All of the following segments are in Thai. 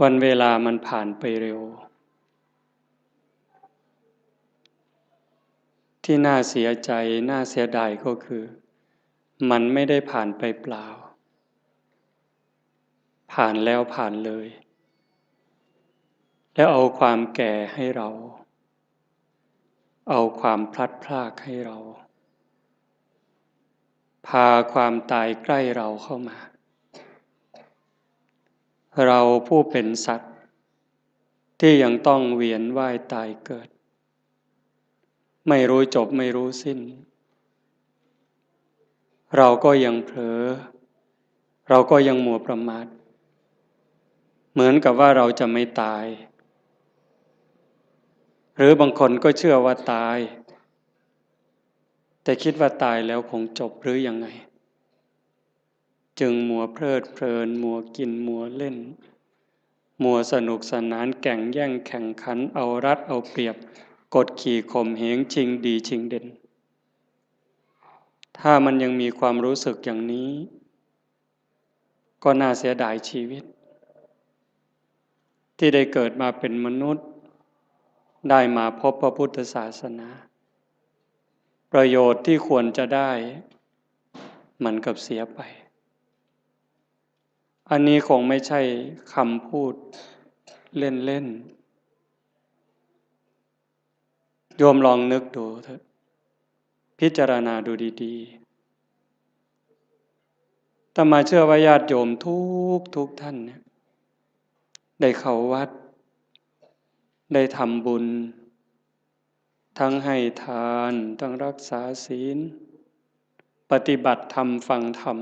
วันเวลามันผ่านไปเร็วที่น่าเสียใจน่าเสียดายก็คือมันไม่ได้ผ่านไปเปล่าผ่านแล้วผ่านเลยแล้วเอาความแก่ให้เราเอาความพลัดพรากให้เราพาความตายใกล้เราเข้ามาเราผู้เป็นสัตว์ที่ยังต้องเวียนว่ายตายเกิดไม่รู้จบไม่รู้สิ้นเราก็ยังเผลอเราก็ยังมัวประมาทเหมือนกับว่าเราจะไม่ตายหรือบางคนก็เชื่อว่าตายแต่คิดว่าตายแล้วคงจบหรือยังไงจึงมัวเพลิดเพลินมัวกินมัวเล่นมัวสนุกสนานแข่งแย่งแข่งขันเอารัดเอาเปรียบกดขี่ข่มเหงชิงดีชิงเด่นถ้ามันยังมีความรู้สึกอย่างนี้ก็น่าเสียดายชีวิตที่ได้เกิดมาเป็นมนุษย์ได้มาพบพระพุทธศาสนาประโยชน์ที่ควรจะได้มันกับเสียไปอันนี้คงไม่ใช่คำพูดเล่นๆโยมลองนึกดูเถอะพิจารณาดูดีๆอาตมาเชื่อว่าญาติโยมทุกท่านเนี่ยได้เข้าวัดได้ทำบุญทั้งให้ทานทั้งรักษาศีลปฏิบัติธรรมฟังธรรม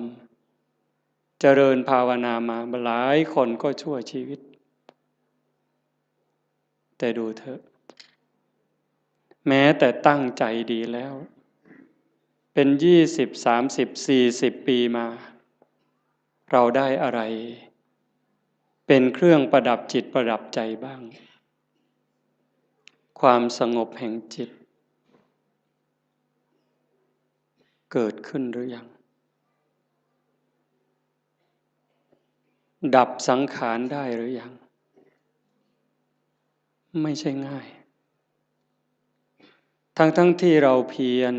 เจริญภาวนามาหลายคนก็ชั่วชีวิตแต่ดูเถอะแม้แต่ตั้งใจดีแล้วเป็น20 30 40 ปีมาเราได้อะไรเป็นเครื่องประดับจิตประดับใจบ้างความสงบแห่งจิตเกิดขึ้นหรือยังดับสังขารได้หรือยังไม่ใช่ง่ายทั้งที่เราเพียร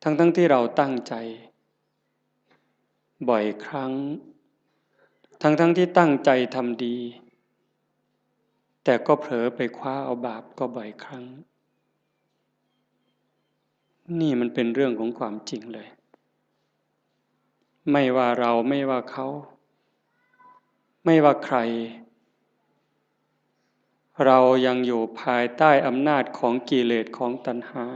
ทั้งที่เราตั้งใจบ่อยครั้งทั้งที่ตั้งใจทำดีแต่ก็เผลอไปคว้าเอาบาปก็บ่อยครั้งนี่มันเป็นเรื่องของความจริงเลยไม่ว่าเราไม่ว่าเขาไม่ว่าใครเรายังอยู่ภายใต้อำนาจของกิเลสของตัณหา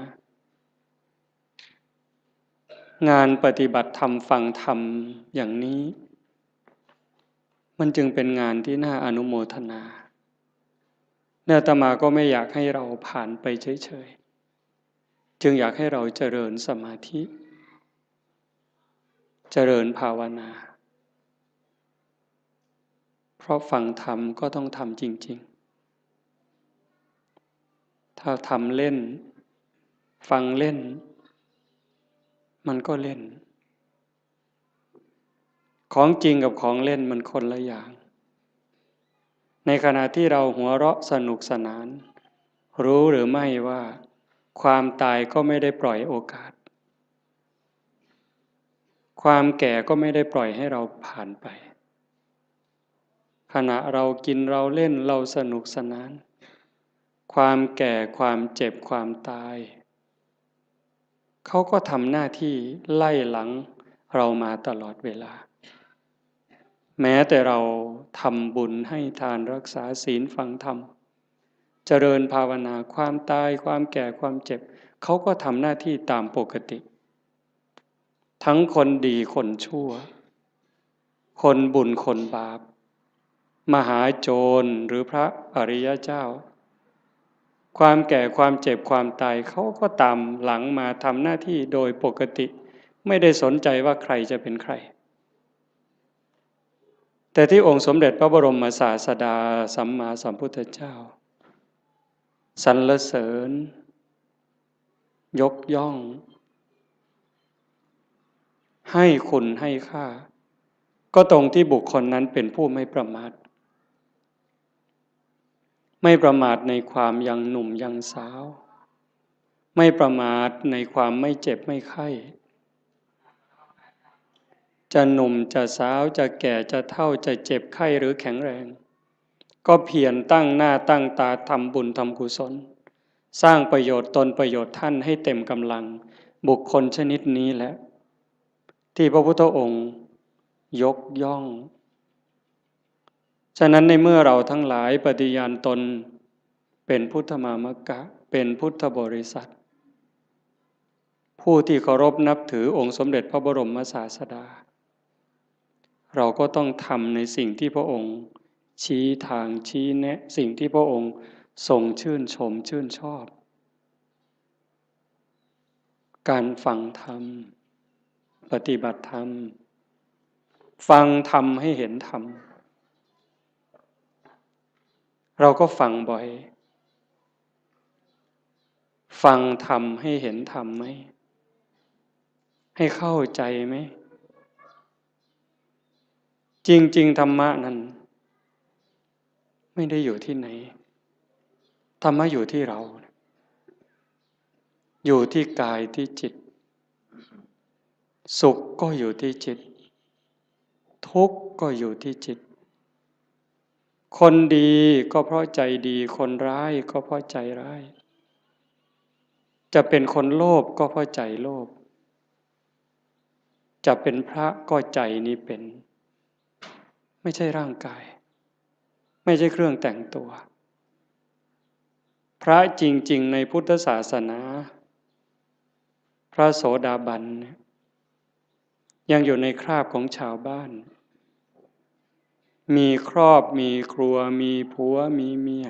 งานปฏิบัติธรรมฟังธรรมอย่างนี้มันจึงเป็นงานที่น่าอนุโมทนาอาตมาก็ไม่อยากให้เราผ่านไปเฉยๆจึงอยากให้เราเจริญสมาธิเจริญภาวนาเพราะฟังธรรมก็ต้องทำจริงๆถ้าทำเล่นฟังเล่นมันก็เล่นของจริงกับของเล่นมันคนละอย่างในขณะที่เราหัวเราะสนุกสนานรู้หรือไม่ว่าความตายก็ไม่ได้ปล่อยโอกาสความแก่ก็ไม่ได้ปล่อยให้เราผ่านไปขณะเรากินเราเล่นเราสนุกสนานความแก่ความเจ็บความตายเขาก็ทำหน้าที่ไล่หลังเรามาตลอดเวลาแม้แต่เราทำบุญให้ทานรักษาศีลฟังธรรมเจริญภาวนาความตายความแก่ความเจ็บเขาก็ทำหน้าที่ตามปกติทั้งคนดีคนชั่วคนบุญคนบาปมหาโจรหรือพระอริยเจ้าความแก่ความเจ็บความตายเขาก็ตามหลังมาทำหน้าที่โดยปกติไม่ได้สนใจว่าใครจะเป็นใครแต่ที่องค์สมเด็จพระบรมศาสดาสัมมาสัมพุทธเจ้าสรรเสริญยกย่องให้คุณให้ค่าก็ตรงที่บุคคลนั้นเป็นผู้ไม่ประมาท ไม่ประมาทในความยังหนุ่มยังสาว ไม่ประมาทในความไม่เจ็บไม่ไข้จะหนุ่มจะสาวจะแก่จะเฒ่าจะเจ็บไข้หรือแข็งแรงก็เพียรตั้งหน้าตั้งตาทำบุญทำกุศลสร้างประโยชน์ตนประโยชน์ท่านให้เต็มกำลังบุคคลชนิดนี้แหละที่พระพุทธองค์ยกย่องฉะนั้นในเมื่อเราทั้งหลายปฏิญาณตนเป็นพุทธมามกะเป็นพุทธบริษัทผู้ที่เคารพนับถือองค์สมเด็จพระบรมศาสดาเราก็ต้องทำในสิ่งที่พระองค์ชี้ทางชี้แนะสิ่งที่พระองค์ทรงชื่นชมชื่นชอบการฟังธรรมปฏิบัติธรรมฟังธรรมให้เห็นธรรมเราก็ฟังบ่อยฟังธรรมให้เห็นธรรมไหมให้เข้าใจไหมจริงๆธรรมะนั้นไม่ได้อยู่ที่ไหนธรรมะอยู่ที่เราอยู่ที่กายที่จิตสุขก็อยู่ที่จิตทุกข์ก็อยู่ที่จิตคนดีก็เพราะใจดีคนร้ายก็เพราะใจร้ายจะเป็นคนโลภก็เพราะใจโลภจะเป็นพระก็ใจนี้เป็นไม่ใช่ร่างกายไม่ใช่เครื่องแต่งตัวพระจริงๆในพุทธศาสนาพระโสดาบันยังอยู่ในคราบของชาวบ้านมีครอบมีครัวมีผัวมีเมีย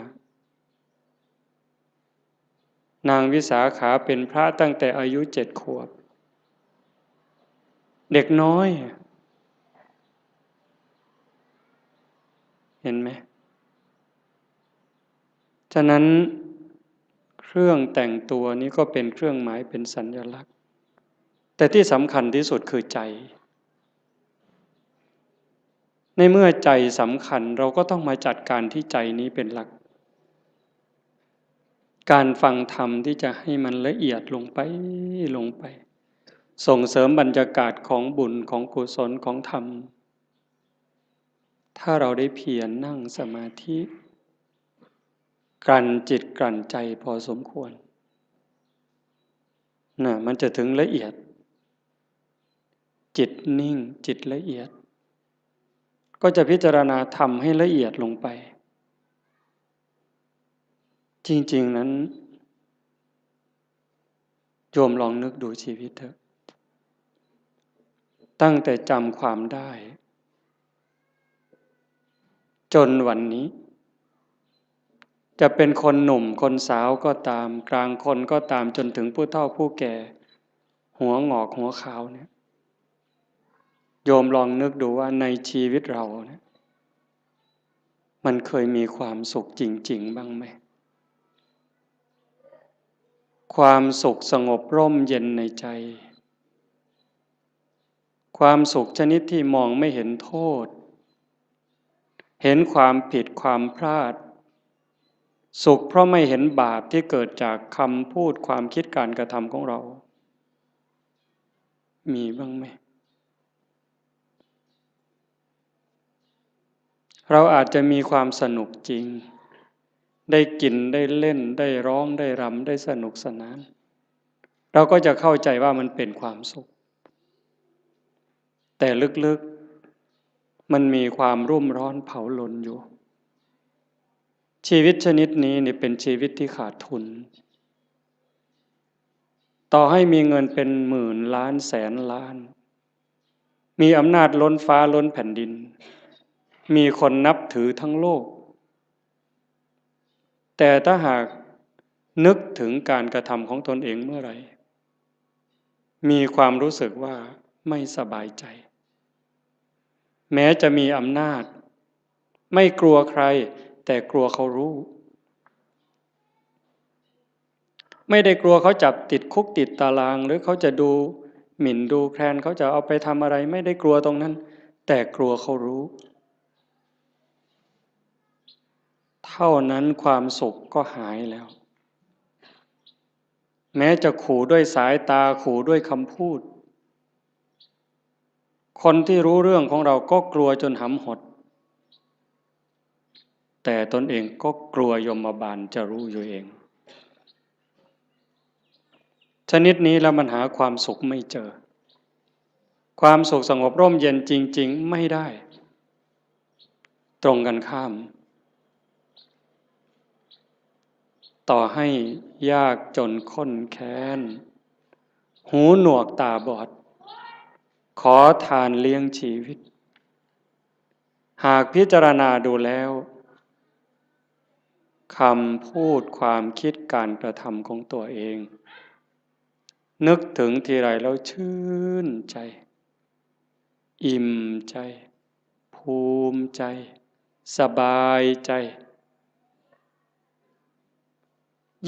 นางวิสาขาเป็นพระตั้งแต่อายุ7 ขวบเด็กน้อยเห็นไหมฉะนั้นเครื่องแต่งตัวนี้ก็เป็นเครื่องหมายเป็นสัญลักษณ์แต่ที่สำคัญที่สุดคือใจในเมื่อใจสำคัญเราก็ต้องมาจัดการที่ใจนี้เป็นหลักการฟังธรรมที่จะให้มันละเอียดลงไปส่งเสริมบรรยากาศของบุญของกุศลของธรรมถ้าเราได้เพียรนั่งสมาธิกลั่นจิตกลั่นใจพอสมควรมันจะถึงละเอียดจิตนิ่งจิตละเอียดก็จะพิจารณาธรรมให้ละเอียดลงไปจริงๆนั้นโยมลองนึกดูชีวิตเถอะตั้งแต่จำความได้จนวันนี้จะเป็นคนหนุ่มคนสาวก็ตามกลางคนก็ตามจนถึงผู้เฒ่าผู้แก่หัวงอกหัวขาวเนี่ยโยมลองนึกดูว่าในชีวิตเราเนี่ยมันเคยมีความสุขจริงๆบ้างไหมความสุขสงบร่มเย็นในใจความสุขชนิดที่มองไม่เห็นโทษเห็นความผิดความพลาดสุขเพราะไม่เห็นบาปที่เกิดจากคำพูดความคิดการกระทำของเรามีบ้างไหมเราอาจจะมีความสนุกจริงได้กินได้เล่นได้ร้องได้รำได้สนุกสนานเราก็จะเข้าใจว่ามันเป็นความสุขแต่ลึกๆมันมีความรุ่มร้อนเผาลนอยู่ชีวิตชนิดนี้นี่เป็นชีวิตที่ขาดทุนต่อให้มีเงินเป็นหมื่นล้านแสนล้านมีอำนาจล้นฟ้าล้นแผ่นดินมีคนนับถือทั้งโลกแต่ถ้าหากนึกถึงการกระทำของตนเองเมื่อไหร่มีความรู้สึกว่าไม่สบายใจแม้จะมีอำนาจไม่กลัวใครแต่กลัวเขารู้ไม่ได้กลัวเขาจับติดคุกติดตารางหรือเขาจะดูหมิ่นดูแคลนเขาจะเอาไปทำอะไรไม่ได้กลัวตรงนั้นแต่กลัวเขารู้ เท่านั้นความสุขก็หายแล้วแม้จะขู่ด้วยสายตาขู่ด้วยคำพูดคนที่รู้เรื่องของเราก็กลัวจนหำหดแต่ตนเองก็กลัวยมบาลจะรู้อยู่เองชนิดนี้แล้วมันหาความสุขไม่เจอความสุขสงบร่มเย็นจริงๆไม่ได้ตรงกันข้ามต่อให้ยากจนข้นแค้นหูหนวกตาบอดขอทานเลี้ยงชีวิตหากพิจารณาดูแล้วคำพูดความคิดการกระทำของตัวเองนึกถึงทีไรแล้วชื่นใจอิ่มใจภูมิใจสบายใจ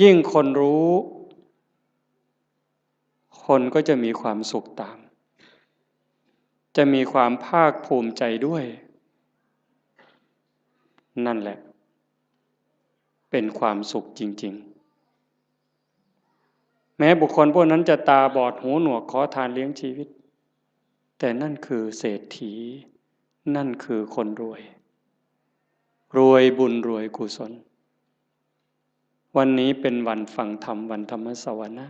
ยิ่งคนรู้คนก็จะมีความสุขตามจะมีความภาคภูมิใจด้วยนั่นแหละเป็นความสุขจริงๆแม้บุคคลพวกนั้นจะตาบอดหูหนวกขอทานเลี้ยงชีวิตแต่นั่นคือเศรษฐีนั่นคือคนรวยรวยบุญรวยกุศลวันนี้เป็นวันฟังธรรมวันธรรมสวนะ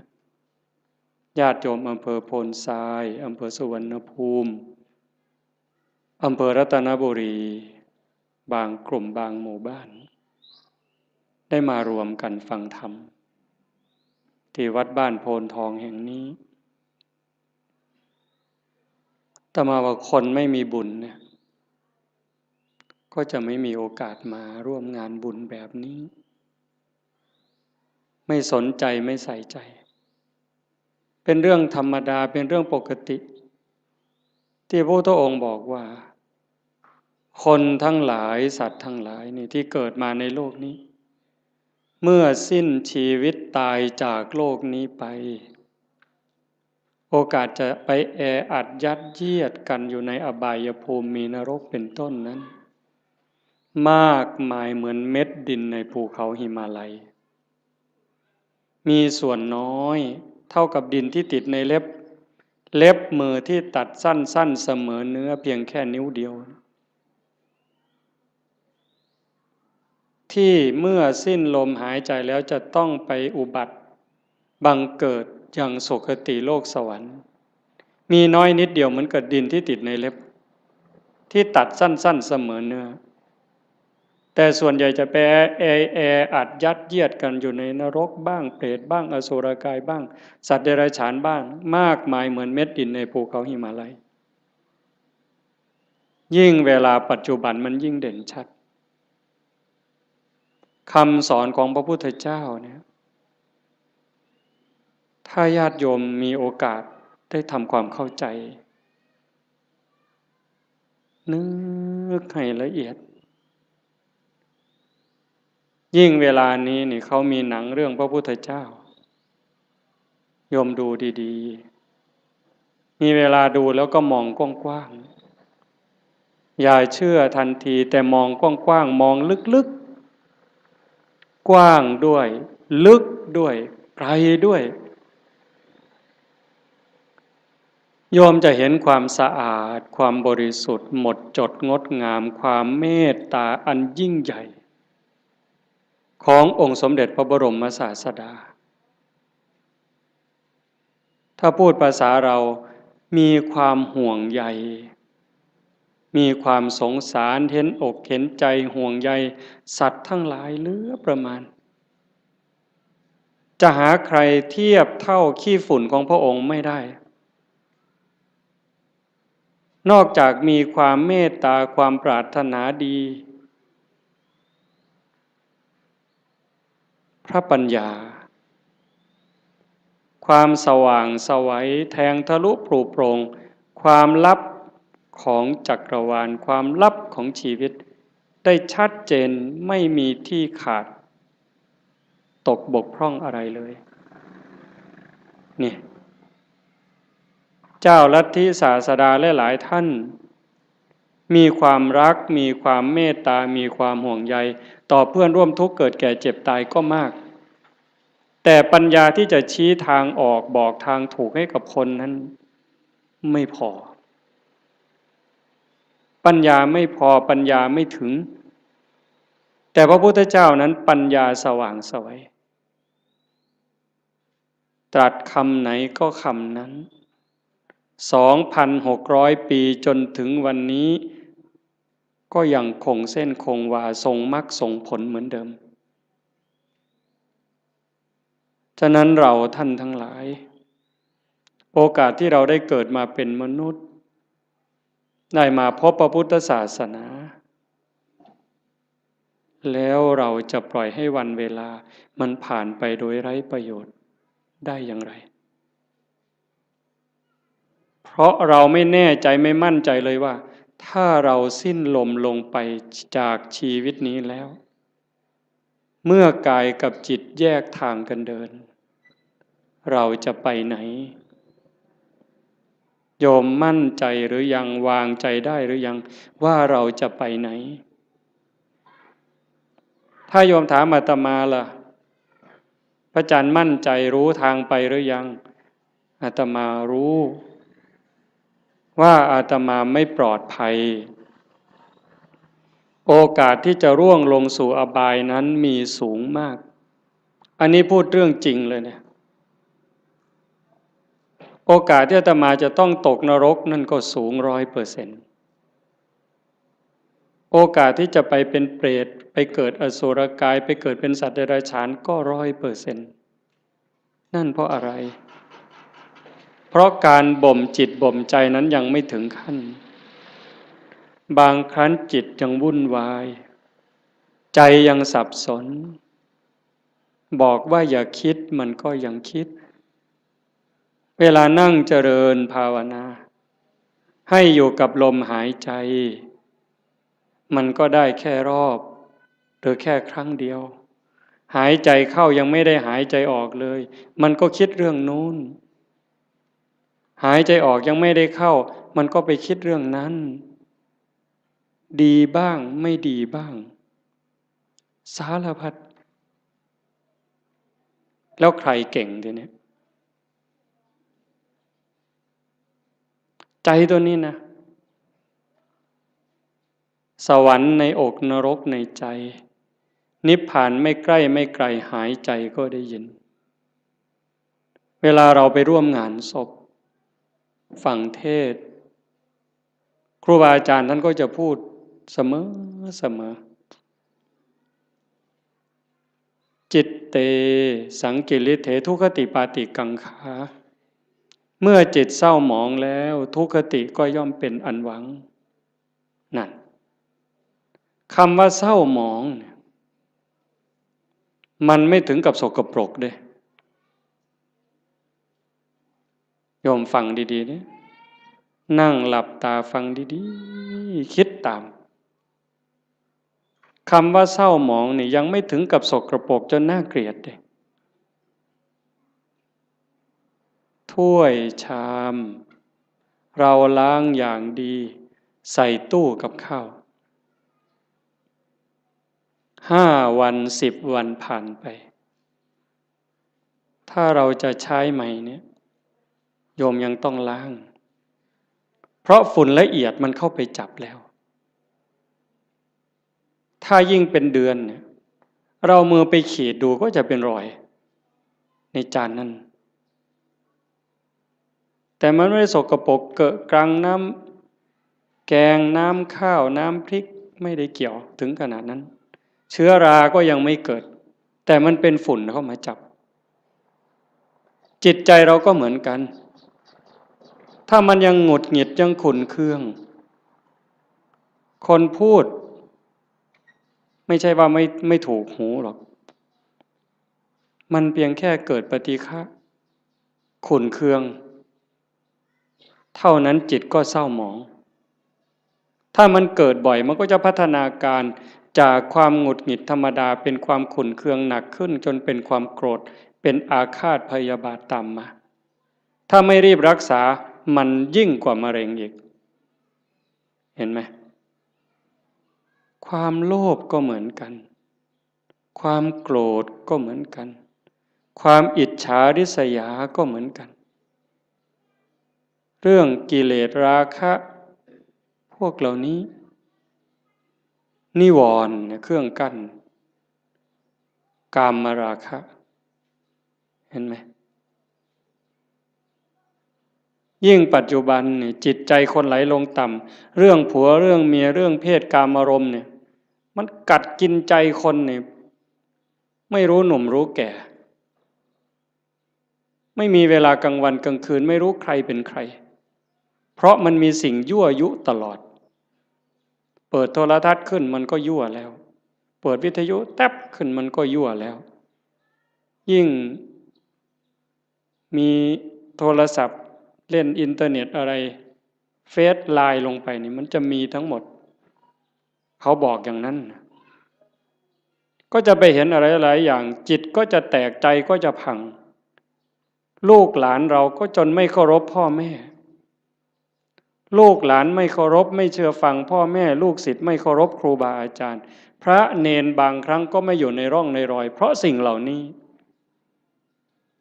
ญาติโยมอำเภอโพนทรายอำเภอสุวรรณภูมิอำเภอรัตนบุรีบางกลุ่มบางหมู่บ้านได้มารวมกันฟังธรรมที่วัดบ้านโพนทองแห่งนี้แต่มาว่าคนไม่มีบุญเนี่ยก็จะไม่มีโอกาสมาร่วมงานบุญแบบนี้ไม่สนใจไม่ใส่ใจเป็นเรื่องธรรมดาเป็นเรื่องปกติที่พระพุทธองค์บอกว่าคนทั้งหลายสัตว์ทั้งหลายนี่ที่เกิดมาในโลกนี้เมื่อสิ้นชีวิตตายจากโลกนี้ไปโอกาสจะไปแออัดยัดเยียดกันอยู่ในอบายภูมิมีนรกเป็นต้นนั้นมากมายเหมือนเม็ดดินในภูเขาหิมาลัยมีส่วนน้อยเท่ากับดินที่ติดในเล็บมือที่ตัดสั้นเสมอเนื้อเพียงแค่นิ้วเดียวที่เมื่อสิ้นลมหายใจแล้วจะต้องไปอุบัติบังเกิดอย่างสุคติโลกสวรรค์มีน้อยนิดเดียวเหมือนกับดินที่ติดในเล็บที่ตัดสั้นเสมอเนื้อแต่ส่วนใหญ่จะไปแออัดยัดเยียดกันอยู่ในนรกบ้างเปรตบ้างอสุรกายบ้างสัตว์เดรัจฉานบ้างมากมายเหมือนเม็ดดินในภูเขาหิมาลัยยิ่งเวลาปัจจุบันมันยิ่งเด่นชัดคำสอนของพระพุทธเจ้าเนี่ยถ้าญาติโยมมีโอกาสได้ทำความเข้าใจนึกให้ละเอียดยิ่งเวลานี้นี่เขามีหนังเรื่องพระพุทธเจ้าโยมดูดีๆมีเวลาดูแล้วก็มองกว้างๆอย่าเชื่อทันทีแต่มองกว้างๆมองลึกๆกว้างด้วยลึกด้วยไกลด้วยโยมจะเห็นความสะอาดความบริสุทธิ์หมดจดงดงามความเมตตาอันยิ่งใหญ่ขององค์สมเด็จพระบรมศาสดาถ้าพูดภาษาเรามีความห่วงใยมีความสงสารเห็นอกเห็นใจห่วงใยสัตว์ทั้งหลายเหลือประมาณจะหาใครเทียบเท่าขี้ฝุ่นของพระองค์ไม่ได้นอกจากมีความเมตตาความปรารถนาดีพระปัญญาความสว่างไสวแทงทะลุปลุกโปร่งความลับของจักรวาลความลับของชีวิตได้ชัดเจนไม่มีที่ขาดตกบกพร่องอะไรเลยนี่เจ้าลัทธิศาสดาและหลายท่าน มีความรักมีความเมตตามีความห่วงใยต่อเพื่อนร่วมทุกข์เกิดแก่เจ็บตายก็มากแต่ปัญญาที่จะชี้ทางออกบอกทางถูกให้กับคนนั้นไม่พอปัญญาไม่พอปัญญาไม่ถึงแต่พระพุทธเจ้านั้นปัญญาสว่างไสวตรัสคำไหนก็คำนั้น 2,600 ปีจนถึงวันนี้ก็ยังคงเส้นคงวาทรงมรรคทรงผลเหมือนเดิมฉะนั้นเราท่านทั้งหลายโอกาสที่เราได้เกิดมาเป็นมนุษย์ได้มาพบพระพุทธศาสนาแล้วเราจะปล่อยให้วันเวลามันผ่านไปโดยไร้ประโยชน์ได้อย่างไรเพราะเราไม่แน่ใจไม่มั่นใจเลยว่าถ้าเราสิ้นลมลงไปจากชีวิตนี้แล้วเมื่อกายกับจิตแยกทางกันเดินเราจะไปไหนโยมมั่นใจหรือยังวางใจได้หรือยังว่าเราจะไปไหนถ้าโยมถามอาตมาล่ะพระอาจารย์มั่นใจรู้ทางไปหรือยังอาตมารู้ว่าอาตมาไม่ปลอดภัยโอกาสที่จะร่วงลงสู่อบายนั้นมีสูงมากอันนี้พูดเรื่องจริงเลยเนี่ยโอกาสที่อาตมาจะต้องตกนรกนั่นก็สูง100%โอกาสที่จะไปเป็นเปรตไปเกิดอสุรกายไปเกิดเป็นสัตว์เดรัจฉานก็100%นั่นเพราะอะไรเพราะการบ่มจิตบ่มใจนั้นยังไม่ถึงขั้นบางครั้งจิตยังวุ่นวายใจยังสับสนบอกว่าอย่าคิดมันก็ยังคิดเวลานั่งเจริญภาวนาให้อยู่กับลมหายใจมันก็ได้แค่รอบหรือแค่ครั้งเดียวหายใจเข้ายังไม่ได้หายใจออกเลยมันก็คิดเรื่องนู้นหายใจออกยังไม่ได้เข้ามันก็ไปคิดเรื่องนั้นดีบ้างไม่ดีบ้างสารพัดแล้วใครเก่งทีนี้ใจตัวนี้นะสวรรค์ในอกนรกในใจนิพพานไม่ใกล้ไม่ไกลหายใจก็ได้ยินเวลาเราไปร่วมงานศพฟังเทศน์ครูบาอาจารย์ท่านก็จะพูดเสมอจิตเตสังกิริเถทุคติปาติกังขาเมื่อจิตเศร้าหมองแล้วทุคติก็ย่อมเป็นอันหวังนั่นคำว่าเศร้าหมองมันไม่ถึงกับสกปรกเด้โยมฟังดีๆนี่นั่งหลับตาฟังดีๆคิดตามคำว่าเศร้าหมองนี่ยังไม่ถึงกับสกปรกจนน่าเกลียดเด้ถ้วยชามเราล้างอย่างดีใส่ตู้กับข้าว5 วัน10 วันผ่านไปถ้าเราจะใช้ใหม่เนี่ยโยมยังต้องล้างเพราะฝุ่นละเอียดมันเข้าไปจับแล้วถ้ายิ่งเป็นเดือนเนี่ยเรามือไปขีดดูก็จะเป็นรอยในจานนั้นแต่มันไม่ได้สกปรกเกอะกรังน้ำแกงน้ำข้าวน้ำพริกไม่ได้เกี่ยวถึงขนาดนั้นเชื้อราก็ยังไม่เกิดแต่มันเป็นฝุ่นเข้ามาจับจิตใจเราก็เหมือนกันถ้ามันยังหงุดหงิดยังขุ่นเคืองคนพูดไม่ใช่ว่าไม่ถูกหูหรอกมันเพียงแค่เกิดปฏิฆะขุ่นเคืองเท่านั้นจิตก็เศร้าหมองถ้ามันเกิดบ่อยมันก็จะพัฒนาการจากความหงุดหงิดธรรมดาเป็นความขุ่นเคืองหนักขึ้นจนเป็นความโกรธเป็นอาฆาตพยาบาทตามมาถ้าไม่รีบรักษามันยิ่งกว่ามะเร็งอีกเห็นไหม ความโลภก็เหมือนกันความโกรธก็เหมือนกันความอิจฉาริษยาก็เหมือนกันเรื่องกิเลสราคะพวกเหล่านี้นิวรณ์เครื่องกั้นกามราคะเห็นไหมยิ่งปัจจุบันนี่จิตใจคนไหลลงต่ำเรื่องผัวเรื่องเมียเรื่องเพศกามารมณ์เนี่ยมันกัดกินใจคนเนี่ยไม่รู้หนุ่มรู้แก่ไม่มีเวลากลางวันกลางคืนไม่รู้ใครเป็นใครเพราะมันมีสิ่งยั่วยุตลอดเปิดโทรทัศน์ขึ้นมันก็ยั่วแล้วเปิดวิทยุแทบขึ้นมันก็ยั่วแล้วยิ่งมีโทรศัพท์เล่นอินเทอร์เน็ตอะไรเฟซไลน์ลงไปนี่มันจะมีทั้งหมดเขาบอกอย่างนั้นก็จะไปเห็นอะไรหลายอย่างจิตก็จะแตกใจก็จะพังลูกหลานเราก็จนไม่เคารพพ่อแม่ลูกหลานไม่เคารพไม่เชื่อฟังพ่อแม่ลูกศิษย์ไม่เคารพครูบาอาจารย์พระเนนบางครั้งก็ไม่อยู่ในร่องในรอยเพราะสิ่งเหล่านี้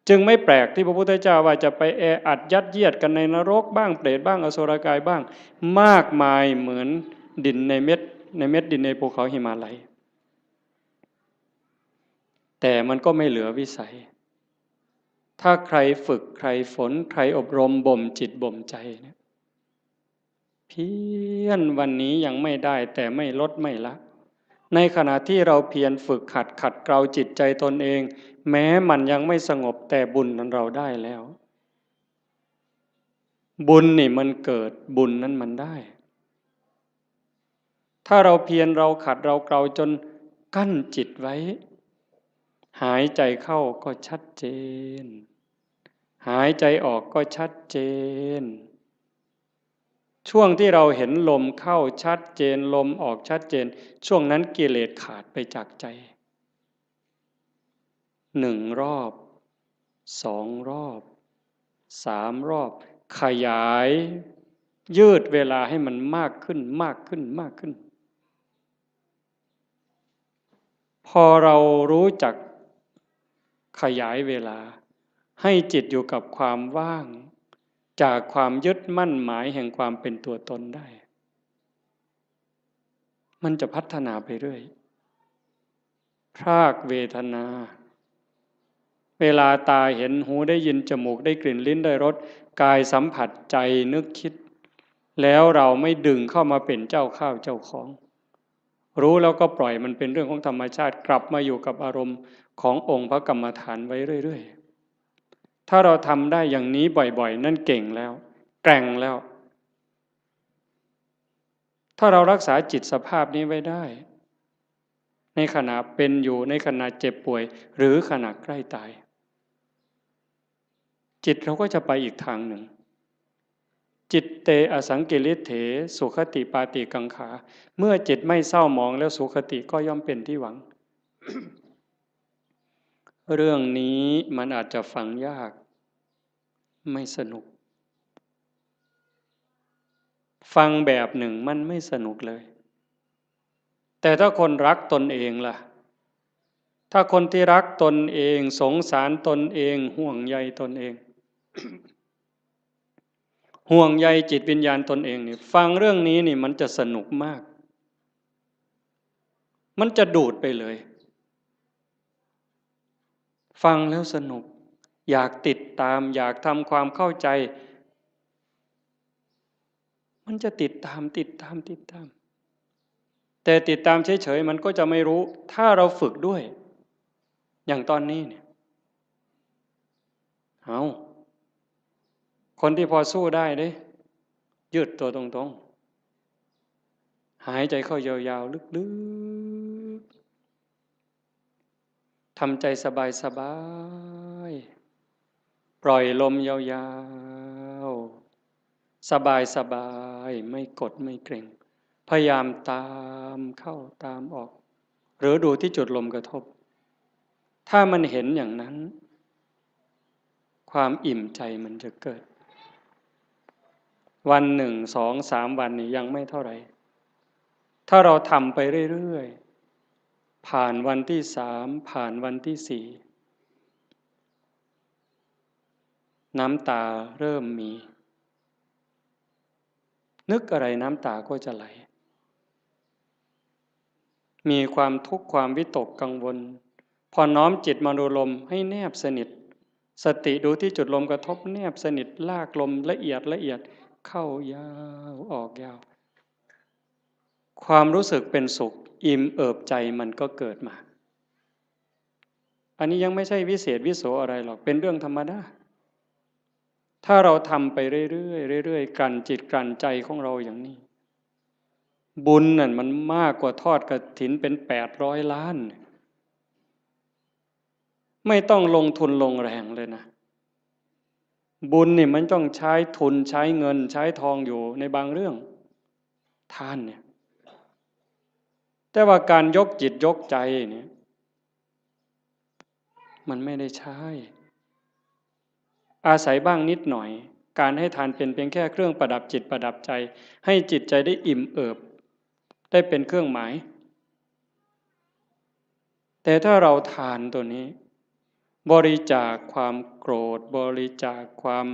จึงไม่แปลกที่พระพุทธเจ้าว่าจะไปแออัดยัดเยียดกันในนรกบ้างเปรตบ้างอสุรกายบ้างมากมายเหมือนดินในเม็ดดินในภูเขาหิมาลัยแต่มันก็ไม่เหลือวิสัยถ้าใครฝึกใครฝนใครอบรมบ่มจิตบ่มใจเนี่ยเพียรวันนี้ยังไม่ได้แต่ไม่ลดไม่ละในขณะที่เราเพียรฝึกขัดเกลาจิตใจตนเองแม้มันยังไม่สงบแต่บุญนั้นเราได้แล้วบุญนี่มันเกิดบุญนั้นมันได้ถ้าเราเพียรเราขัดเราเกลาจนกั้นจิตไว้หายใจเข้าก็ชัดเจนหายใจออกก็ชัดเจนช่วงที่เราเห็นลมเข้าชัดเจนลมออกชัดเจนช่วงนั้นกิเลสขาดไปจากใจ1 รอบ2 รอบ3 รอบขยายยืดเวลาให้มันมากขึ้นมากขึ้นมากขึ้นพอเรารู้จักขยายเวลาให้จิตอยู่กับความว่างจากความยึดมั่นหมายแห่งความเป็นตัวตนได้มันจะพัฒนาไปเรื่อยพรากเวทนาเวลาตาเห็นหูได้ยินจมูกได้กลิ่นลิ้นได้รสกายสัมผัสใจนึกคิดแล้วเราไม่ดึงเข้ามาเป็นเจ้าข้าวเจ้าของรู้แล้วก็ปล่อยมันเป็นเรื่องของธรรมชาติกลับมาอยู่กับอารมณ์ขององค์พระกรรมฐานไว้เรื่อยๆถ้าเราทำได้อย่างนี้บ่อยๆนั่นเก่งแล้วแกร่งแล้วถ้าเรารักษาจิตสภาพนี้ไว้ได้ในขณะเป็นอยู่ในขณะเจ็บป่วยหรือขณะใกล้ตายจิตเราก็จะไปอีกทางหนึ่งจิตเตอสังกิริเถสุขติปาติกังขาเมื่อจิตไม่เศร้าหมองแล้วสุขติก็ย่อมเป็นที่หวัง เรื่องนี้มันอาจจะฟังยากไม่สนุกฟังแบบหนึ่งมันไม่สนุกเลยแต่ถ้าคนรักตนเองล่ะถ้าคนที่รักตนเองสงสารตนเองห่วงใยตนเอง ห่วงใยจิตวิญญาณตนเองนี่ฟังเรื่องนี้นี่มันจะสนุกมากมันจะดูดไปเลยฟังแล้วสนุกอยากติดตามอยากทำความเข้าใจมันจะติดตามแต่ติดตามเฉยๆมันก็จะไม่รู้ถ้าเราฝึกด้วยอย่างตอนนี้เนี่ยเอาคนที่พอสู้ได้เด้ยืดตัวตรงๆหายใจเข้ายาวๆลึกๆทำใจสบายๆปล่อยลมยาวๆสบายๆไม่กดไม่เกร็งพยายามตามเข้าตามออกหรือดูที่จุดลมกระทบถ้ามันเห็นอย่างนั้นความอิ่มใจมันจะเกิดวัน1 2 3 วันนี่ยังไม่เท่าไหร่ ถ้าเราทำไปเรื่อยๆผ่านวันที่3ผ่านวันที่4น้ำตาเริ่มมีนึกอะไรน้ำตาก็จะไหลมีความทุกข์ความวิตกกังวลพอน้อมจิตมาดูลมให้แนบสนิทสติดูที่จุดลมกระทบแนบสนิทลากลมละเอียดละเอียดเข้ายาวออกยาวความรู้สึกเป็นสุขอิ่มเอิบใจมันก็เกิดมาอันนี้ยังไม่ใช่วิเศษวิโสอะไรหรอกเป็นเรื่องธรรมดาถ้าเราทำไปเรื่อยๆเรื่อยๆกลั่นจิตกลั่นใจของเราอย่างนี้บุญนั่นมันมากกว่าทอดกฐินเป็น800 ล้านไม่ต้องลงทุนลงแรงเลยนะบุญนี่มันต้องใช้ทุนใช้เงินใช้ทองอยู่ในบางเรื่องทานเนี่ยแต่ว่าการยกจิตยกใจเนี่ยมันไม่ได้ใช้อาศัยบ้างนิดหน่อยการให้ทานเป็นเพียงแค่เครื่องประดับจิตประดับใจให้จิตใจได้อิ่มเอิบได้เป็นเครื่องหมายแต่ถ้าเราทานตัวนี้บริจาคความโกรธบริจาคความ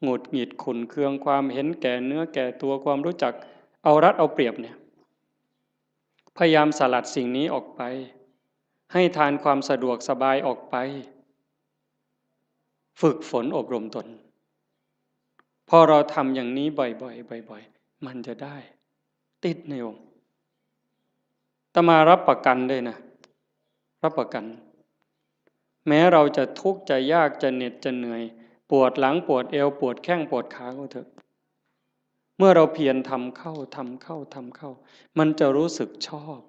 หงุดหงิดขุ่นเคืองความเห็นแก่เนื้อแก่ตัวความรู้จักเอารัดเอาเปรียบเนี่ยพยายามสลัดสิ่งนี้ออกไปให้ทานความสะดวกสบายออกไปฝึกฝนอบรมตนพอเราทำอย่างนี้บ่อยๆบ่อยๆมันจะได้ติดในองค์อาตมารับประกันเลยนะรับประกันแม้เราจะทุกข์จะยากจะเหน็ดจะเหนื่อยปวดหลังปวดเอวปวดแข้งปวดขาก็เถอะเมื่อเราเพียรทำเข้าทำเข้าทำเข้ามันจะรู้สึกชอบ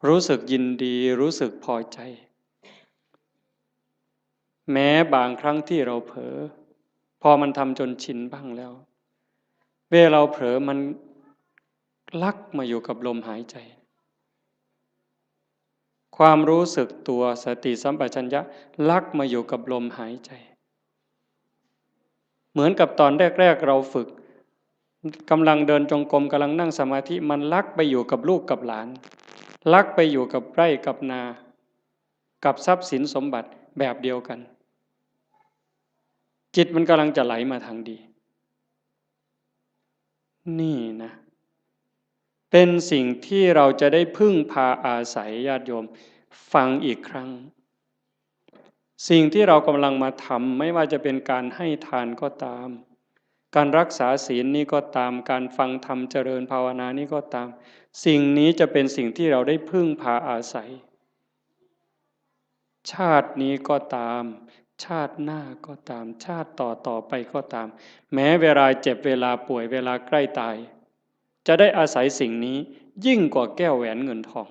รู้สึกยินดีรู้สึกพอใจแม้บางครั้งที่เราเผลอพอมันทำจนชินบ้างแล้วเวลาเราเผลอมันลักมาอยู่กับลมหายใจความรู้สึกตัวสติสัมปชัญญะลักมาอยู่กับลมหายใจเหมือนกับตอนแรกๆเราฝึกกำลังเดินจงกรมกำลังนั่งสมาธิมันลักไปอยู่กับลูกกับหลานลักไปอยู่กับไร่กับนากับทรัพย์สินสมบัติแบบเดียวกันจิตมันกำลังจะไหลมาทางดีนี่นะเป็นสิ่งที่เราจะได้พึ่งพาอาศัยญาติโยมฟังอีกครั้งสิ่งที่เรากำลังมาทำไม่ว่าจะเป็นการให้ทานก็ตามการรักษาศีลนี่ก็ตามการฟังธรรมเจริญภาวนานี่ก็ตามสิ่งนี้จะเป็นสิ่งที่เราได้พึ่งพาอาศัยชาตินี้ก็ตามชาติหน้าก็ตามชาติต่อไปก็ตามแม้เวลาเจ็บเวลาป่วยเวลาใกล้ตายจะได้อาศัยสิ่งนี้ยิ่งกว่าแก้วแหวนเงินทอง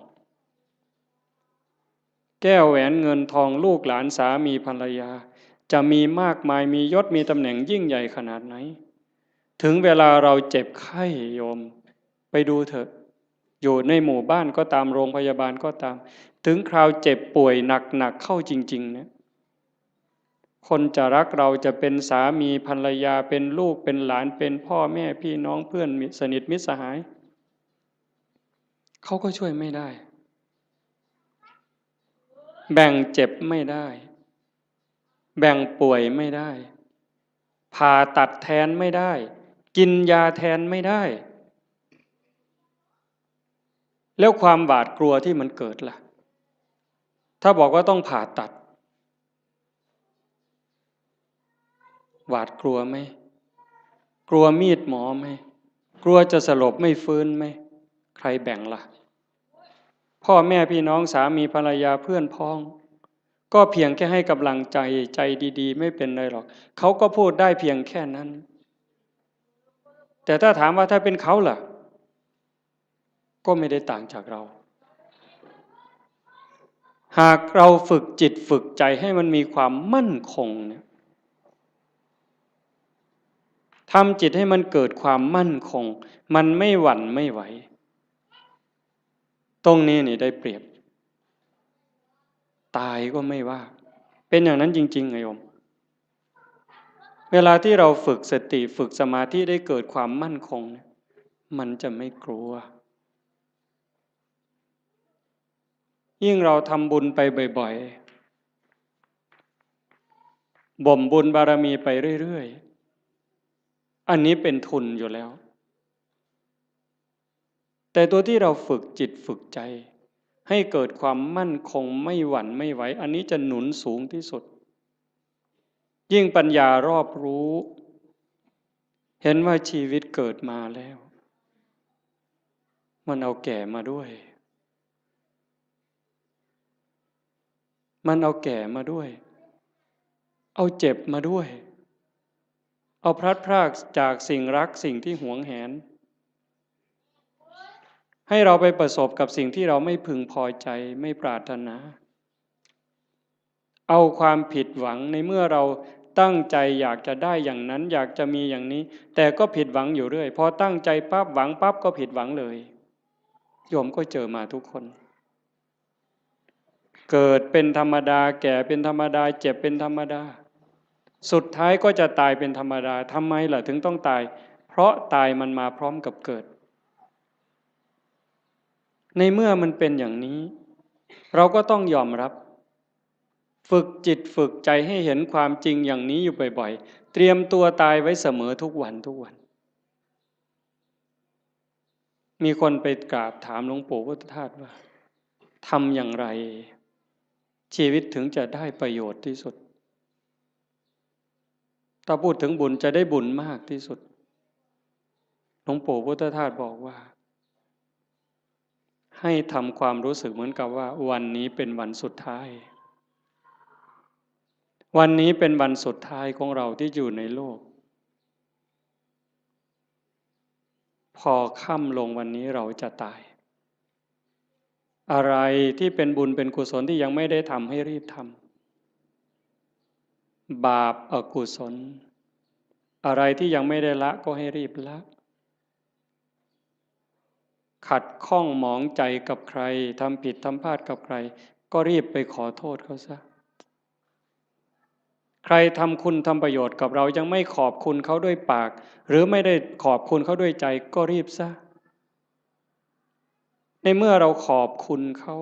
แก้วแหวนเงินทองลูกหลานสามีภรรยาจะมีมากมายมียศมีตำแหน่งยิ่งใหญ่ขนาดไหนถึงเวลาเราเจ็บไข้โยมไปดูเถอะอยู่ในหมู่บ้านก็ตามโรงพยาบาลก็ตามถึงคราวเจ็บป่วยหนักเข้าจริงๆเนี่ยคนจะรักเราจะเป็นสามีภรรยาเป็นลูกเป็นหลานเป็นพ่อแม่พี่น้องเพื่อนสนิทมิตรสหายเขาก็ช่วยไม่ได้แบ่งเจ็บไม่ได้แบ่งป่วยไม่ได้ผ่าตัดแทนไม่ได้กินยาแทนไม่ได้แล้วความหวาดกลัวที่มันเกิดล่ะถ้าบอกว่าต้องผ่าตัดหวาดกลัวไหมกลัวมีดหมอไหมกลัวจะสลบไม่ฟื้นไหมใครแบ่งล่ะพ่อแม่พี่น้องสามีภรรยาเพื่อนพ้องก็เพียงแค่ให้กำลังใจใจดีๆไม่เป็นไรหรอกเขาก็พูดได้เพียงแค่นั้นแต่ถ้าถามว่าถ้าเป็นเขาล่ะก็ไม่ได้ต่างจากเราหากเราฝึกจิตฝึกใจให้มันมีความมั่นคงเนี่ยทำจิตให้มันเกิดความมั่นคงมันไม่หวั่นไม่ไหวตรงนี้นี่ได้เปรียบตายก็ไม่ว่าเป็นอย่างนั้นจริงๆไงโยมเวลาที่เราฝึกสติฝึกสมาธิได้เกิดความมั่นคง มันจะไม่กลัวยิ่งเราทำบุญไปบ่อยๆบ่มบุญบารมีไปเรื่อยๆอันนี้เป็นทุนอยู่แล้วแต่ตัวที่เราฝึกจิตฝึกใจให้เกิดความมั่นคงไม่หวั่นไม่ไหวอันนี้จะหนุนสูงที่สุดยิ่งปัญญารอบรู้เห็นว่าชีวิตเกิดมาแล้วมันเอาแก่มาด้วยมันเอาแก่มาด้วยเอาเจ็บมาด้วยเอาพลัดพรากจากสิ่งรักสิ่งที่หวงแหนให้เราไปประสบกับสิ่งที่เราไม่พึงพอใจไม่ปรารถนาเอาความผิดหวังในเมื่อเราตั้งใจอยากจะได้อย่างนั้นอยากจะมีอย่างนี้แต่ก็ผิดหวังอยู่เรื่อยพอตั้งใจปั๊บหวังปั๊บก็ผิดหวังเลยโยมก็เจอมาทุกคนเกิดเป็นธรรมดาแก่เป็นธรรมดาเจ็บเป็นธรรมดาสุดท้ายก็จะตายเป็นธรรมดาทำไมล่ะถึงต้องตายเพราะตายมันมาพร้อมกับเกิดในเมื่อมันเป็นอย่างนี้เราก็ต้องยอมรับฝึกจิตฝึกใจให้เห็นความจริงอย่างนี้อยู่บ่อยๆเตรียมตัวตายไว้เสมอทุกวันทุกวันมีคนไปกราบถามหลวงปู่พุทธทาสว่าทำอย่างไรชีวิตถึงจะได้ประโยชน์ที่สุดถ้าพูดถึงบุญจะได้บุญมากที่สุดหลวงปู่พุทธทาสบอกว่าให้ทำความรู้สึกเหมือนกับว่าวันนี้เป็นวันสุดท้ายวันนี้เป็นวันสุดท้ายของเราที่อยู่ในโลกพอค่ำลงวันนี้เราจะตายอะไรที่เป็นบุญเป็นกุศลที่ยังไม่ได้ทำให้รีบทำบาปอกุศลอะไรที่ยังไม่ได้ละก็ให้รีบละขัดข้องหมองใจกับใครทำผิดทำพลาดกับใครก็รีบไปขอโทษเขาซะใครทำคุณทำประโยชน์กับเรายังไม่ขอบคุณเขาด้วยปากหรือไม่ได้ขอบคุณเขาด้วยใจก็รีบซะในเมื่อเราขอบคุณเขา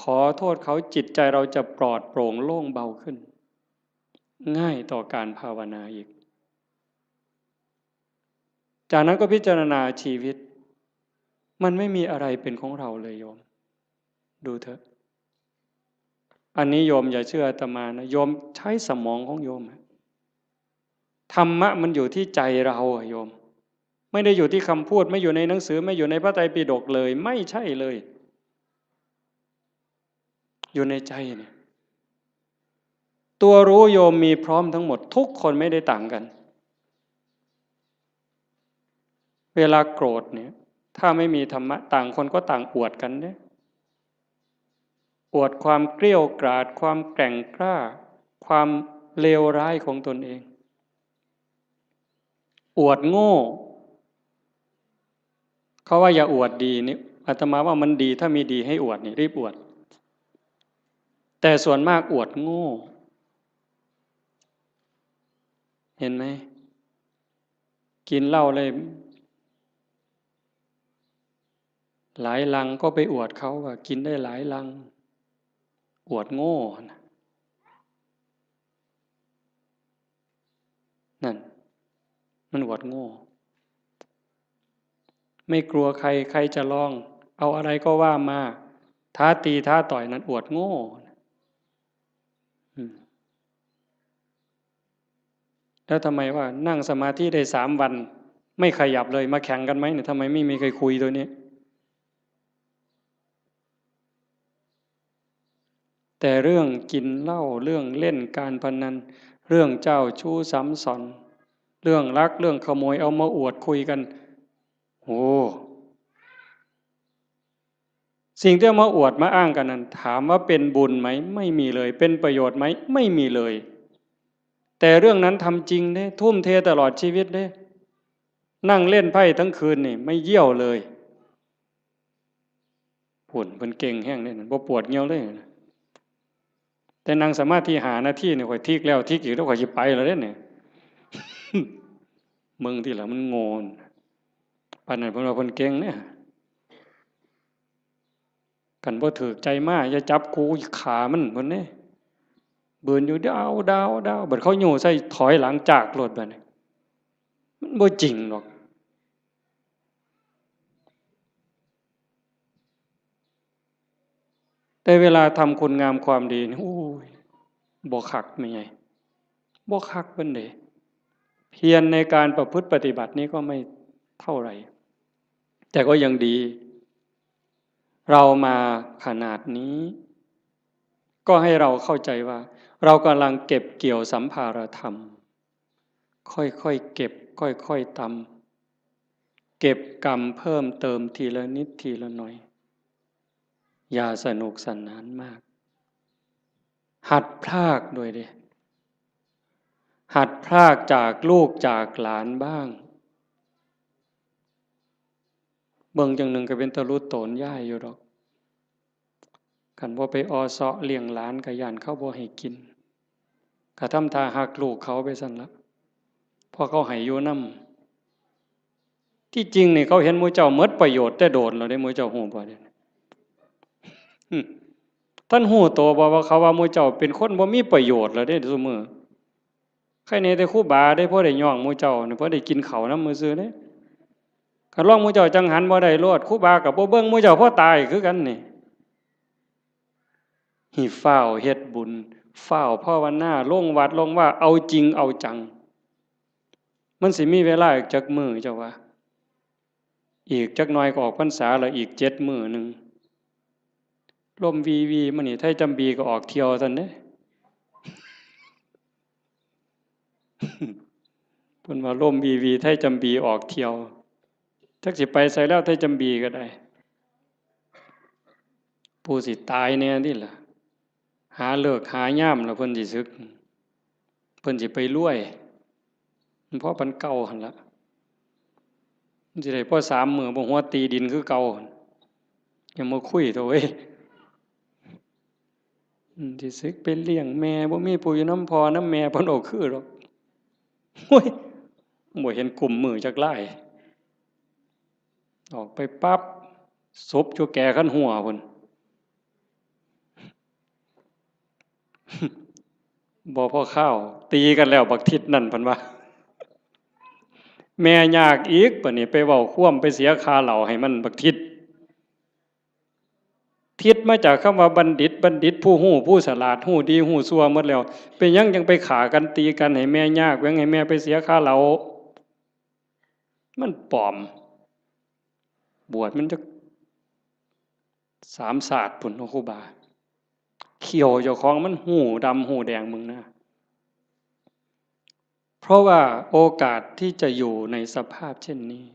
ขอโทษเขาจิตใจเราจะปลอดโปร่งโล่งเบาขึ้นง่ายต่อการภาวนาอีกจากนั้นก็พิจารณาชีวิตมันไม่มีอะไรเป็นของเราเลยโยมดูเถอะอันนี้โยมอย่าเชื่ออาตมานะโยมใช้สมองของโยมธรรมะมันอยู่ที่ใจเราโยมไม่ได้อยู่ที่คำพูดไม่อยู่ในหนังสือไม่อยู่ในพระไตรปิฎกเลยไม่ใช่เลยอยู่ในใจเนี่ยตัวรู้โยมมีพร้อมทั้งหมดทุกคนไม่ได้ต่างกันเวลาโกรธเนี่ยถ้าไม่มีธรรมะต่างคนก็ต่างอวดกันเนี่ยอวดความเกรี้ยวกราดความแกร่งกล้าความเลวร้ายของตนเองอวดโง่เขาว่าอย่าอวดดีนี่อาตมาว่ามันดีถ้ามีดีให้อวดนี่รีบอวดแต่ส่วนมากอวดโง่เห็นไหมกินเหล้าเลยหลายลังก็ไปอวดเขาว่ากินได้หลายลังอวดโง่นั่นมันอวดโง่ไม่กลัวใครใครจะลองเอาอะไรก็ว่ามาท้าตีท้าต่อยนั้นอวดโง่แล้วทำไมว่านั่งสมาธิได้3 วันไม่ขยับเลยมาแข่งกันไหมเนี่ยทำไมไม่มีใครคุยตัวนี้แต่เรื่องกินเหล้าเรื่องเล่นการพนันเรื่องเจ้าชู้ซ้ำซ้อนเรื่องลักเรื่องขโมยเอามาอวดคุยกันโอ้สิ่งที่เอามาอวดมาอ้างกันนั้นถามว่าเป็นบุญไหมไม่มีเลยเป็นประโยชน์ไหมไม่มีเลยแต่เรื่องนั้นทำจริงเด้ทุ่มเทตลอดชีวิตเด้นั่งเล่นไพ่ทั้งคืนนี่ไม่เยี่ยวเลยผุ่นเป็นเก่งแห้งเลยนะบ่ปวดเงี้ยวเลยนะแต่นั่งสมาธิ5 นาทีเนี่ยข่อยทิกแล้วทิกอีกแล้วข่อยจะไปแล้วเนี่ยมึงที่หละมันโงน ปานนั้นเพิ่นว่าเพิ่นเก่งเนี่ยกันบ่ถูกใจมาอย่าจับกูขามันเพิ่นเด้เบิ่นอยู่ดาวบัดเขาโยใส่ถอยหลังจากรถบัดนี้มันบ่จริงหรอกแต่เวลาทำคุณงามความดีนี่โอ้ยบ่คักแม่ใหญ่บ่คักเพิ่นเด้เพียรในการประพฤติปฏิบัตินี้ก็ไม่เท่าไหร่แต่ก็ยังดีเรามาขนาดนี้ก็ให้เราเข้าใจว่าเรากำลังเก็บเกี่ยวสัมภารธรรมค่อยๆเก็บค่อยๆตำเก็บกรรมเพิ่มเติมทีละนิดทีละหน่อยอย่าสนุกสนานมากหัดพรากด้วยดิหัดพรากจากลูกจากหลานบ้างเบิ่งจังหนึ่งก็เป็นตะลุโตนย่ายอยู่ดอกกันบ่ไปออเซาะเลี้ยงหลานก็ย่านเขาบ่ให้กินก็ทำท่าหักลูกเขาไปซั่นละพอเขาให้อยู่นำที่จริงนี่เขาเห็นหมู่เจ้าหมดประโยชน์แต่โดนแล้วได้หมู่เจ้าฮู้บ่เด้ท่านฮู้ตัวบ่ว่าเขาว่าหมู่เจ้าเป็นคนบ่มีประโยชน์แล้วเด้ซุมื้อใครแน่แต่ครูบาได้พอได้ย่องหมู่เจ้านี่พอได้กินข้าวนำมื้อซื่อเด้คันลองหมู่เจ้าจังหันบ่ได้โลดครูบาก็บ่เบิ่งหมู่เจ้าพอตายคือกันนี่หิฟ้าวเฮ็ดบุญฟ้าวภาวนาลงวัดลงว่าเอาจริงเอาจังมันสิมีเวลาอีกจักมื้อเจ้าว่าอีกจักหน่อยก็ออกพรรษาแล้วอีก7มื้อนึงลมวีมื้อนี้ไทยจำบีก็ออกเที่ยวซั่นเด้เพิ่นว่าลมวีไทยจำบีออกเที่ยวจักสิไปไสแล้วไทยจำบีก็ได้ผู้สิตายแน่นี่ล่ะหาเลิกหายามแล้วเพิ่นสิสึกเพิ่นสิไปรวยเพราะปันเก่าหั่นล่ะมันสิได้พอ3มื้อบ่หัวตีดินคือเก่าอย่ามาคุยเถอะเว้ยสิสึกไปเลี้ยงแม่บ่มีผู้อยู่นำพ่อนำแม่เพิ่นเอาคือดอกโอ้ยบ่เห็นกลุ่มมือจักหลายออกไปปั๊บศพอยู่แก่คันหัวพุ่นบ่พอข้าวตีกันแล้วบักทิศนั่นเพิ่นว่าแม่ยากอีกบัดนี้ไปเว้าค่วมไปเสียค่าเหล้าให้มันบักทิศทิศมาจากคำว่าบัณฑิตผู้ฮู้ผู้ฉลาดฮู้ดีฮู้ชั่วหมดแล้วเป็นหยังจังไปฆ่ากันตีกันให้แม่ยากแหวงให้แม่ไปเสียค่าเหล้ามันปลอมบวชมันจะ3ศาสตร์พุ่นเนาะครูบาเขียวเจ้าของมันหูดำหูแดงมึงนะเพราะว่าโอกาสที่จะอยู่ในสภาพเช่นนี้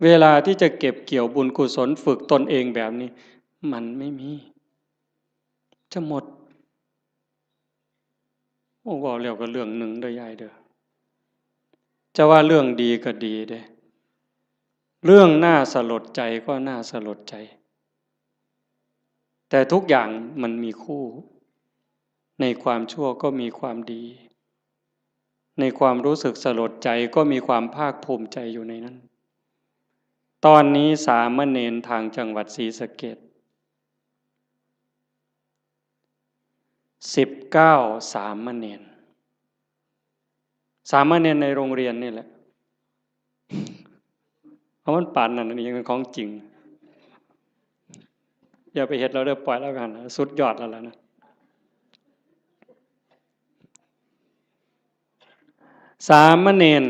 เวลาที่จะเก็บเกี่ยวบุญกุศลฝึกตนเองแบบนี้มันไม่มีจะหมดโอ้ว่าแล้วก็เรื่องหนึ่งเด้อยายเด้อจะว่าเรื่องดีก็ดีเด้เรื่องน่าสลดใจก็น่าสลดใจแต่ทุกอย่างมันมีคู่ในความชั่วก็มีความดีในความรู้สึกสลดใจก็มีความภาคภูมิใจอยู่ในนั้นตอนนี้สามเณรทางจังหวัดศรีสะเกษ19สามเณรในโรงเรียนนี่แหละเพราะมันป่านนั้นนี่ยังเป็นของจริงอย่าไปเฮ็ดเราเด้อปล่อยแล้วกันสุดยอดแล้วล่ะนะสามเณร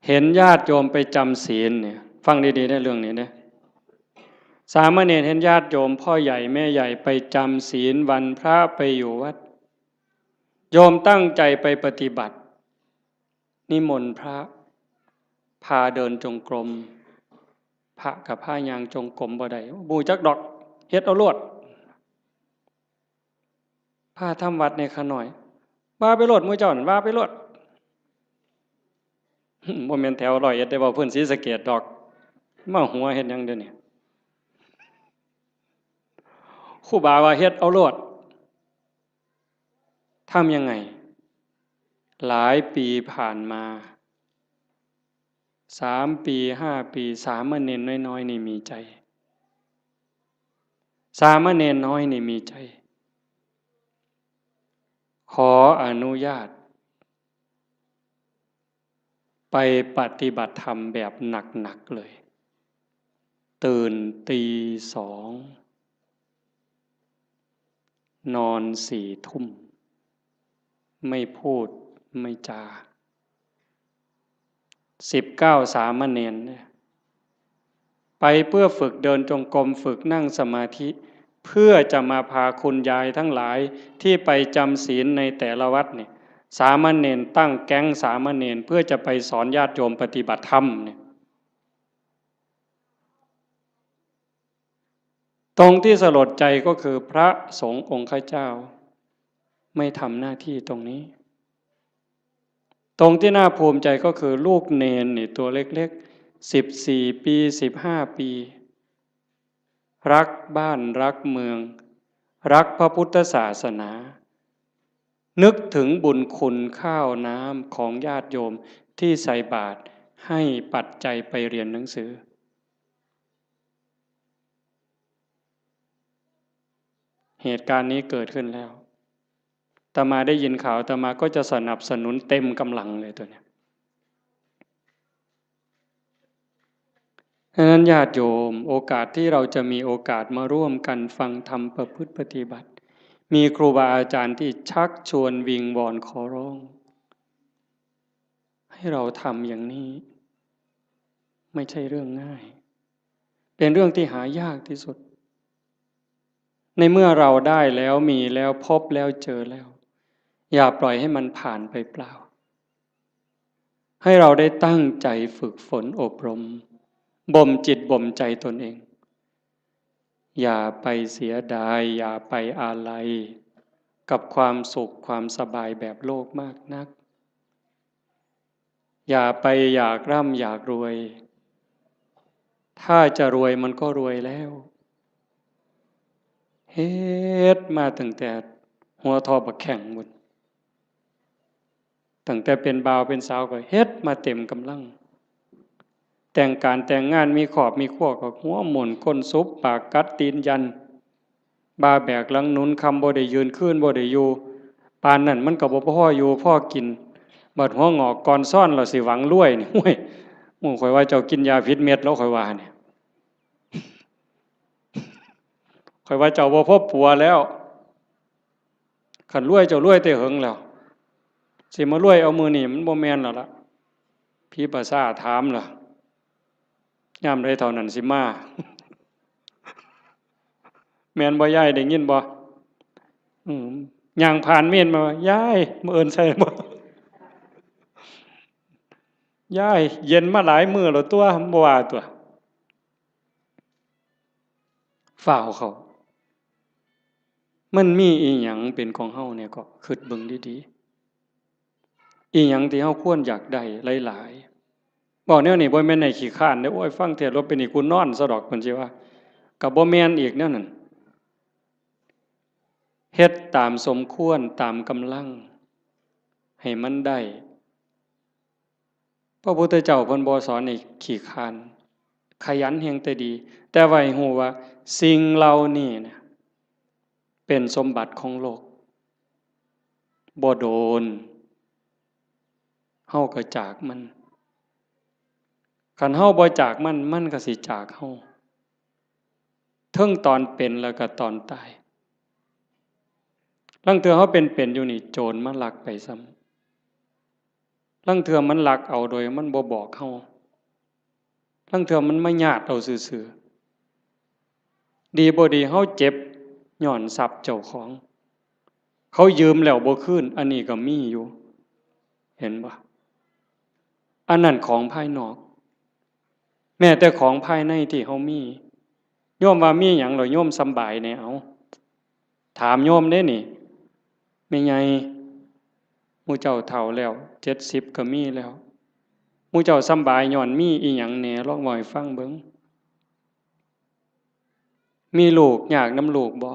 เห็นญาติโยมไปจำศีลเนี่ยฟังดีๆได้เรื่องนี้นะสามเณรเห็นญาติโยมพ่อใหญ่แม่ใหญ่ไปจำศีลวันพระไปอยู่วัดโยมตั้งใจไปปฏิบัตินิมนต์พระพาเดินจงกรมพระกับผ้ายางจงกรมบ่ได้บูจักดอกเฮ็ดเอาโลดพาทำวัดในขน่อยว่าไปโลดมื้อเจ้านั่นว่าไปโลดบ่แม่นแถว101ได้เว้าเพิ่นศรีสะเกษดอกมาหัวเฮ็ดหยังเดี๋ยวนี้ครูบาว่าเฮ็ดเอาโลดทำยังไง หลายปีผ่านมา3 ปี5 ปีสามเณรน้อยๆนี่มีใจสามเณรน้อยนี่มีใจขออนุญาตไปปฏิบัติธรรมแบบหนักๆเลยตื่นตี 2นอน4 ทุ่มไม่พูดไม่จา19สามเณรเนี่ยไปเพื่อฝึกเดินจงกรมฝึกนั่งสมาธิเพื่อจะมาพาคุณยายทั้งหลายที่ไปจำศีลในแต่ละวัดเนี่ยสามเณรตั้งแก๊งสามเณรเพื่อจะไปสอนญาติโยมปฏิบัติธรรมเนี่ยตรงที่สลดใจก็คือพระสงฆ์องค์ข้าเจ้าไม่ทำหน้าที่ตรงนี้ตรงที่น่าภูมิใจก็คือลูกเนนนี่ตัวเล็กๆ14 ปี15 ปีรักบ้านรักเมืองรักพระพุทธศาสนานึกถึงบุญคุณข้าวน้ำของญาติโยมที่ใส่บาตรให้ปัจจัยไปเรียนหนังสือเหตุการณ์นี้เกิดขึ้นแล้วอาตมาได้ยินข่าวอาตมาก็จะสนับสนุนเต็มกำลังเลยตัวเนี้ยดังนั้นญาติโยมโอกาสที่เราจะมีโอกาสมาร่วมกันฟังธรรมประพฤติปฏิบัติมีครูบาอาจารย์ที่ชักชวนวิงวอนขอร้องให้เราทำอย่างนี้ไม่ใช่เรื่องง่ายเป็นเรื่องที่หายากที่สุดในเมื่อเราได้แล้วมีแล้วพบแล้วเจอแล้วอย่าปล่อยให้มันผ่านไปเปล่าให้เราได้ตั้งใจฝึกฝนอบรมบ่มจิตบ่มใจตนเองอย่าไปเสียดายอย่าไปอาลัยกับความสุขความสบายแบบโลกมากนักอย่าไปอยากร่ำอยากรวยถ้าจะรวยมันก็รวยแล้วเฮ็ดมาตั้งแต่หัวทอบักแข่งหมดตั้งแต่เป็นบ่าวเป็นสาวก็เฮ็ดมาเต็มกำลังแต่งการแต่งงานมีขอบมีขั้วก็หัวหมุนก้นซุบปากกัดตีนยันบาแบกหลังหนุนคำบ่ได้ยืนขึ้นบ่ได้อยู่ปานนั่นมันก็บ่พ่ออยู่พ่อกินบัดหัวงอกก่อนซ่อนเราสิหวังรวยนี่ห้วยหมู่ข่อยว่าเจ้ากินยาพิษเม็ดแล้วข่อยว่าเนี่ยข่อยว่าเจ้าบ่พบปัวแล้วขันรวยเจ้ารวยแต่เหิงแล้วสิมารวยเอามือนี่มันบ่แม่นแล้วล่ะพี่ภาษาถามล่ะยามใดเท่านั้นสิมาแม่นบ่ยายได้ยินบ่ย่างผ่านเมียนมายายมาเอิ้นใส่บ่ยายเย็นมาหลายมื้อแล้วตัวบ่ว่าตัวฝ่าวเขามันมีอีหยังเป็นของเฮาเนี่ยก็คิดเบิ่งดีๆอีหยังที่เฮาควรอยากได้หลายๆบอกแนวนี้บ่แม่นให้ขี้คร้านเด้อโอ้ยฟังเทศน์แล้วเป็นอีกูนอนซะดอกเพิ่นสิว่าก็บ่แม่นอีกแนวนั้นเฮ็ดตามสมควรตามกำลังให้มันได้พระพุทธเจ้าเพิ่นบ่สอนให้ขี้คร้านขยันแฮงแต่ดีแต่ว่าให้ฮู้ว่าสิ่งเหล่านี้เนี่ยเป็นสมบัติของโลกบ่โดนเฮาก็จากมันคันเฮาบ่จากมันมันก็สิจากเฮาเทิงตอนเป็นแล้วก็ตอนตายลางเทื่อเฮาเป็นอยู่นี่โจรมาลักไปซ้ำลางเทื่อมันลักเอาโดยมันบ่บอกเฮาลางเทื่อมันมาญาติเอาซื่อๆดีบ่ดีเฮาเจ็บย้อนทรัพย์เจ้าของเขายืมแล้วบ่คืนอันนี้ก็มีอยู่เห็นบ่อันนั้นของภายนอกแม้แต่ของภายในที่เฮามีโยมว่ามีหยังเหรอโยมสำบายแน่เอาถามโยมเด้นี่แม่ใหญ่หมู่เจ้าเฒ่าแล้ว70ก็มีแล้วหมู่เจ้าสำบายย้อนมีอีหยังแหน่ลองเว้าให้ฟังเบิ่งมีลูกยากนำลูกบ่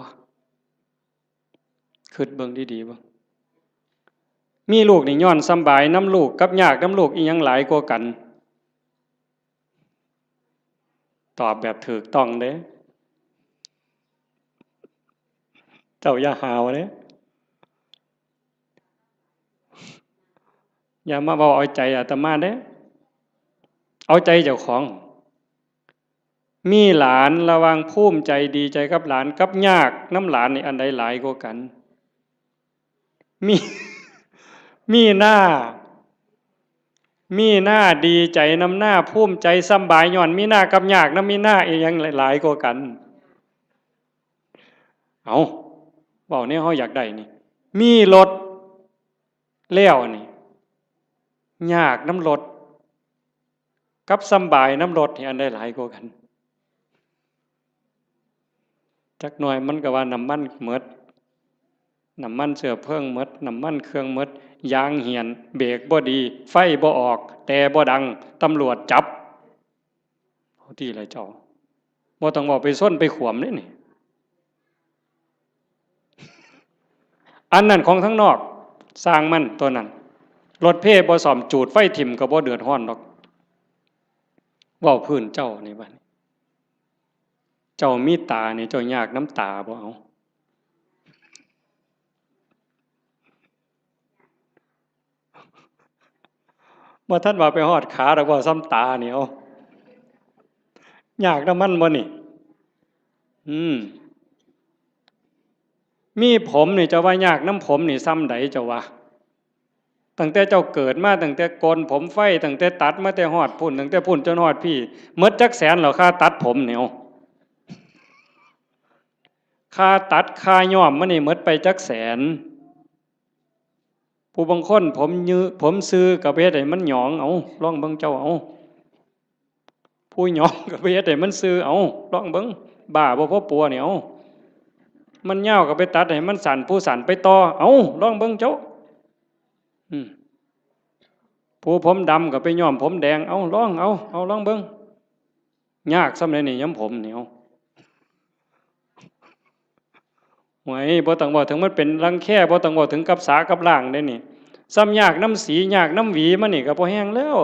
คิดเบิ่งดีๆเบิ่ง มีลูกนี่ย้อนสำบายน้ำลูกกับยากน้ำลูกอีหยังหลายกว่ากันตอบแบบถูกต้องเด้เจ้าอย่าหาวเด้อย่ามาบอกเอาใจอาตมาเด้เอาใจเจ้าของมีหลานระวังภูมิใจดีใจกับหลานกับยากน้ำหลานนี่อันใดหลายกว่ากันมีมีหน้ามีหน้าดีใจน้ำหน้าภูมิใจสำบายย้อนมีหน้ากับยากน้ำมีหน้าอีหยังหลายกว่ากันเอาบอกเนี่ยเขาอยากได้นี่มีรถแล้วนี่ยากน้ำรถกับสำบายน้ำรถนี่อันใดหลายกว่ากันจักหน่อยมันก็ว่าน้ำมันหมดน้ำมันเสือเพิ่งหมดน้ำมันเครื่องหมดยางเหียนเบรกบ่ดีไฟบ่ออกแต่บ่ดังตำรวจจับเอาที่ไรเจ้าบ่ต้องบอกไปส้นไปขวมนี่อันนั้นของทั้งนอกสร้างมันตัวนั้นรถเพ่บ่ซ่อมจูดไฟถิ่มก็บ่เดือดร้อนดอกเว้าพื้นเจ้านี่บัดเจ้ามีตานี่เจ้ายากน้ำตาบ่เอาบ่ท่านว่าไปฮอดขาดอกบ่ซ้ำตานี่เอายากน้ำมันบ่นี่มีผมนี่เจ้าว่ายากน้ำผมนี่ซ้ำใดเจ้าว่าตั้งแต่เจ้าเกิดมาตั้งแต่โกนผมไฟตั้งแต่ตัดมาแต่ฮอดพุ่นตั้งแต่พุ่นจนฮอดพี่หมดจักแสนเหรอค่าตัดผมเนี่ยค่าตัดค่าย้อมมันนี่หมดไปจักแสนผู้บางคนผมยื้อผมซื้อกับเฮ็ดให้มันหยองเอาลองเบิ่งเจ้าเอาผู้หยองกับเฮ็ดให้มันซื้อเอาลองเบิ่งบ้าบ่พอปัวเนี่ยเอามันยาวก็ไปตัดให้มันสั่นผู้สั่นไปต่อเอาลองเบิ่งเจ้าผู้ผมดำก็ไปย้อมผมแดงเอาลองลองเบิ่งยากสำเร็จนี่ย้ำผมเหนียวหวยบ่ต้องบอกถึงมันเป็นรังแค่บ่ต้องบอกถึงกับสากับล่างได้นี่ซ้ำยากน้ำสียากน้ำหวีมันนี่ก็พอแห้งแล้ว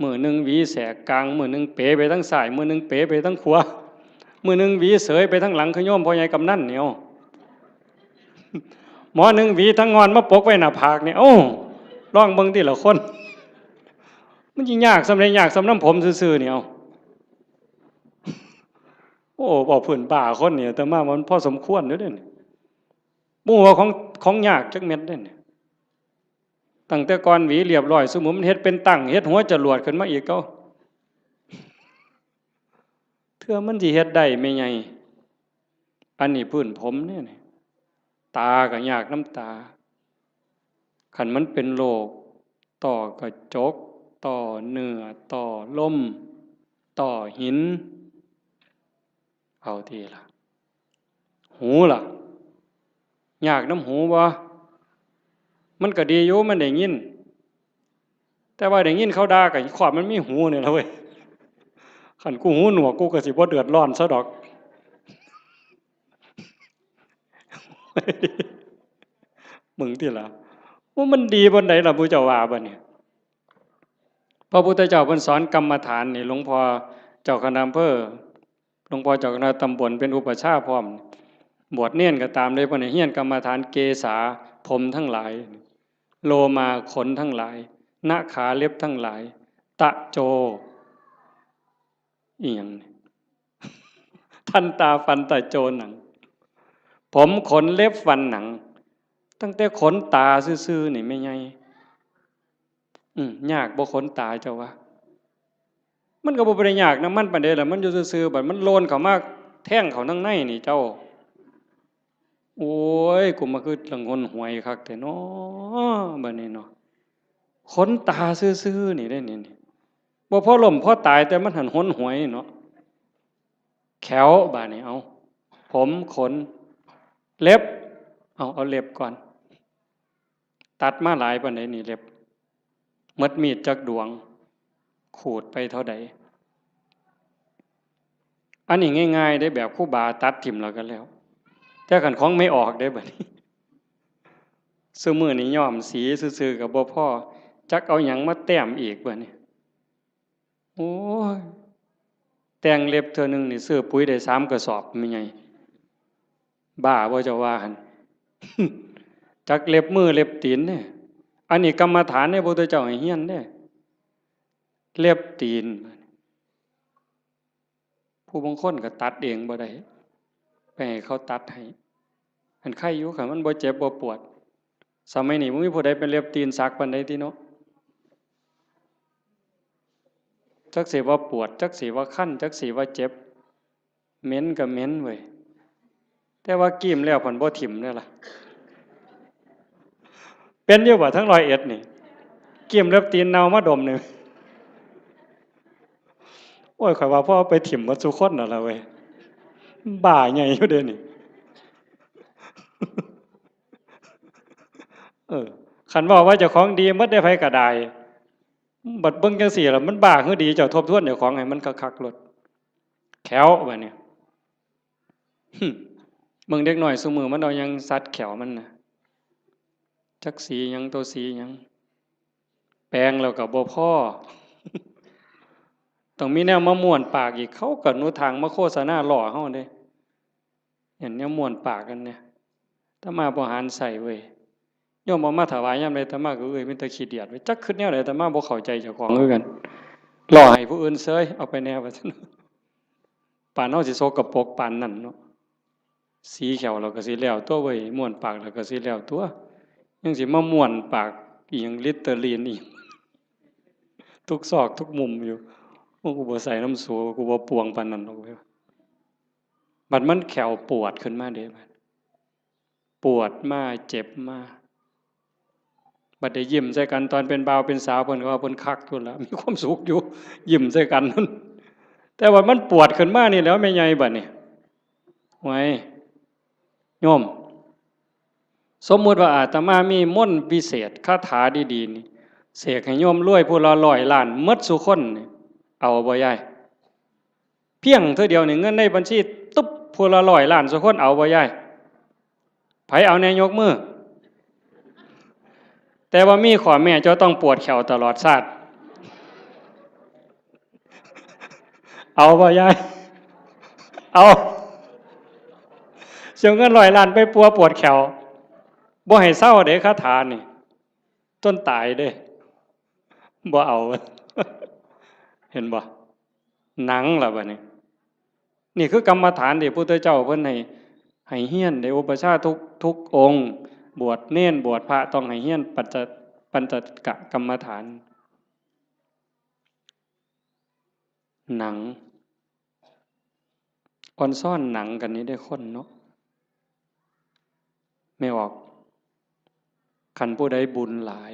มือหนึ่งหวีแสกกลางมือหนึ่งเป๋ไปทั้งซ้ายมือหนึ่งเป๋ไปทั้งขวามือหนึ่งหวีเสยไปทั้งหลังขย่อมพ่อใหญ่กำนันเนี่ยหมอหนึ่งหวีทั้งงอนมาปกไว้หน้าผากเนี่ยโอ้ร้องเบิ่งที่ละคนมันยิ่งยากสำเร็จยากสำน้ำผมซื่อๆเนี่ยโอ้บอกผื่นป่าคนเนี่ยแต่มามันพอสมควรด้วยเนี่ยมู่ว่าของยากจักเม็ดเนี่ยตั้งแต่ก่อนหวีเรียบร้อยสมมุติมันเฮ็ดเป็นตั้งเฮ็ดหัวจรวดขึ้นมาอีกก็เทื่อมันสิเฮ็ดได้ไม่ไงอันนี้พื้นผมเนี่ยตาก็ยากน้ำตาขันมันเป็นโรคต่อกระจกต่อเนื้อต่อลมต่อหินเอาทีละหูล่ะยากน้ำหูบ่มันก็ดีอยู่มันได้ยินแต่ว่าได้ยินเขาด่ากับขอบมันมีหูเนี่ยละเว้ยขันกูหูหนวกกูก็สิบ่เดือดร้อนซะดอกมึงที่ละว่ามันดีบนไหนล่ะพระเจ้าว่าบ่เนี่ยพระพุทธเจ้าเพิ่นสอนกรรมฐานนี่หลวงพ่อเจ้าคณะอำเภอหลวงพ่อเจ้าคณะตำบลเป็นอุปชฌาย์พร้อมบวชเนียนก็ตามเลยเพิ่นให้เฮียนกรรมฐานเกษาผมทั้งหลายโลมาขนทั้งหลายหน้าขาเล็บทั้งหลายตะโจอีหยังทันตาฟันตะโจหนังผมขนเล็บฟันหนังตั้งแต่ขนตาซื่อๆนี่ไม่ไงยากบ่ขนตาเจ้าวะมันก็บ่ได้ยากนะมันปานใดล่ะมันอยู่ซื่อๆบัดมันโลนเข้ามาแท่งเข้าทั้งในนี่เจ้าโอ้ยกูมาคือละงนหวยคักแต่น้อบัดนี้เนาะขนตาซื่อๆนี่ได้นี่บ่พอล้มพอตายแต่มันหันหนหวยเนาะแขวบาดนี้เอาผมขนเล็บเอาเล็บก่อนตัดมาหลายปานใดนี่เล็บหมดมีดจักดวงขูดไปเท่าใดอันนี้ง่ายๆได้แบบครูบาตัดทิ่มแล้วกันแล้วแต่ขันของไม่ออกได้บัดนี้ ซุมื้อนี้ย้อมสีซื่อๆก็บ่พอจักเอาหยังมาแต้มอีกบัดนี้โอ้ยแต่งเล็บเทื่อนึงนี่ซื้อปุ๋ยได้3กระสอบแม่ใหญ่บ้าบ่เจ้าว่าหั่น จักเล็บมือเล็บตีนเนี่ยอันนี้กรรมฐานเนี่ยพระพุทธเจ้าให้เฮียนเนี่ยเล็บตีนผู้บางคนก็ตัดเองบ่ได้ไปให้เขาตัดให้อันไข้อยู่ค่ะมันบ่เจ็บบ่ปวดสมัยนี้บ่มีผู้ใดเป็นเล็บตีนสักปานใดติเนาะจักสิว่าปวดจักสิว่าคันจักสิว่าเจ็บเหม็นก็เหม็นเว้ยแต่ว่ากิ้มแล้วเพิ่นบ่ถิ่มเด้อล่ะเป็นอยู่บ่ทั้ง101นี่กิ้มเล็บตีนเน่ามาดมนึงโอ้ยข่อยว่าพ่อไปถิ่มหมดซุคนน่ะล่ะเว้ยบ้าใหญ่อยู่เด้อนี่คันว่าว่าเจ้าของดีหมดได้ไผก็ได้บัดเบิ่งจังซี่ล่ะมันบ้าคือดีเจ้าทบทวนเจ้าของให้มันคักๆโลดแขวบัดนี้เบิ่งเด็กน้อยซุมื้อมันเอาหยังสัดแขวมันน่ะจักสีหยังตัวสีหยังแปลงแล้วก็บ่พอต้องมีแนวมาม่วนปากอีกเขาก็หนูทางมาโฆษณาล่อเฮาเด้เห็นแนวม่วนปากกันเนี่ยถ้ามาบ่หารใส่เว้ยโยมเอามาถวายยามใดอาตมาก็มีแต่ขี้เดียดไว้จักคิดแนวใดอาตมาบ่เข้าใจเจ้าของคือกันล่อให้ผู้อื่นเสยเอาไปแนวว่าซั่นปานเฮาสิโสกปรกปานนั้นเนาะสีเขียวเราก็สิแล้วตัวเว้ยม่วนปากเราก็สิแล้วตัวยังสิมาม่วนปากอีหยังลิตเตอรีนอีกทุกซอกทุกมุมอยู่กูบ่ใส่น้ำสูกูบ่ปวงปานนั้นหรอกเว้ยบัดมันแขวปวดขึ้นมาเด้บัดปวดมาเจ็บมาบัดได้ยิ้มใส่กันตอนเป็นบ่าวเป็นสาวเพิ่นก็ว่าเพิ่นคักพุ่นล่ะมีความสุขอยู่ยิ้มใส่กันนั่นแต่ว่ามันปวดขึ้นมานี่แล้วแม่ใหญ่บัดนี้ไว้โยมสมมุติว่าอาตมามีมนต์พิเศษคาถาดีๆนี่เสกให้โยมรวยผู้ละ100ล้านหมดซุคนนี่เอาบ่ยายเพียงเท่าเดียวนี่เงินในบัญชีตุ๊บผู้ละ100ล้านซุคนเอาบ่ยายไผเอาแน่ยกมือแต่ว่ามีข้อแม่เจ้าต้องปวดแขวตลอดชาติเอาบ่ยายเอาเสียเงิน100ล้านไปปัวปวดแขวบ่ให้เศร้าเด้คาถานี่ต้นตายเด้บ่เอาเห็นบ่หนังล่ะบัดนี้นี่คือกรรมฐานที่พระพุทธเจ้าเพิ่นให้เฮียนได้อุปชาทุกองค์บวชเน้นบวชพระต้องให้เฮียนปัญจกะกรรมฐานหนังออนซ่อนหนังกันนี้ได้คนเนาะไม่ออกคันผู้ใดบุญหลาย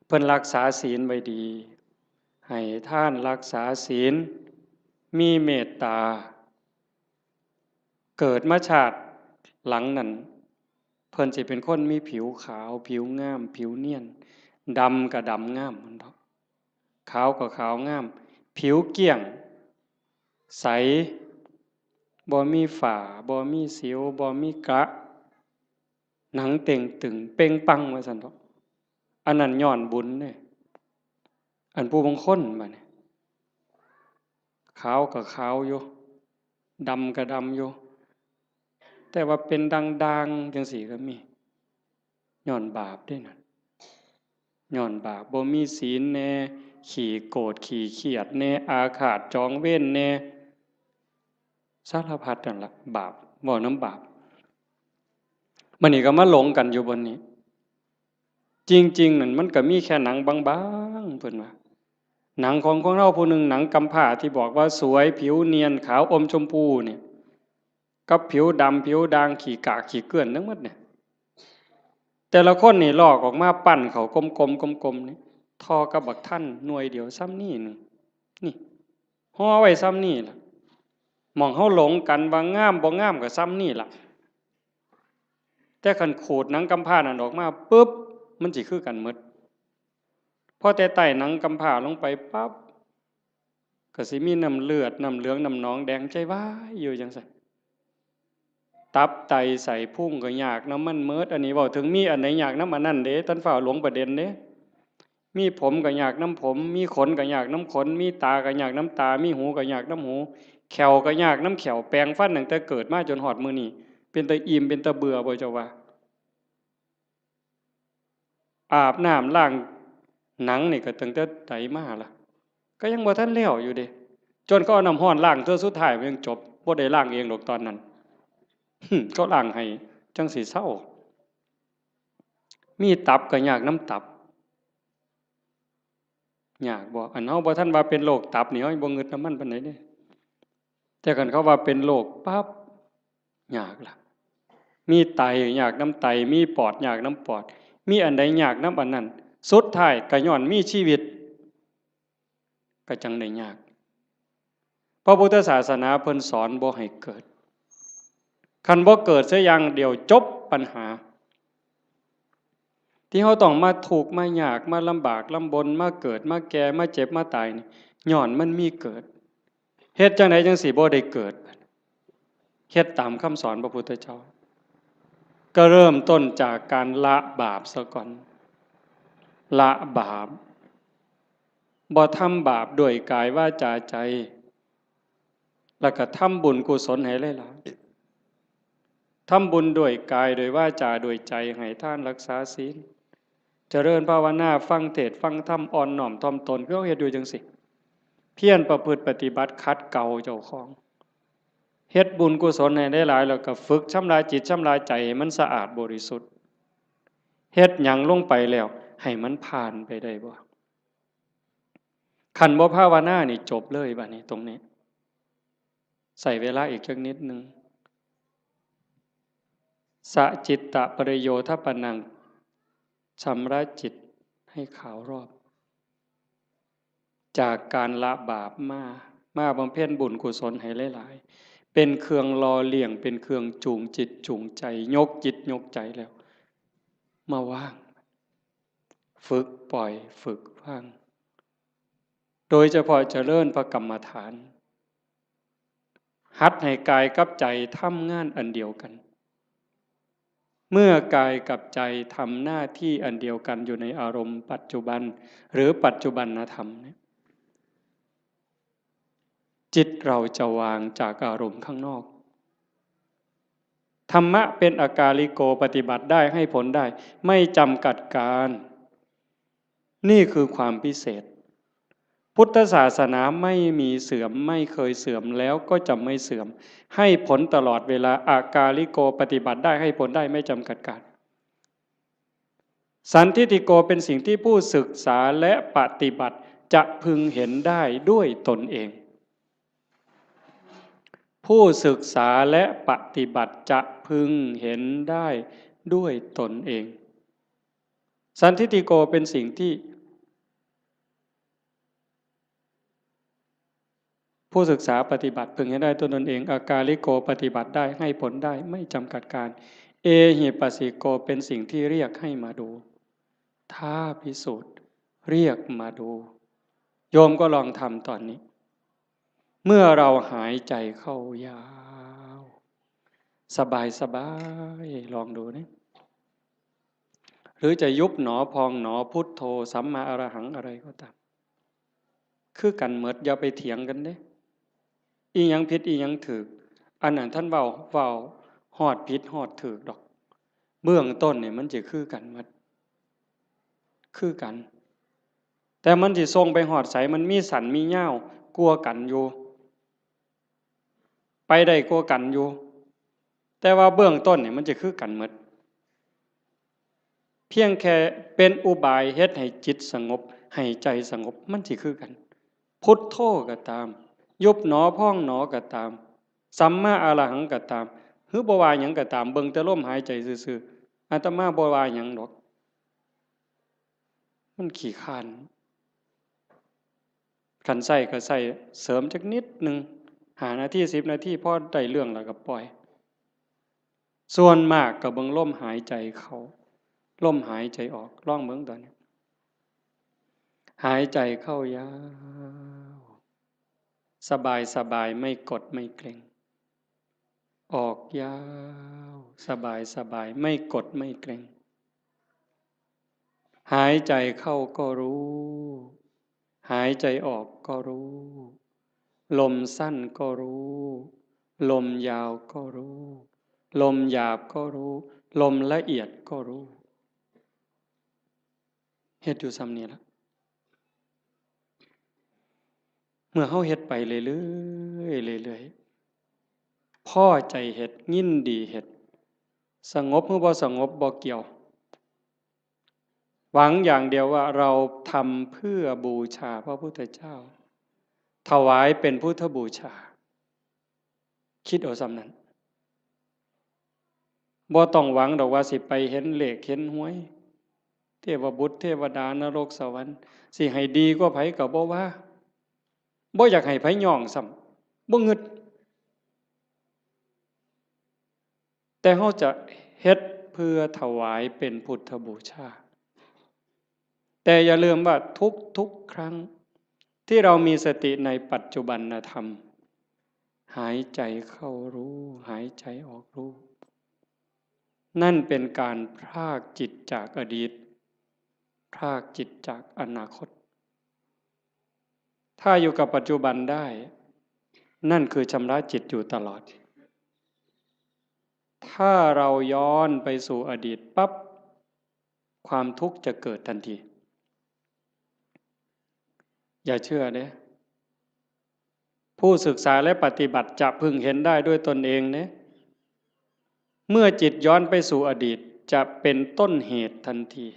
เพิ่นรักษาศีลไว้ดีให้ท่านรักษาศีลมีเมตตาเกิดมาชาติหลังนั้นเพิ่นสิเป็นคนมีผิวขาวผิวงามผิวเนียนดำก็ดำงามมันเถาะขาวก็ขาวงามผิวเกลี้ยงใสบ่มีฝ้าบ่มีสิวบ่มีกระหนังเต่งตึงเป่งปังว่าซั่นเถาะอันนั้นย้อนบุญเด้อันผู้บางคนบัดนี้ขาวก็ขาวอยู่ดำก็ดำอยู่แต่ว่าเป็นด่างๆจังซี่ก็มีย้อนบาปเด้นั่นย้อนบาปบ่มีศีลแน่ขี้โกรธขี้เคียดแน่อาฆาตจองเวรแน่สารพัดนั่นล่ะบาปบ่น้ำบาปมันนี่ก็มาหลงกันอยู่บนนี้จริงๆนั่นมันก็มีแค่หนังบางๆเพิ่นว่าหนังของเราผู้หนึ่งหนังกำพร้าที่บอกว่าสวยผิวเนียนขาวอมชมพูเนี่ยกับผิวดำผิวด่างขี้กากขี้เกลื่อนทั้งหมดเนี่ยแต่ละคนนี่ลอกออกมาปั้นเขากลมๆนี่ทอกับบักท่านหน่วยเดียวซ้ำนี่นึงนี่ห่อไว้ซ้ำนี่ล่ะมองเฮาหลงกันว่างามบ่งามก็ซ้ำนี่ล่ะแต่คันขูดหนังกำพร้านั่นออกมาปึ๊บมันสิคือกันหมดพอแต่ไต่หนังกำพร้าลงไปปั๊บก็สิมีน้ำเลือดน้ำเหลืองน้ำหนองแดงใจว้ายอยู่จังซั่น ตับไตใส่พุ่งก็ยากน้ำมันเมิดอันนี้เว้าถึงมีอันไหนยากน้ำอันนั้นเด้ท่านฝ่าหลงประเด็นเด้มีผมก็ยากน้ำผมมีขนก็ยากน้ำขนมีตาก็ยากน้ำตามีหูก็ยากน้ำหูแขวก็ยากน้ำแขวแปลงฟันตั้งแต่เกิดมาจนหอดมื้อนี้เป็นตาอิ่มเป็นตาเบื่อบ่เจ้าว่าอาบน้ำล้างหนังนี่ก็ตั้งแต่ไตมาล่ะก็ยังบ่ทันแล้วอยู่เด้จนก็เอาน้ำร้อนล้างเทื่อสุดท้ายมันยังจบบ่ได้ล้างเองดอกตอนนั้น ก็ล้างให้จังสิเศร้ามีตับก็ยากน้ำตับยากบ่อันเฮาบ่ทันว่าเป็นโรคตับนี่เฮาบ่งึดน้ำมันปานใดเด้แต่คันเขาว่าเป็นโรคปั๊บยากล่ะมีไตยากน้ำไตมีปอดยากน้ำปอดมีอันใดยากน้ำอันนั้นสุดท้ายก็ย้อนมีชีวิตก็จังได้ยากพระพุทธศาสนาเพิ่นสอนบ่ให้เกิดคันบ่เกิดเสียอย่างเดียวจบปัญหาที่เขาต้องมาถูกข์มายากมาลำบากลำบนมาเกิดมาแก่มาเจ็บมาตายนี่ย้อนมันมีเกิดเฮ็ดจังไดจังสิบ่ได้เกิดเฮ็ดตามคำสอนพระพุทธเจ้าก็เริ่มต้นจากการละบาปซะก่อนละบาปบ่ทำบาปด้วยกายวาจาใจแล้วก็ทำบุญกุศลให้หลายๆทำบุญด้วยกายด้วยวาจาด้วยใจให้ทานรักษาศีลเจริญภาวนาฟังเทศน์ฟังธรรมอ่อนน้อมถ่อมตนก็เฮ็ดอยู่จังสิเพียรประพฤติปฏิบัติขัดเกลาเจ้าของเฮ็ดบุญกุศลให้ได้หลายแล้วก็ฝึกชำระจิตชำระใจให้มันสะอาดบริสุทธิ์เฮ็ดหยังลงไปแล้วให้มันผ่านไปได้บ่คันบ่ภาวนานี่จบเลยบัดนี้ตรงนี้ใส่เวลาอีกจักนิดนึงสะจิตตะปริโยทปนังชำระจิตให้ขาวรอบจากการละบาปมาบำเพ็ญบุญกุศลให้หลายๆเป็นเครื่องรอเลี้ยงเป็นเครื่องจูงจิตจูงใจยกจิตยกใจแล้วมาว่างฝึกปล่อยฝึกว่างโดยเฉพาะเจริญพระกรรมฐานหัดให้กายกับใจทำงานอันเดียวกันเมื่อกายกับใจทำหน้าที่อันเดียวกันอยู่ในอารมณ์ปัจจุบันหรือปัจจุบันธรรมเนี่ยจิตเราจะวางจากอารมณ์ข้างนอกธรรมะเป็นอากาลิโกปฏิบัติได้ให้ผลได้ไม่จำกัดการนี่คือความพิเศษพุทธศาสนาไม่มีเสื่อมไม่เคยเสื่อมแล้วก็จะไม่เสื่อมให้ผลตลอดเวลาอากาลิโกปฏิบัติได้ให้ผลได้ไม่จำกัดการสันทิฏฐิโกเป็นสิ่งที่ผู้ศึกษาและปฏิบัติจะพึงเห็นได้ด้วยตนเองผู้ศึกษาและปฏิบัติจะพึงเห็นได้ด้วยตนเองสันทิฏฐิโกเป็นสิ่งที่ผู้ศึกษาปฏิบัติพึงเห็นได้ด้วยตนเองอากาลิโกปฏิบัติได้ให้ผลได้ไม่จำกัดการเอหิปัสสิโกเป็นสิ่งที่เรียกให้มาดูถ้าพิสูจน์เรียกมาดูโยมก็ลองทำตอนนี้เมื่อเราหายใจเข้ายาวสบายสบายลองดูนะหรือจะยุบหนอพองหนอพุทโธสัมมาอรหังอะไรก็ตามคือกันเหมิดอย่าไปเถียงกันเด้อีหยังผิดอีหยังถูกอันนั้นท่านเว้าฮอดผิดฮอดถูกดอกเบื้องต้นเนี่ยมันจะคือกันหมดคือกันแต่มันสิส่งไปฮอดไสมันมีสันมีเหย้ากลัวกันอยู่ไปได้กลัวกันอยู่แต่ว่าเบื้องต้นเนี่ยมันจะคือกันหมดเพียงแค่เป็นอุบายเฮ็ดให้จิตสงบให้ใจสงบมันสิคือกันพุทโธก็ตามยุบหนอพองหนอก็ตามสัมมาอรหังก็ตามหรือบ่ว่าหยังก็ตามเบิ่งแต่ลมหายใจซื่อๆอาตมาบ่ว่าหยังดอกมันขี้คร้านคันใช้ก็ใช้เสริมจักนิดนึง5นาที10นาทีพอได้เรื่องแล้วก็ปล่อยส่วนมากก็เบิ่งลมหายใจเข้าลมหายใจออกลองเบิ่งตอนนี้หายใจเข้ายาวสบายสบายไม่กดไม่เกร็ง ออกยาวสบายสบายไม่กดไม่เกร็งหายใจเข้าก็รู้หายใจออกก็รู้ลมสั้นก็รู้ลมยาวก็รู้ลมหยาบก็รู้ลมละเอียดก็รู้เฮ็ดอยู่ซ้ำนี้ละเมื่อเฮาเฮ็ดไปเรื่อยๆเรื่อยๆพอใจเฮ็ดยินดีเฮ็ดสงบหรือบ่สงบบ่เกี่ยวหวังอย่างเดียวว่าเราทำเพื่อบูชาพระพุทธเจ้าถวายเป็นพุทธบูชาคิดเอาซ้ำนั้นบ่ต้องหวังดอกว่าสิไปเห็นเลขเห็นหวยเทวบุตรเทวดานรกสวรรค์สิให้ดีกว่าไผก็บ่ว่าบ่อยากให้ไผย่องซ้ำบ่งึดแต่เฮาจะเฮ็ดเพื่อถวายเป็นพุทธบูชาแต่อย่าลืมว่าทุกครั้งที่เรามีสติในปัจจุบันธรรมหายใจเข้ารู้หายใจออกรู้นั่นเป็นการพรากจิตจากอดีตพรากจิตจากอนาคตถ้าอยู่กับปัจจุบันได้นั่นคือชำระจิตอยู่ตลอดถ้าเราย้อนไปสู่อดีตปั๊บความทุกข์จะเกิดทันทีอย่าเชื่อเด้ผู้ศึกษาและปฏิบัติจะพึงเห็นได้ด้วยตนเองเด้เมื่อจิตย้อนไปสู่อดีตจะเป็นต้นเหตุทันที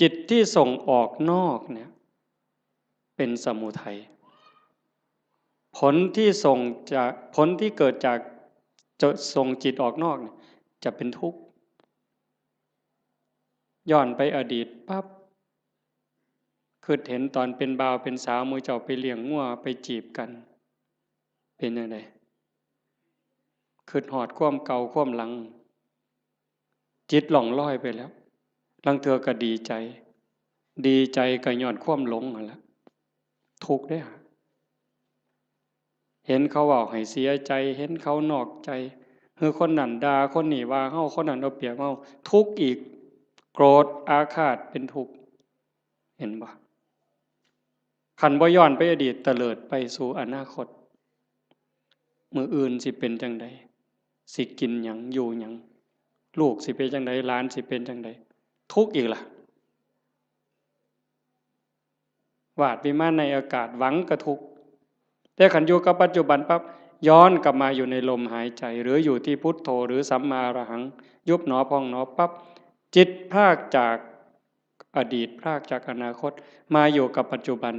จิตที่ส่งออกนอกเนี่ยเป็นสมุทัยผลที่เกิดจากจะส่งจิตออกนอกเนี่ยจะเป็นทุกข์ย้อนไปอดีตปั๊บคือเห็นตอนเป็นบ่าวเป็นสาวมือเจ้าไปเลี้ยงงัวไปจีบกันเป็นยังไงคือหอดความเก่าความหลังจิตหล่องลอยไปแล้วลังเธอก็ดีใจก็ย้อนความหลงนั่นแหละทุกข์ได้ฮะเห็นเขาว่าให้เสียใจเห็นเขานอกใจคือคนนั้นด่าคนนี้ว่าเฮาคนนั้นเอาเปรียบเฮาทุกข์อีกโกรธอาฆาตเป็นทุกข์เห็นบ่ขันบ่ย้อนไปอดีตเตลิดไปสู่อนาคตมื้ออื่นสิเป็นจังใดสิกินหยังอยู่หยังลูกสิเป็นจังใดหลานสิเป็นจังใดทุกข์อีกล่ะวาดวิมานในอากาศหวังกระทุกข์แต่ขันอยู่กับปัจจุบันปั๊บย้อนกลับมาอยู่ในลมหายใจหรืออยู่ที่พุทโธหรือสัมมาอรหังยุบหนอพองหนอปั๊บจิตพรากจากอดีตพรากจากอนาคตมาอยู่กับปัจจุบัน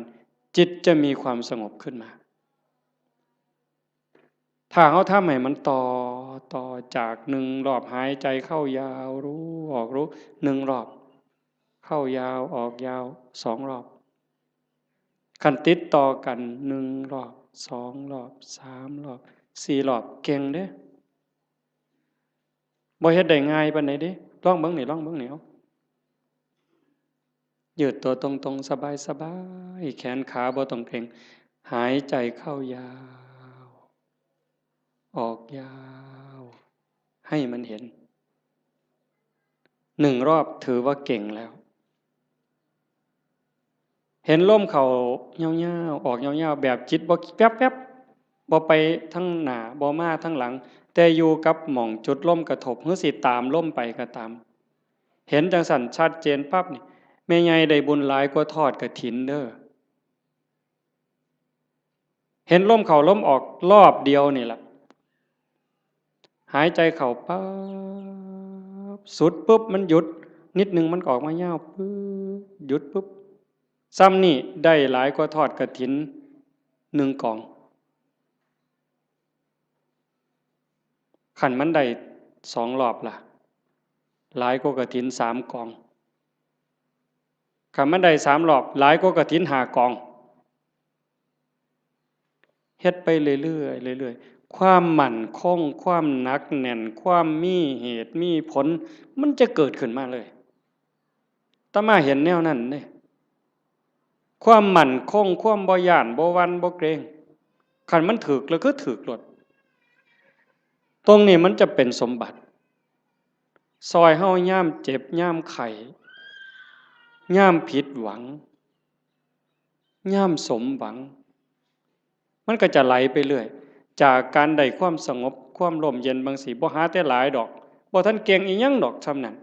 จิตจะมีความสงบขึ้นมาถ้าเขาทำให้มันต่อจากหนึ่งรอบหายใจเข้ายาวรู้ออกรู้หนึ่งรอบเข้ายาวออกยาวสองรอบขันติดต่อกันหนึ่งรอบสองรอบสามรอบสี่รอบเก่งเด้บ่เฮ็ดได้ง่ายปานใดเด้ลองเบิ่งนี่เอายืดตัวตรงๆสบายๆแขนขาบ่ต้องเกร็งหายใจเข้ายาวออกยาวให้มันเห็นหนึ่งรอบถือว่าเก่งแล้วเห็นลมเข้ายาวๆออกยาวๆแบบจิตบ่แป๊บๆบ่ไปทั้งหน้าบ่มาทั้งหลังแต่อยู่กับหม่องจุดลมกระทบหรือสิตามลมไปก็ตามเห็นจังสั่นชัดเจนปั๊บนี่แม่ใหญ่ได้บุญหลายกว่าทอดกฐินเด้อเห็นลมเข้าลมออกรอบเดียวนี่ล่ะหายใจเข้าปั๊บสุดปุ๊บมันหยุดนิดนึงมันออกมายาวปึ๊บหยุดปุ๊บซ้ำนี่ได้หลายกว่าทอดกฐินหนึ่งกองขันมันได้สองรอบล่ะหลายกว่ากฐินสามกองขันมันได้สามรอบหลายกว่ากฐินห้ากองเฮ็ดไปเรื่อยๆความมั่นคงความหนักแน่นความมีเหตุมีผลมันจะเกิดขึ้นมาเลยอาตมาเห็นแนวนั้นเด้ความมั่นคงความบ่ย้านบ่หวั่นบ่เกรงคันมันถึกแล้วคือถึกโลด ตรงนี้มันจะเป็นสมบัติซอยเฮาย่ามเจ็บย่ามไข้ย่ามผิดหวังย่ามสมหวังมันก็จะไหลไปเรื่อยจากการได้ความสงบความร่มเย็นบางสีบ่หาแต่หลายดอกบ่ทันเก่งอีหยังดอกซำนั้น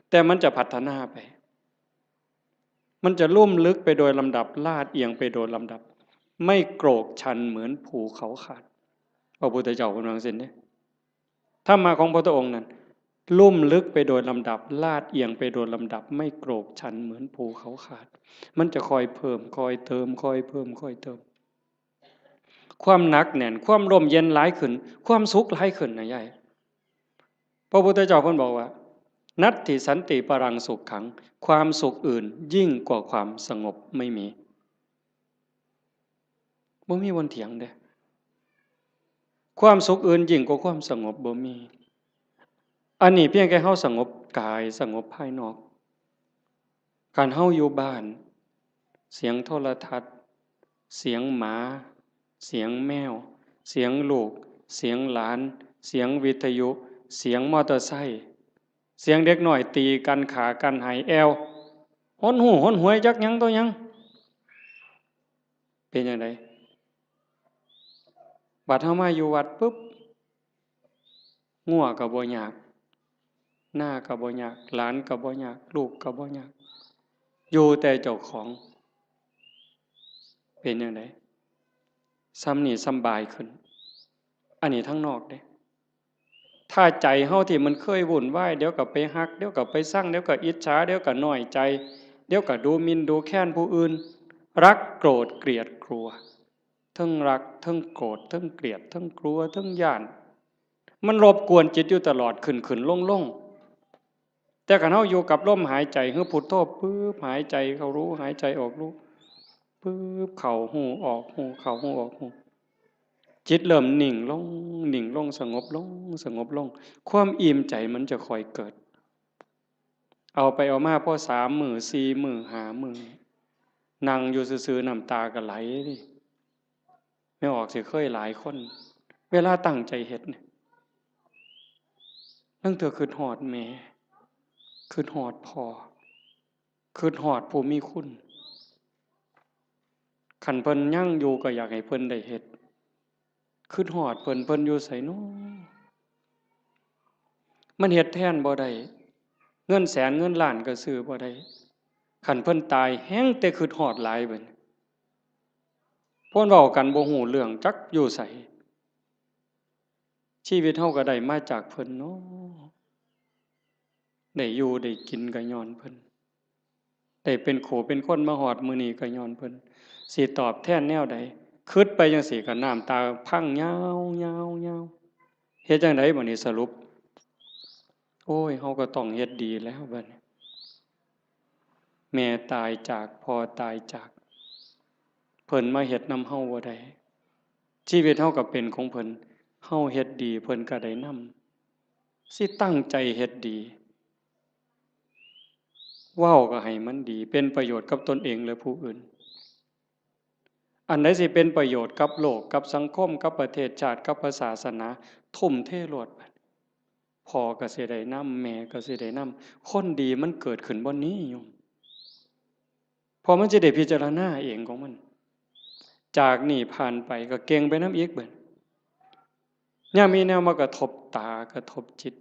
แต่มันจะพัฒนาไปมันจะลุ่มลึกไปโดยลำดับลาดเอียงไปโดยลำดับไม่โกรกชันเหมือนภูเขาขาดพระพุทธเจ้าพูดว่าซั่นเด้ธรรมะของพระองค์นั้นลุ่มลึกไปโดยลำดับลาดเอียงไปโดยลำดับไม่โกรกชันเหมือนภูเขาขาดมันจะคอยเพิ่มคอยเติมคอยเพิ่มคอยเติมความหนักแน่นความร่มเย็นหลายขึ้นความสุขหลายขึ้นนะยายพระพุทธเจ้าเพิ่นบอกว่านัตถิสันติปรังสุขขังความสุขอื่นยิ่งกว่าความสงบไม่มีบ่มีวันเถียงเด้ความสุขอื่นยิ่งกว่าความสงบบ่มีอันนี้เพียงแค่เฮาสงบกายสงบภายนอกการเฮาอยู่บ้านเสียงโทรทัศน์เสียงหมาเสียงแมวเสียงลูกเสียงหลานเสียงวิทยุเสียงมอเตอร์ไซค์เสียงเด็กน้อยตีกันขากันหายแอวหนหูหนหวยจักหยังตัวหยังเป็นจังไดบัดเฮามาอยู่วัดปุ๊บงัวก็บ่ยากหน้าก็บ่ยากหลานก็บ่ยากลูกก็บ่ยากอยู่แต่เจ้าของเป็นจังไดซ้ำนี่สำบายขึ้นอันนี้ทั้งนอกเด้ถ้าใจเฮาที่มันเคยวุ่นวายเดี๋ยวก็ไปฮักเดี๋ยวก็ไปสั่งเดี๋ยวก็อิจฉาเดี๋ยวก็น้อยใจเดี๋ยวก็ดูหมิ่นดูแคลนผู้อื่นรักโกรธเกลียดกลัวทั้งรักทั้งโกรธทั้งเกลียดทั้งกลัวทั้งย้านมันรบกวนจิตอยู่ตลอดขึ้นลงแต่คันเฮาอยู่กับลมหายใจคือพุทโธปึ๊บหายใจเข้ารู้หายใจออกรู้ปึ๊บเข้าหูออกหูเข้าหูออกหูจิตเริ่มนิ่งลงสงบลงสงบลงความอิ่มใจมันจะค่อยเกิดเอาไปเอามาพอ3 มื้อ4 มื้อ5 มื้อนั่งอยู่ซื่อๆน้ำตาก็ไหลดิไม่ออกสิเคยหลายคนเวลาตั้งใจเฮ็ดเนี่ยตั้งแต่คิดฮอดแม่คิดฮอดพ่อคิดฮอดผู้มีคุณคันเพิ่นยังอยู่ก็อยากให้เพิ่นได้เฮ็ดคิดฮอดเพิ่นอยู่ไสน้อมันเฮ็ดแทนบ่ได้เงินแสนเงินล้านก็ซื้อบ่ได้คันเพิ่นตายแฮงแต่คิดฮอดหลายเบิดเพิ่นเว้ากันบ่ฮู้เรื่องจักอยู่ไสชีวิตเฮาก็ได้มาจากเพิ่นเนาะได้อยู่ได้กินก็ย้อนเพิ่นได้เป็นโขเป็นคนมาฮอดมื้อนี้ก็ย้อนเพิ่นสิตอบแทนแนวใดคิดไปจังซี่ก็น้ำตาพังยาวๆๆเฮ็ดจังไดบัดนี้สรุปโอ้ยเฮาก็ต้องเฮ็ดดีแล้วบัดนี้แม่ตายจากพ่อตายจากเพิ่นมาเฮ็ดนำเฮาบ่ได้ชีวิตเฮาก็เป็นของเพิ่นเฮาเฮ็ดดีเพิ่นก็ได้นำสิตั้งใจเฮ็ดดีเว้าก็ให้มันดีเป็นประโยชน์กับตนเองและผู้อื่นอันใดสิเป็นประโยชน์กับโลกกับสังคมกับประเทศชาติกับศาสนาทุ่มเทโลดบัดพ่อก็สิได้นำแม่ก็สิได้นำคนดีมันเกิดขึ้นบ่นี้โยมพอมันสิได้พิจารณาเองของมันจากนี้ผ่านไปก็เก่งไปนำอีกเบิดยามมีแนวมากระทบตากระทบจิต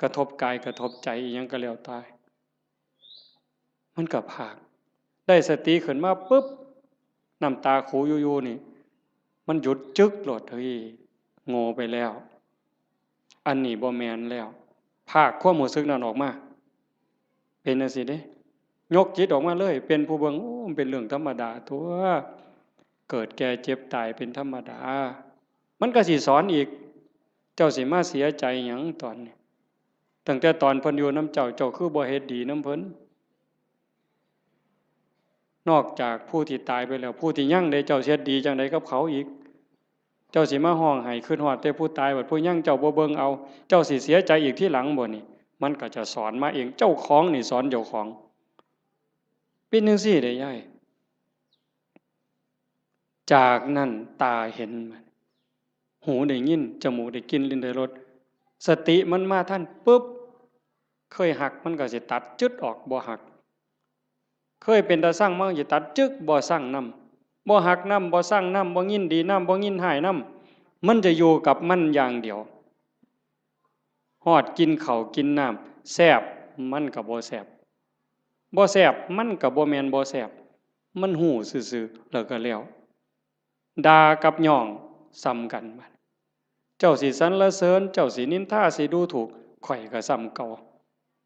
กระทบกายกระทบใจอิหยังก็แล้วแต่มันก็พากได้สติขึ้นมาปึ๊บน้ำตาขูอยู่ๆนี่มันหยุดจึกโลดเฮ้ยโง่ไปแล้วอันนี้บ่แม่นแล้วพากความรู้สึกนั้นออกมาเป็นจังซี่เด้ยกจิตออกมาเลยเป็นผู้เบิ่งโอ้มันเป็นเรื่องธรรมดาตั่วเกิดแก่เจ็บตายเป็นธรรมดามันก็สิสอนอีกเจ้าสิมาเสียใจหยังตอนนี้ตั้งแต่ตอนเพิ่นอยู่นำเจ้าเจ้าคือบ่เฮ็ดดีนำเพิ่นนอกจากผู้ที่ตายไปแล้วผู้ที่ยังได้เจ้าเฮ็ดดีจังไดกับเขาอีกเจ้าสิมาร้องไห้คิดฮอดแต่ผู้ตายบัดผู้ยังเจ้าบ่เบิ่งเอาเจ้าสิเสียใจอีกทีหลังบ่นี่มันก็จะสอนมาเองเจ้าของนี่สอนเจ้าของเป็นจังซี่เด้ยายจากนั้นตาเห็นมัน หูได้ยินจมูกได้กลิ่นลิ้นได้รสสติมันมาท่านปุ๊บเคยหักมันก็สิตัดจึดออกบ่หักเคยเป็นตาสร้างมันสิตัดจึกบ่สร้างนำบ่หักนำบ่สร้างนำบ่ยินดีนำบ่ยินหายนำมันจะอยู่กับมันอย่างเดียวฮอดกินข้าวกินน้ำแซ่บมันก็บ่แซ่บบ่แซ่บมันก็บ่แม่นบ่แซ่บมันหู้ซื่อๆแล้วก็แล้วด่ากับย่องซ้ำกันบัดเจ้าสิสรรเสริญเจ้าสินินทาสิดูถูกข่อยก็ซ้ำเก่า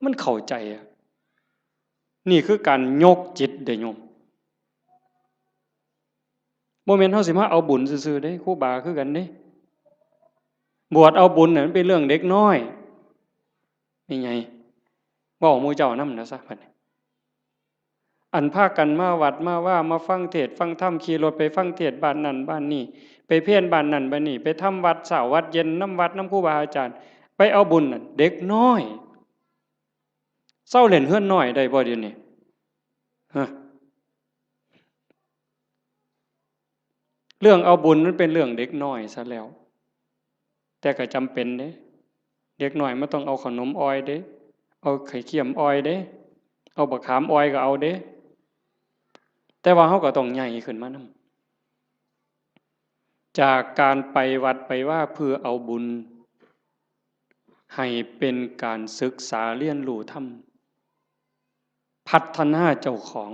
มันเข้าใจอะนี่คือการยกจิตเด้อโยมบ่แม่นเฮาสิมาเอาบุญซื่อๆเด้ครูบาคือกันเด้บวชเอาบุญน่ะมันเป็นเรื่องเด็กน้อยนี่ไงเว้าหมู่เจ้านำนะซะบัดนี้อันพากันมาวัดมาว่ามาฟังเทศน์ฟังธรรมขี่รถไปฟังเทศน์บ้านนั้นบ้านนี้ไปเพี้ยนบ้านนั้นบ้านนี้ไปทำวัดเช้าวัดเย็นน้ำวัดน้ำครูบาอาจารย์ไปเอาบุญน่ะเด็กน้อยเศร้าเล่นเฮือนน้อยได้บ่เดี๋ยวนี้ฮะเรื่องเอาบุญนั้นเป็นเรื่องเด็กน้อยซะแล้วแต่ก็จำเป็นเด้เด็กน้อยมันต้องเอาขนมอ้อยเด้เอาไข่เค็มอ้อยเด้เอาบักขามอ้อยก็เอาเด้แต่ว่าเฮาก็ต้องใหญ่ขึ้นมานำจากการไปวัดไปว่าเพื่อเอาบุญให้เป็นการศึกษาเรียนรู้ธรรมพัฒนาเจ้าของ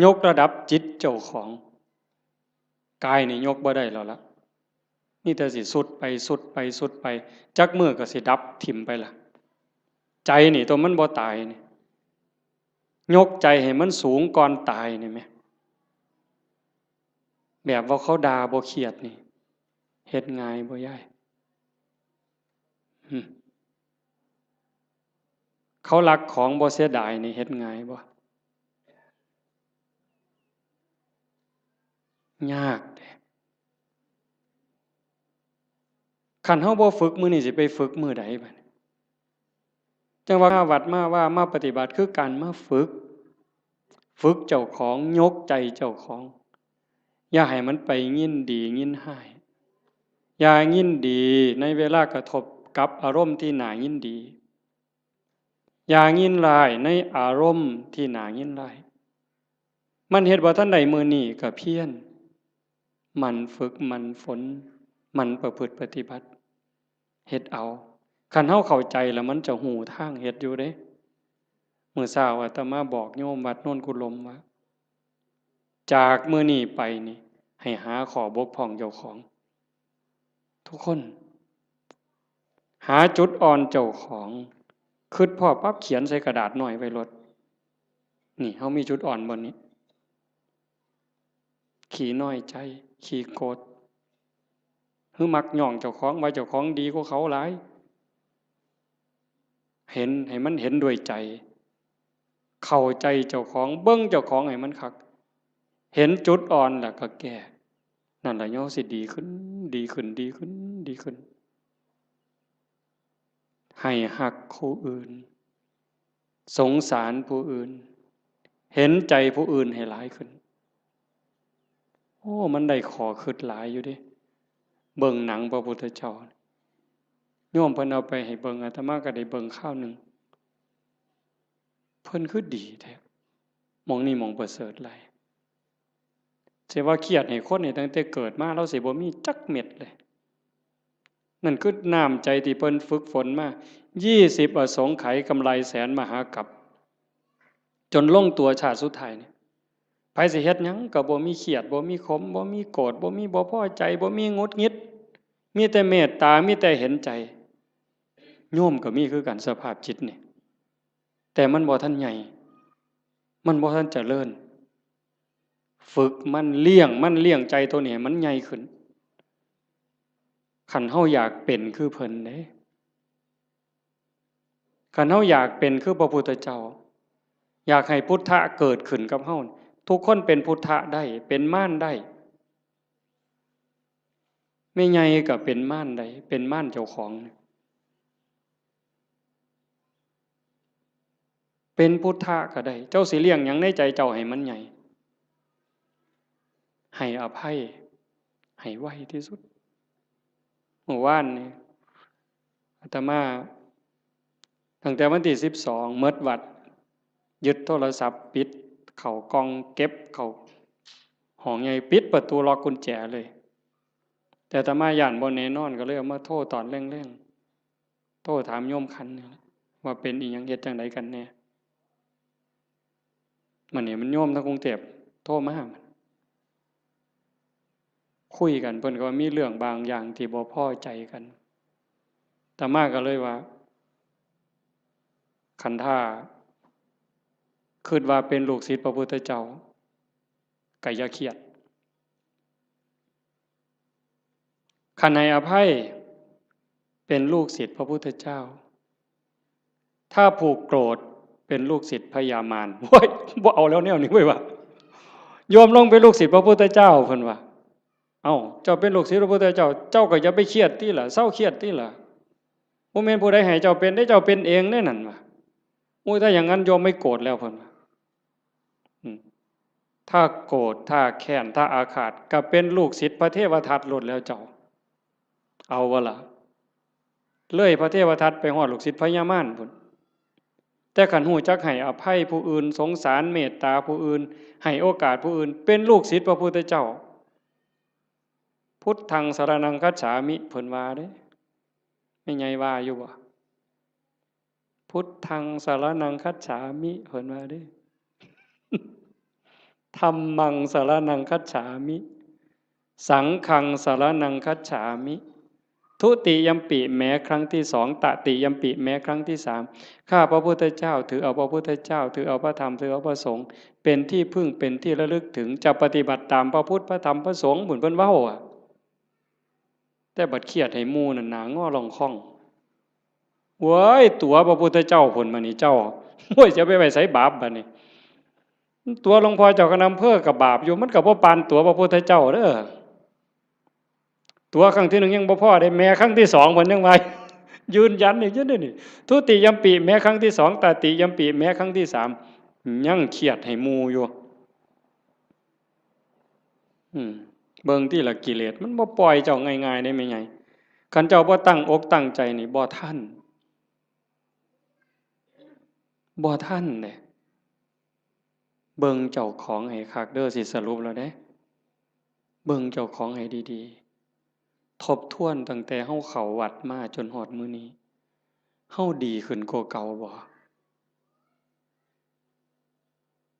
ยกระดับจิตเจ้าของกายนี่ยกบ่ได้แล้วล่ะนี่แต่สิสุดไปสุดไปสุดไปจักมือก็สิดับถิ่มไปล่ะใจนี่ตัวมันบ่ตายนี่ยกใจให้มันสูงก่อนตายนี่แหมแบบว่าเขาด่าบ่เครียดนี่เฮ็ดง่ายบ่ยายเขารักของบ่เสียดายนี่เฮ็ดง่ายบ่ยากเด้คันเฮาบ่ฝึกมื้อนี้สิไปฝึกมื้อใดบัดจังว่ามาวัดมาว่ามาปฏิบัติคือการมาฝึกเจ้าของยกใจเจ้าของอย่าให้มันไปยินดียินหายอย่ายินดีในเวลากระทบกับอารมณ์ที่น่ายินดีอย่ายินร้ายในอารมณ์ที่น่ายินร้ายมันเฮ็ดบ่ทันใดมื้อนี้ก็เพียรมันฝึกมันฝนมันประพฤติปฏิบัติเฮ็ดเอาคันเฮาเข้าใจแล้วมันจะหูทางเฮ็ดอยู่เด้มื้อเช้าอาตมาบอกโยมวัดโน่นกุลมว่าจากมื้อนี้ไปนี่ให้หาข้อบกพร่องเจ้าของทุกคนหาจุดอ่อนเจ้าของคิดพอปั๊บเขียนใส่กระดาษหน่อยไว้รถนี่เฮามีจุดอ่อนบ่นี้ขี้น้อยใจขี้โกรธหรือมักย่องเจ้าของว่าเจ้าของดีกว่าเขาหลายเห็นให้มันเห็นด้วยใจเข้าใจเจ้าของเบิ่งเจ้าของให้มันคักเห็นจุดอ่อนแล้วก็แก้นั่นล่ะย่อสิดีขึ้นดีขึ้นดีขึ้นดีขึ้นให้หักผู้อื่นสงสารผู้อื่นเห็นใจผู้อื่นให้หลายขึ้นโอ้มันได้ขอคิดหลายอยู่เด้เบิ่งหนังพระพุทธเจ้าโยมเพิ่นเอาไปให้เบิ่งอาตมาก็ได้เบิ่งข้าวนึงเพิ่นคือดีแท้หม้องนี้หม้องประเสริฐหลายสิว่าเครียดให้คนนี่ตั้งแต่เกิดมาเราสิบ่มีจักเม็ดเลยนั่นคือน้ำใจที่เพิ่นฝึกฝนมา20อสงไขยกำไรแสนมหากัปจนลงตัวชาติสุดท้ายนี่ไผสิเฮ็ดหยังก็บ่มีเครียดบ่มีขมบ่มีโกรธบ่มีบ่พอใจบ่มีหงุดหงิดมีแต่เมตตามีแต่เห็นใจโยมก็มีคือกันสภาพจิตนี่แต่มันบ่ทันใหญ่มันบ่ทันเจริญฝึกมันเลี้ยงใจตัวนี้มันใหญ่ขึ้นคันเฮาอยากเป็นคือเพิ่นเด้คันเฮาอยากเป็นคือพระพุทธเจ้าอยากให้พุทธะเกิดขึ้นกับเฮาทุกคนเป็นพุทธะได้เป็นม่านได้ไม่ใหญ่ก็เป็นม่านได้เป็นม่านเจ้าของเป็นพุทธะก็ได้เจ้าสิเลี้ยงหยังในใจเจ้าให้มันใหญ่ให้อภัยให้ไวที่สุด เมื่อวานนี่อาตมาตั้งแต่วันที่12เมิดวัดยึดโทรศัพท์ปิดเข้ากล่องเก็บเข้าห้องใหญ่ปิดประตูล็อกกุญแจเลยแต่อาตมาย่านบ่แน่นอนก็เลยเอามาโทรตอนแรงๆโทรถามโยมคันนี่ว่าเป็นอีหยังเฮ็ดจังไดกันแน่มันนี่มันโยมทางกรุงเทพโทรมาคุยกันเพิ่นก็ว่ามีเรื่องบางอย่างที่บ่พอใจกันอาตมาก็เลยว่าคันท่าคิดว่าเป็นลูกศิษย์พระพุทธเจ้าก็อย่าเครียดคันให้อภัยเป็นลูกศิษย์พระพุทธเจ้าถ้าผูกโกรธเป็นลูกศิษย์พญามารโอ้ยบ่เอาแล้วแนวนี้เว้ยว่าโยมลงเป็นลูกศิษย์พระพุทธเจ้าเพิ่นว่าเอ้าเจ้าเป็นลูกศิษย์พระพุทธเจ้าเจ้าก็อย่าไปเครียดติล่ะเศร้าเครียดติล่ะบ่แม่นผู้ใดให้เจ้าเป็นได้เจ้าเป็นเองแน่นั่นว่าโอ้ยถ้าอย่างนั้นโยมไม่โกรธแล้วเพิ่นว่าถ้าโกรธถ้าแค้นถ้าอาฆาตก็เป็นลูกศิษย์พระเทวทัตหลุดแล้วเจ้าเอาวะล่ะเลยพระเทวทัตไปฮอดลูกศิษย์พญามารพุ่นแต่ขันหูจักให้อภัยผู้อื่นสงสารเมตตาผู้อื่นให้โอกาสผู้อื่นเป็นลูกศิษย์พระพุทธเจ้าพุทธังสรณังคัจฉามิเพิ่นว่าเด้ไม่ไงว่าอยู่บ่พุทธังสรณังคัจฉามิเพิ่นว่าเด้ธัมมังสรณังคัจฉามิสังฆังสรณังคัจฉามิทุติยัมปิแม้ครั้งที่สองตติยัมปิแม้ครั้งที่สามข้าพระพุทธเจ้าถือเอาพระพุทธเจ้าถือเอาพระธรรมถือเอาพระสงฆ์เป็นที่พึ่งเป็นที่ระลึกถึงจะปฏิบัติตามพระพุทธพระธรรมพระสงฆ์บุญเพิ่นเว้าอ่ะแต่บัดเครียดให้หมู่นั่นหน้างอลองค่องเว้ยตัวพระพุทธเจ้าผลมานี่เจ้าโอ้ยจะไปไว้ไสบาปบัดนี้ตัวหลวงพ่อเจ้าคณะอำเภอกับบาปอยู่มันก็บ่ปานตัวพระพุทธเจ้าเด้อตัวครั้งที่1ยังบ่พอได้แม้ครั้งที่2เพิ่นยังว่ายืนยันอีกอยู่นี่ทุติยัมปิแม้ครั้งที่2ตติยัมปิแม้ครั้งที่3ยังเครียดให้หมู่อยู่เบิ่งที่ละกิเลสมันบ่ปล่อยเจ้าง่ายๆได้แม่ใหญ่คันเจ้าบ่ตั้งอกตั้งใจนี่บ่ทันเด้เบิ่งเจ้าของให้คักเด้อสิสรุปแล้วเด้เบิ่งเจ้าของให้ดีๆทบทวนตั้งแต่เฮาเข้าวัดมาจนฮอดมื้อนี้เฮาดีขึ้นกว่าเก่าบ่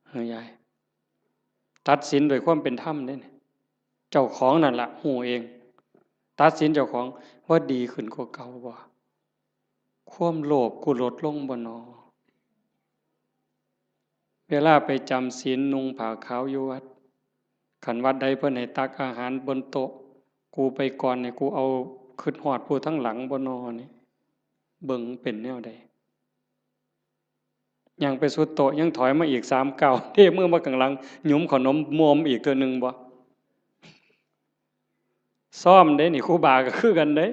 เฮ้ยยายตัดสินด้วยความเป็นธรรมเด้เจ้าของนั่นล่ะฮู้เองตัดสินเจ้าของว่าดีขึ้นกว่าเก่าบ่ความโลภกูลดลงบ่น้อเวลาไปจำศีลนุ่งผ้าขาวอยู่วัดคันวัดใดเพิ่นให้ตักอาหารบนโต๊ะกูไปก่อนนี่กูเอาขึ้นฮอดผู้ทั้งหลังบ่น้อนี่เบิ่งเป็นแนวใดยังไปสุดโต๊ะยังถอยมาอีก3ก้าวเทมือมาข้างหลังหยุมขนมมอมอีกเทื่อนึงบ่ซ้อมเด้นี่ครูบาก็คือกันเด้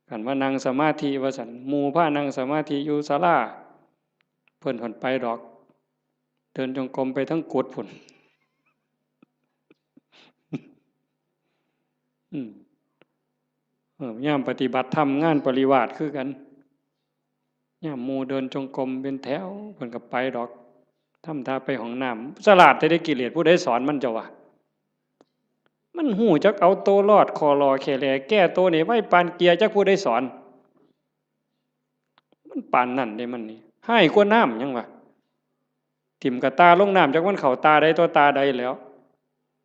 กันว่านั่งสมาธิว่าซั่นหมู่พานั่งสมาธิอยู่ศาลาเพิ่นผ่อนไปดอกเดินจงกรมไปทั้งกุดพุ่นยามปฏิบัติธรรมงานปริวาสคือกันยามหมู่เดินจงกรมเป็นแถวเพิ่นก็ไปดอกทำท่าไปห้องน้ำฉลาดแต่ได้กิเลสผู้ใดสอนมันเจ้าวะมันหูจักเอาโตรอดคอรอแค่แลแก้โตนี่ไว้ปานเกียร์จักผู้ใดสอนมันปานนั่นได้มันนี่ให้กว่าน้ำยังวะทิ่มกับตาลงน้ำจักมันเข้าตาใดตัวตาใดแล้ว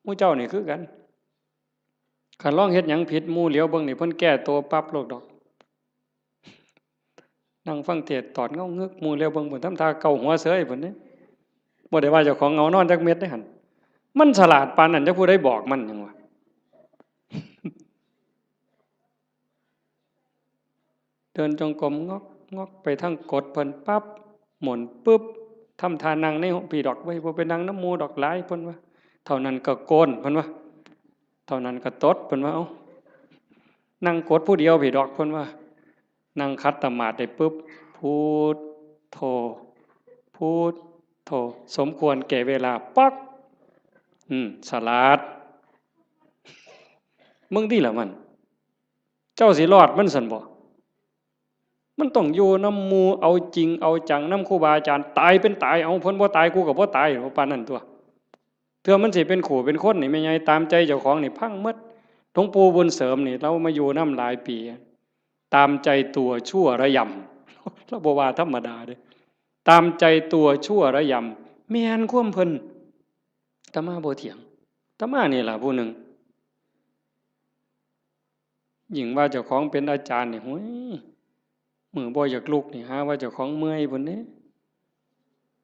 หมู่เจ้านี่คือกันคันลองเฮ็ดหยังผิดหมู่เหลียวเบิ่งนี่เพิ่นแก้โตปั๊บโลกดอกนั่งฟังเทศน์ตอดเงาเงึกหมู่เหลียวเบิ่งเพิ่นทำท่าเกาหัวเสยเพิ่นเด้บ่ได้ว่าเจ้าของเงานอนจักเม็ดได้หั่นมันฉลาดปานนั้นจักผู้ใดบอกมันหยังวะเดินจงกรมงอกไปทางกดเพิ่นปั๊บหมุนปึ๊บทำท่านั่งในพี่ดอกไว้บ่ไปนั่งน้ำหมู่ดอกหลายเพิ่นว่าเท่านั้นก็โกนเพิ่นว่าเท่านั้นก็ตดเพิ่นว่าเอ้านั่งกดผู้เดียวพี่ดอกเพิ่นว่านั่งคัดตมาดได้ปึ๊บพุทโธพุทโธสมควรแก่เวลาปักฉลาด มึงที่ละมันเจ้าสิรอดมันสันบ่มันต้องอยู่น้ำมูเอาจริงเอาจังน้ำครูบาอาจารย์ตายเป็นตายเอาพ้นบ่ตายกูกับบ่ตายปานนั้นตัวเถื่อมันสิเป็นขู่เป็นคนนี่ไม่ไงตามใจเจ้าของนี่พังหมดหลวงปู่บุญเสริมนี่เรามาอยู่น้ำหลายปีตามใจตัวชั่วระยำเราบ่ว่าธรรมดาเด้ตามใจตัวชั่วระยำแม่นความเพิ่นอาตมาบ่เถียงอาตมานี่ล่ะผู้หนึ่งยิ่งว่าเจ้าของเป็นอาจารย์นี่โหยมือบ่อยากลุกนี่หาว่าเจ้าของเมื่อยพุ่นเด้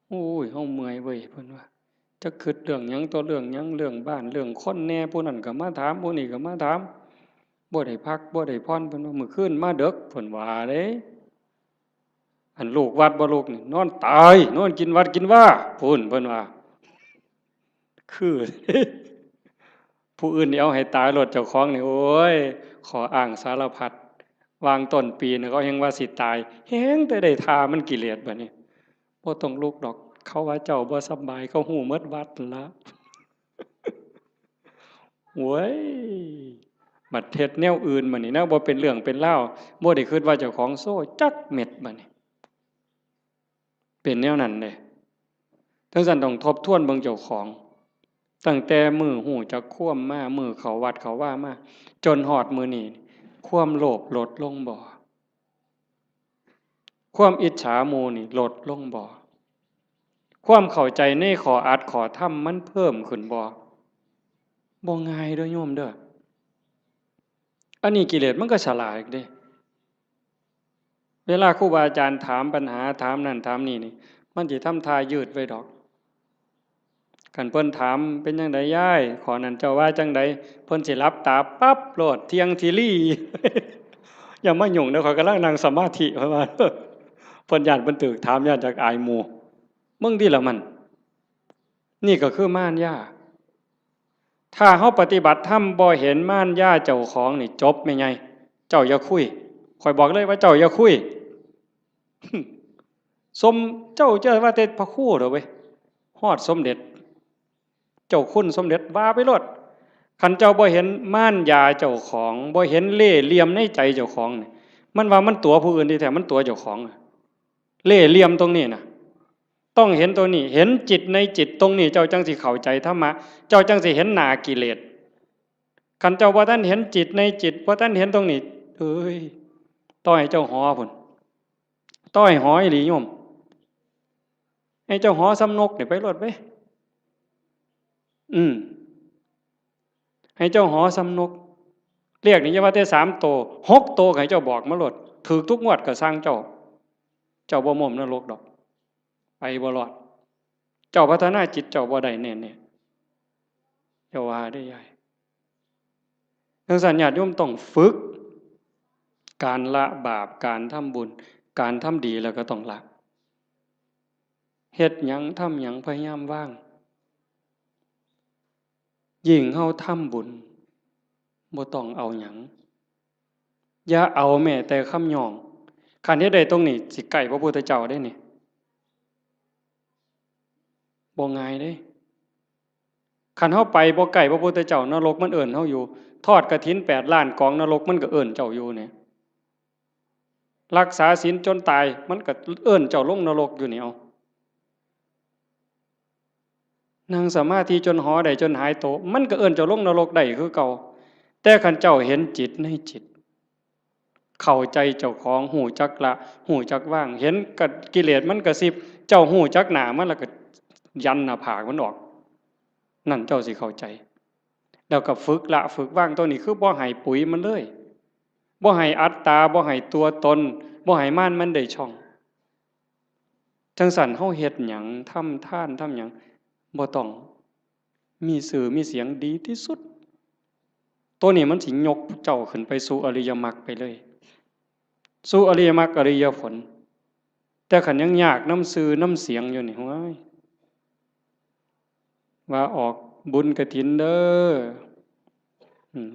โอ้ยเฮาเมื่อยเว้ยเพิ่นว่าจะคิดเรื่องหยังต่อเรื่องหยังเรื่องบ้านเรื่องคนแน่ผู้นั้นก็มาถามผู้นี้ก็มาถามบ่ได้พักบ่ได้พรเพิ่นว่ามื้อคืนมาดึกเพิ่นว่าเด้อันลูกวัดบ่ลูกนี่นอนตายนอนกินวัดกินว่าพุ่นเพิ่นว่าคือผู้อื่นนี่เอาให้ตายรถเจ้าของนี่โอ้ยขออ้างสารพัดวางต้นปีนี่เขายังว่าสิตายแฮงแต่ได้ทามันกิเลสบัดนี้บ่ต้องลุกดอกเขาว่าเจ้าบ่สบายเขาฮู้หมดวัดนั่นล่ะโว้ยบัดเฮ็ดแนวอื่นบัดนี้นะบ่เป็นเรื่องเป็นราวบ่ได้คิดว่าเจ้าของโซ่จักเม็ดบัดนี้เป็นแนวนั้นเด้ทั้งนั้นต้องทบทวนเบิ่งเจ้าของตั้งแต่มื้อฮู้จักความมามื้อเข้าวัดเข้าว่ามาจนฮอดมื้อนี้ความโลภลดลงบ่ความอิจฉาหมู่นี่ลดลงบ่ความเข้าใจในข้ออัดข้อธรรมมันเพิ่มขึ้นบ่ง่ายเด้อโยมเด้ออันนี้กิเลสมันก็ฉลาดอีกเด้เวลาครูบาอาจารย์ถามปัญหาถามนั่นถามนี่มันสิทำท่ายืดไว้ดอกคันเพิ่นถามเป็นจังไดยายขอนั้นเจ้าว่าจังไดเพิ่นสิหลับตาปั๊บโลดเที่ยงทีลี่ อย่ามายุ่งเด้อข้อยกำลังนั่งสมาธิเพิ่นว่าเพิ่นย้านเพิ่นตึกถามย้านจากอายหมู่มึงที่ละมันนี่ก็คือม่านย่าถ้าเฮาปฏิบัติธรรมบ่เห็นม่านย่าเจ้าของนี่จบแม่ไงเจ้าอย่าคุยข้อยบอกเลยว่าเจ้าอย่าคุย สมเจ้าจะว่าแต่พระครูเด้อเว้ยฮอดสมเด็จเจ้าคุณสมเด็จว่าไปโลดคันเจ้าบ่เห็นม่านยาเจ้าของบ่เห็นเล่ห์เหลี่ยมในใจเจ้าของนี่มันว่ามันตัวผู้อื่นที่แท้มันตัวเจ้าของเล่ห์เหลี่ยมตรงนี้น่ะต้องเห็นตัวนี้เห็นจิตในจิตตรงนี้เจ้าจังสิเข้าใจธรรมะเจ้าจังสิเห็นหน้ากิเลสคันเจ้าบ่ทันเห็นจิตในจิตบ่ทันเห็นตรงนี้เอ้ยต้อยเจ้าหอพุ่นต้อยหออีหลีโยมให้เจ้าหอสำนกนี่ไปโลดไปให้เจ้าหอสำนกเรียกนี่จะว่าแต่3 โต6 โตให้เจ้าบอกมาโลดถูกทุกงวดก็สร้างเจ้าบ่ม่มนรกดอกไปบ่รอดเจ้าพัฒนาจิตเจ้าบ่ได้แน่ๆเจ้าว่าได้ใหญ่ดังนั้นญาติโยมต้องฝึกการละบาปการทำบุญการทำดีแล้วก็ต้องละเฮ็ดหยังทำหยังพยายามว่างยิ่งเฮาทำบุญบ่ต้องเอาหยังอย่าเอาแม้แต่คำย่องคันเฮ็ดได้ตรงนี้สิใกล้พระพุทธเจ้าได้นี่บ่ง่ายเด้คันเฮาไปบ่ใกล้พระพุทธเจ้านรกมันเอิ้นเฮาอยู่ทอดกฐิน8 ล้านกองนรกมันก็เอิ้นเจ้าอยู่เนี่ยรักษาศีลจนตายมันก็เอิ้นเจ้าลงนรกอยู่นี่เอานั่งสมาธิจนหอได้จนหายโตมันก็เอิ้นเจ้าลงนรกได้คือเก่าแต่คันเจ้าเห็นจิตในจิตเข้าใจเจ้าของหูจักละหูจักว่างเห็นกับกิเลสมันกระซิบเจ้าหูจักหนามันแล้วก็ยันหน้าผากมันออกนั่นเจ้าสิเข้าใจแล้วก็ฝึกละฝึกว่างตัวนี้คือบ่ให้ปุ๋ยมันเลยบ่ให้อัตตาบ่ให้ตัวตนบ่ให้ม่านมันได้ช่องจังสั่นเฮาเฮ็ดหยังทำทานทำหยังบ่ต้องมีสื่อมีเสียงดีที่สุดตัวนี้มันสิยกเจ้าขึ้นไปสู่อริยมรรคไปเลยสู่อริยมรรคอริยผลแต่ขันยังยากน้ำซื่อน้ำเสียงอยู่นี่ว้ายว่าออกบุญกฐินเด้อ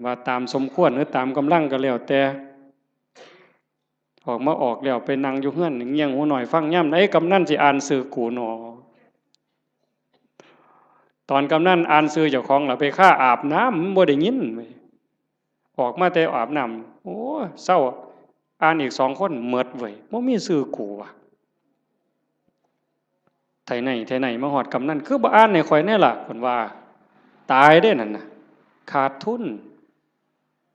ว่าตามสมควรหรือตามกำลังก็แล้วแต่ออกมาออกแล้วไปนั่งอยู่เฮือนเงี่ยงหูหน่อยฟังย่ำไหนกำนันสิอ่านสื่อกูหนอตอนกำนันอ่านสื่อเจ้าของล่ะไปฆ่าอาบน้ำบ่ได้ยิน ออกมาแต่อาบน้ำโอ้เศร้าอ่านอีก2 คนหมดเว้ยบ่มีชื่อกูว่ะไทไหนมาฮอดกำนั้นคือบ่อ่านให้ข่อยแน่ล่ะเพิ่นว่าตายเด้นั่นน่ะขาดทุน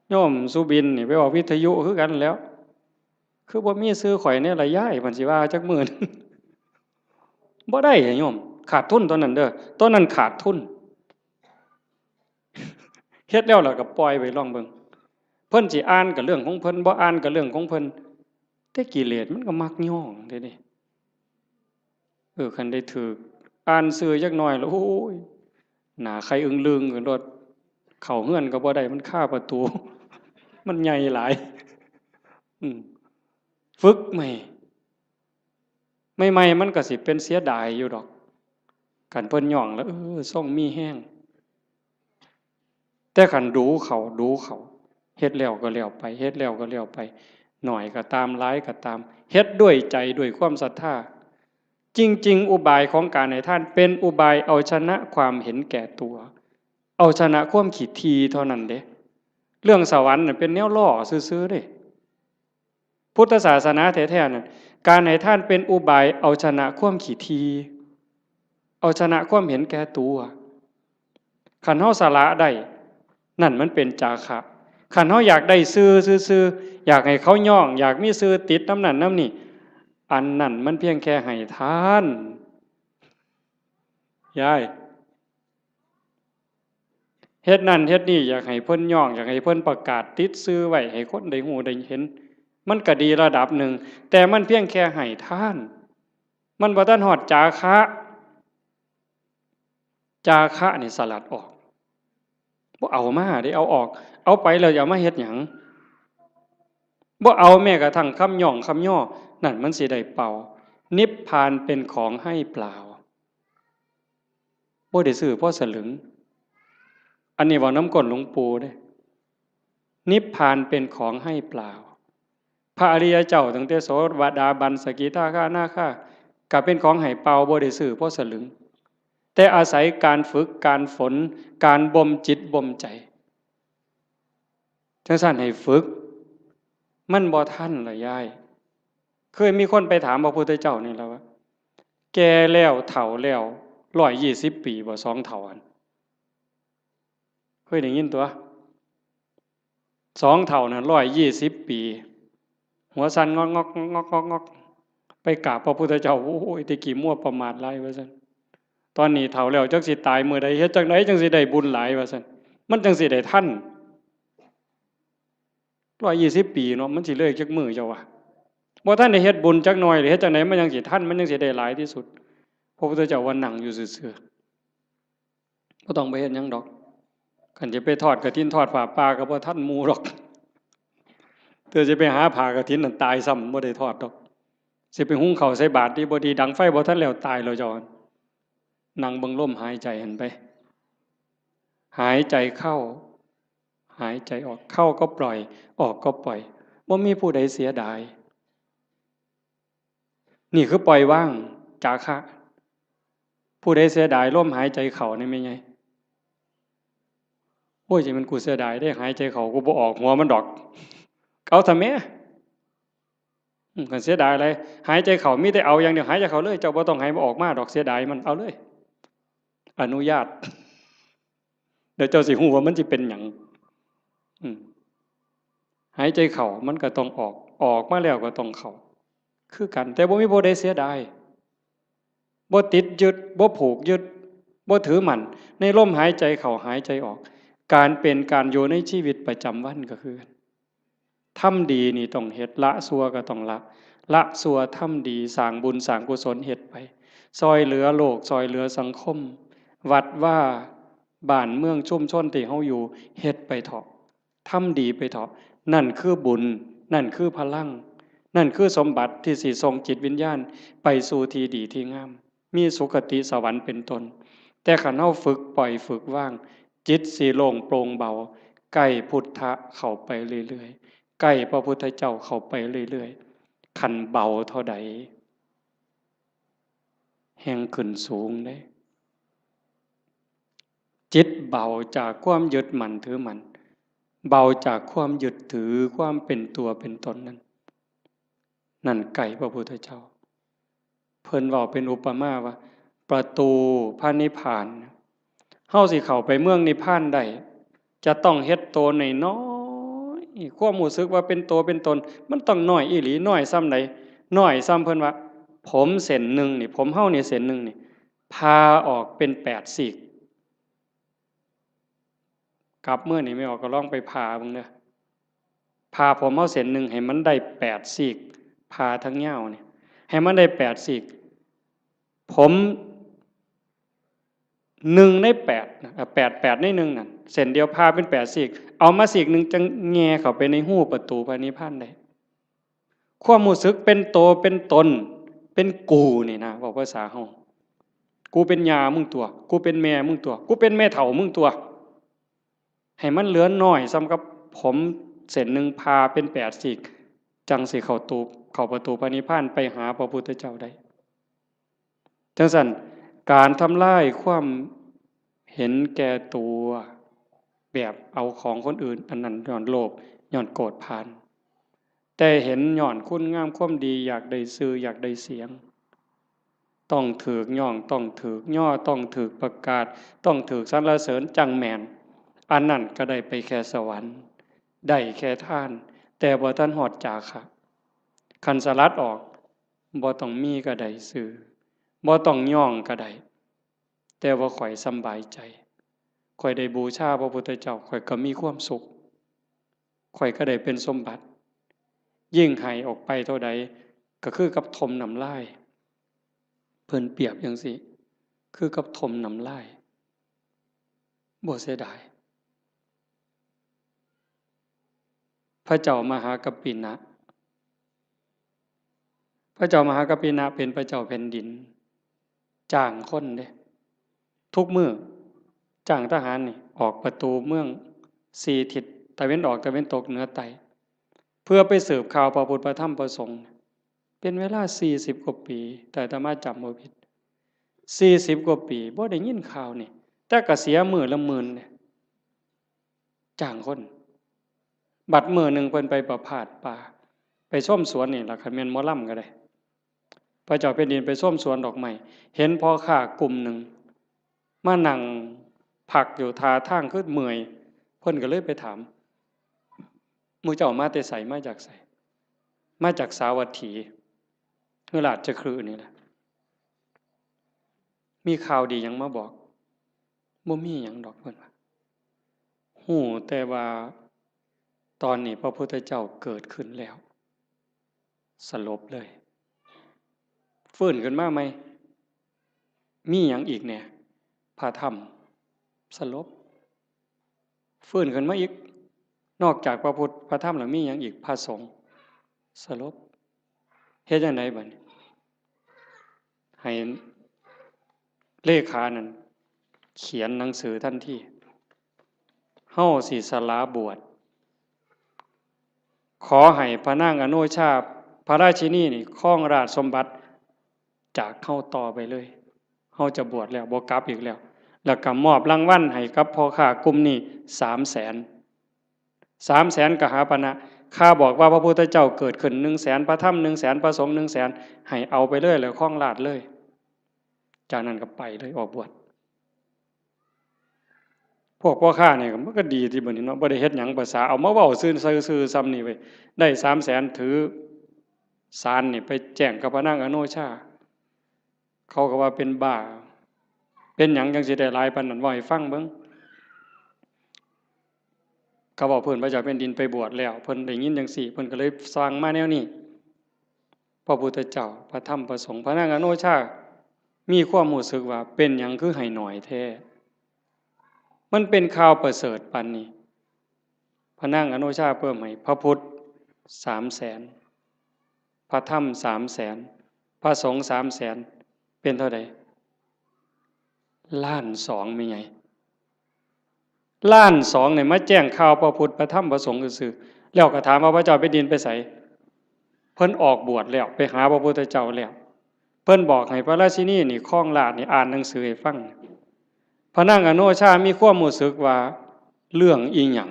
โยมสุบินนี่ไปออกวิทยุคือกันแล้วคือบ่มีชื่อข่อยแน่ล่ะยายเพิ่นสิว่าจักมื้อนึงบ่ได้โยมขาดทุนตอนนั้นเด้อตอนนั้นขาดทุนเฮ็ดแล้วก็ปล่อยไว้ลองเบิ่งเพิ่นสิอ่านก็เรื่องของเพิ่นบ่อ่านก็เรื่องของเพิ่นแต่กิเลสมันก็มักย่องเด้นี่คันได้ถูกอ่านชื่อจักหน่อยแล้วโอ้ยหน้าไข่อึ้งลึงขึ้นโลดเข้าเรือนก็บ่ได้มันคาประตูมันใหญ่หลายอืมฝึกใหม่ใหม่ๆมันก็สิเป็นเสียดายอยู่ดอกคันเพิ่นย่องแล้วทรงมีแรงแต่คันดูเขาเฮ็ดแล้วก็แล้วไปเฮ็ดแล้วก็แล้วไปหน่อยก็ตามหลายก็ตามเฮ็ดด้วยใจด้วยความศรัทธาจริงๆอุบายของการให้ท่านเป็นอุบายเอาชนะความเห็นแก่ตัวเอาชนะความขี้ทีเท่านั้นเด้เรื่องสวรรค์น่ะเป็นแนวล่อซื่อๆเด้พุทธศาสนาแท้ๆนั่นการให้ท่านเป็นอุบายเอาชนะความขี้ทีเอาชนะความเห็นแก่ตัวคันเฮาสละได้นั่นมันเป็นจาคะคันเฮาอยากได้ซื่อๆอยากให้เขาย่องอยากมีซื่อติดน้ำนั่นน้ำนี่อันนั้นมันเพียงแค่ให้ทานยายเฮ็ดนั่นเฮ็ดนี่อยากให้เพิ่นย่องอยากให้เพิ่นประกาศติดซื่อไว้ให้คนได้ฮู้ได้เห็นมันก็ดีระดับหนึ่งแต่มันเพียงแค่ให้ทานมันบ่ทันฮอดจาคะจาคะนี่สลัดออกบ่เอามาได้เอาออกเอาไปแล้วอย่ามาเฮ็ดหยังบ่เอาแม้กระทั่งคำย่องคำย่อนั่นมันสิได้เป่านิพพานเป็นของให้เปล่าบ่ได้ซื้อเพราะสลึงอันนี้เว้าน้ำก้นหลวงปู่เด้นิพพานเป็นของให้เปล่าพระอริยเจ้าตั้งแต่โสดาบันสกิทาคานาคาก็เป็นของให้เป่าบ่ได้ซื้อเพราะสลึงแต่อาศัยการฝึกการฝนการบ่มจิตบ่มใจจังซั่นให้ฝึกมันบ่ทันล่ะยายเคยมีคนไปถามพระพุทธเจ้านี่แล้วว่าแก่แล้วเฒ่าแล้ว120 ปีบ่2เฒ่าอันเคยได้ยินตัว2เฒ่าน่ะ120 ปีหัวสั่นงอกไปกราบพระพุทธเจ้าโอ้ยแตะกี้มั่วประมาทหลายว่าซั่นตอนนี้เฒ่าแล้วจักสิตายมื้อใดเฮ็ดจังไดจังสิได้บุญหลายว่าซั่นมันจังสิได้ทัน120 ปีเนาะมันสิเลยจักมื้อเจ้าว่าบ่ทันได้เฮ็ดบุญจักหน่อยหรือเฮ็ดจังไดมันยังสิทันมันยังสิได้หลายที่สุดพระพุทธเจ้าว่านั่งอยู่ซื่อๆบ่ต้องไปเฮ็ดหยังดอกคันจะไปทอดกฐินทอดผ้าป่าก็บ่ทันหมู่ดอกเธอจะไปหาผ้ากฐินนั่นตายซ้ำบ่ได้ทอดดอกสิไปหุงข้าวใส่บาตรดีบ่ดีดังไฟบ่ทันแล้วตายแล้วเจ้านั่งเบิ่งลมหายใจหันไปหายใจเข้าหายใจออกเข้าก็ปล่อยออกก็ปล่อยบ่มีผู้ใดเสียดายนี่คือปล่อยว่างจาคะผู้ใดเสียดายลมหายใจเข้านี่แม่นไงโอ้ยสิมันกูเสียดายได้หายใจเข้ากูบ่ออกหัวมันดอกเอาซะแม่คันเสียดายอะไรหายใจเข้ามีแต่เอาอย่างเดียวหายใจเข้าเลยเจ้าบ่ต้องให้มันออกมาดอกเสียดายมันเอาเลยอนุญาตเดี๋ยวเจ้าสิฮู้ว่ามันสิเป็นหยังหายใจเข้ามันก็ต้องออกออกมาแล้วก็ต้องเข้าคือกันแต่บ่มีผู้ใดเสียดายบ่ติดยึดบ่ผูกยึดบ่ถือมั่นในลมหายใจเข้าหายใจออกการเป็นการอยู่ในชีวิตประจำวันก็คือทำดีนี่ต้องเฮ็ดละชั่วก็ต้องละชั่วทำดีสร้างบุญสร้างกุศลเฮ็ดไปซอยเหลือโลกซอยเหลือสังคมวัดว่าบ้านเมืองชุมชนที่เฮาอยู่เฮ็ดไปเถาะทำดีไปเถาะนั่นคือบุญนั่นคือพลังนั่นคือสมบัติที่สิส่งจิตวิญญาณไปสู่ที่ดีที่งามมีสุคติสวรรค์เป็นต้นแต่คันเฮาฝึกปล่อยฝึกว่างจิตสิโล่งโปร่งเบาใกล้พุทธะเข้าไปเรื่อยๆใกล้พระพุทธเจ้าเข้าไปเรื่อยๆคันเบาเท่าใดแห่งขึ้นสูงเด้จิตเบาจากความยึดมั่นถือมั่น เบาจากความยึดถือความเป็นตัวเป็นตนนั้นนั่นไก่พระพุทธเจ้าเพิ่นเว้าเป็นอุปมาว่าประตูพระนิพพานเฮาสิเข้าไปเมืองนิพพานได้จะต้องเฮ็ดโตน้อยๆความรู้สึกว่าเป็นตัวเป็นตนมันต้องน้อยอีหลีน้อยส่ำใดน้อยส่ำเพิ่นว่าผมเส้นหนึ่งนี่ผมเฮานี่เส้นหนึ่งนี่พาออกเป็น8ซีกกลับเมื่อนี่ไม่ออกก็ลองไปพาเบิ่งเด้อพาผมเฮาเส้นหนึ่งให้มันได้8ซีกพาทั้งยาวนี่ให้มันได้8ซีกผม1ใน8นะ8ใน1นั่นเส้นเดียวพาเป็น8ซีกเอามาซีกนึงจังแง่เข้าไปในหูประตูพระนิพพานได้ความรู้สึกเป็นโตเป็นตนเป็นกูนี่นะบอกภาษาเฮากูเป็นยามึงตัวกูเป็นแม่มึงตัวกูเป็นแม่เฒ่ามึงตัวให้มันเหลือน้อยซ้ำกับผมเส้นหนึ่งพาเป็น8ซีกจังสิเข้าประตูพระนิพพานไปหาพระพุทธเจ้าได้จังซั่นการทำลายความเห็นแก่ตัวแบบเอาของคนอื่นอันนั้นย้อนโลภย้อนโกรธพานแต่เห็นย้อนคุณงามความดีอยากได้ชื่ออยากได้เสียงต้องถูกย่องต้องถูกย่อต้องถูกประกาศต้องถูกสรรเสริญจังแม่นอันนั้นก็ได้ไปแค่สวรรค์ได้แค่ทานแต่บ่ทันฮอดจาคะคันสลัดออกบ่ต้องมีก็ได้ชื่อบ่ต้องย่องก็ได้แต่ว่าข่อยสำบายใจข่อยได้บูชาพระพุทธเจ้าข่อยก็มีความสุขข่อยก็ได้เป็นสมบัติยิ่งให้ออกไปเท่าใดก็คือกับทมน้ำลายเพิ่นเปรียบจังซี่คือกับทมน้ำลายบ่เสียดายพระเจ้ามหากัปปินะพระเจ้ามหากัปปินะเป็นพระเจ้าแผ่นดินจ้างคนเด้ทุกมื้อจ้างทหารนี่ออกประตูเมือง4ทิศตะเว้นออกตะเว้นตกเหนือใต้เพื่อไปสืบข่าวพระพุทธพระธรรมพระสงฆ์เป็นเวลา40กว่าปีแต่อาตมาจำบ่ผิด40กว่าปีบ่ได้ยินข่าวนี่แต่ก็เสียมื้อละหมื่นเนี่ยจ้างคนบัดมื้อนึงเพิ่นไปประพาสป่าไปชมสวนนี่ล่ะคันแม่นหมอลำก็ได้พระเจ้าแผ่นดินไปชมสวนดอกไม้เห็นพ่อค้ากลุ่มหนึ่งมานั่งพักอยู่ท่าทางคือเมื่อยเพิ่นก็เลยไปถามหมู่เจ้ามาแต่ไสมาจากไสมาจากสาวัตถีคือราชคฤห์นี่แหละมีข่าวดีหยังมาบอกบ่มีหยังดอกเพิ่นว่าฮู้แต่ว่าตอนนี้พระพุทธเจ้าเกิดขึ้นแล้วสลบเลยฟื้นขึ้นมาไหมมีหยังอีกเนี่ยพระธรรมสลบฟื้นขึ้นมาอีกนอกจากพระพุทธพระธรรมแล้วมีหยังอีกพระสงฆ์สลบเฮ็ดจังไดบัดนี้ให้เลขานั่นเขียนหนังสือทันทีเฮาสิสละบวชขอให้พระนางอโนชาพระราชินีนี่ครองราชสมบัติจากเฮาต่อไปเลยเฮาจะบวชแล้วบ่กลับอีกแล้วก็มอบรางวัลให้กับพ่อค้ากลุ่มนี้300,000 300,000กหาปณะข้าบอกว่าพระพุทธเจ้าเกิดขึ้น100,000พระธรรม100,000พระสงฆ์100,000ให้เอาไปเลยแล้วครองราชเลยจากนั้นก็ไปเลยออกบวชพวกพ่อค้านี่มันก็ดีที่บัดนี้เนาะบ่ได้เฮ็ดหยังภาษาเอามาเว้าซื่อๆซ้ำนี่เว้ยได้300,000ถือศาลนี่ไปแจ้งกับพระนางอโนชาเขาก็ว่าเป็นบ้าเป็นหยังจังสิได้หลายปานนั้นเว้าให้ฟังเบิ่งเขาบอกเพิ่นพระเจ้าแผ่นดินไปบวชแล้วเพิ่นได้ยินจังซี่เพิ่นก็เลยสร้างมาแนวนี้พระพุทธเจ้าพระธรรมพระสงฆ์พระนางอโนชามีความรู้สึกว่าเป็นหยังคือให้น้อยแท้มันเป็นข่าวประเสริฐปานนี้พระนางอโนชาเพิ่มให้พระพุทธ300,000พระธรรม300,000พระสงฆ์300,000เป็นเท่าใด1,200,000มีไง1,200,000เนี่ยมาแจ้งข่าวพระพุทธพระธรรมพระสงฆ์ซื่อๆแล้วก็ถามว่าพระเจ้าแผ่นดินไปไสเพิ่นออกบวชแล้วไปหาพระพุทธเจ้าแล้วเพิ่นบอกให้พระราชินีนี่ครองราชย์นี่อ่านหนังสือให้ฟังพระนางอโนชามีความรู้สึกว่าเรื่องอีหยัง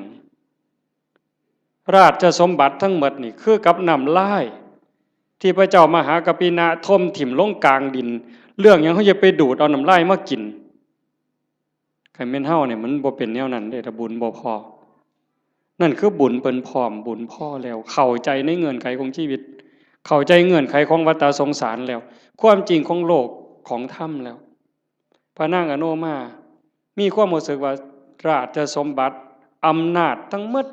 ราชสมบัติทั้งหมดนี่คือกับน้ำลายที่พระเจ้ามหากปินะทมถิ่มลงกลางดินเรื่องหยังเขาจะไปดูดเอาน้ำลายมากินใครแม่นเฮาเนี่ยมันบ่เป็นแนวนั้นเด้ถ้าบุญบ่พอนั่นคือบุญเปิ้นพร้อมบุญพ่อแล้วเข้าใจในเงื่อนไขของชีวิตเข้าใจเงื่อนไขของวัฏสงสารแล้วความจริงของโลกของธรรมแล้วพระนางอโนมามีความรู้สึกว่าราชสมบัติอำนาจทั้งหมด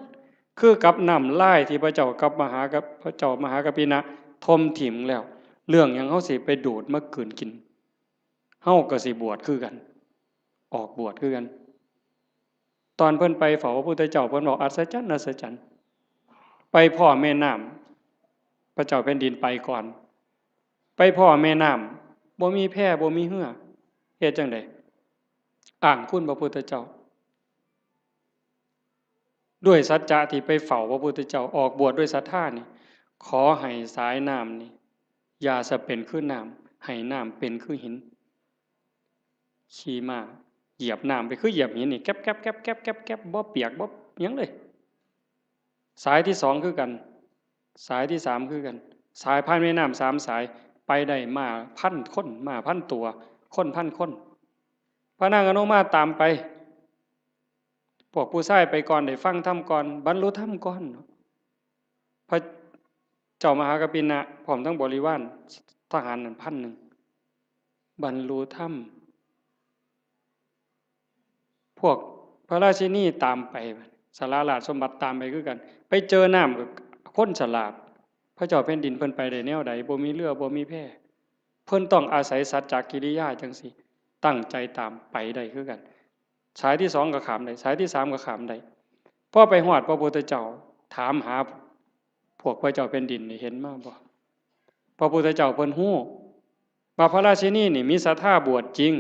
คือกับน้ำลายที่พระเจ้ากับพระเจ้ามหากปินะทมถิ่มแล้วเรื่องหยังเฮาสิไปดูดมากืนกินเฮาก็สิบวชคือกันออกบวชคือกันตอนเพิ่นไปเฝ้าพระพุทธเจ้าเพิ่นบอกอัศจรรย์อัศจรรย์ไปพ่อแม่น้ำพระเจ้าแผ่นดินไปก่อนไปพ่อแม่น้ำบ่มีแพบ่มีเหือเฮ็ดจังได๋อ้างคุณพระพุทธเจ้าด้วยสัจจะที่ไปเฝ้าพระพุทธเจ้าออกบวชด้วยศรัทธานี่ขอให้สายน้ำนี่อย่าสะเป็นคือน้ำให้น้ำเป็นคือหินขี่ม้าเหยียบน้ำไปคือเหยียบหินนี่แก๊บแก๊บแก๊บแก๊บแก๊บแก๊บบ่เปียกบ่หยังเลยสายที่สองคือกันสายที่สามคือกันสายผ่านแม่น้ำสามสายไปได้มาพันคนมาพันตัวคนพันคนพระนางอนุมาตามไปพวกผู้ชายไปก่อนได้ฟังธรรมก่อนบรรลุธรรมก่อนพระเจ้ามหากปินะพร้อมทั้งบริวารทหารนั่น1,000บรรลุธรรมพวกพระราชินีตามไปสาราราชสมบัติตามไปคือกันไปเจอน้ำกับคนฉลาดพระเจ้าแผ่นดินเพิ่นไปได้แนวใดบ่มีเรือบ่มีแพเพิ่นต้องอาศัยสัจจกิริยาจังซี่ตั้งใจตามไปได้คือกันสายที่สองก็ขามได้สายที่สามก็ขามได้พอไปฮอดพระพุทธเจ้าถามหาพวกพระเจ้าแผ่นดินนี่เห็นมาบ่พระพุทธเจ้าเพิ่นฮู้ว่าพระราชินีนี่มีศรัทธาบวชจริง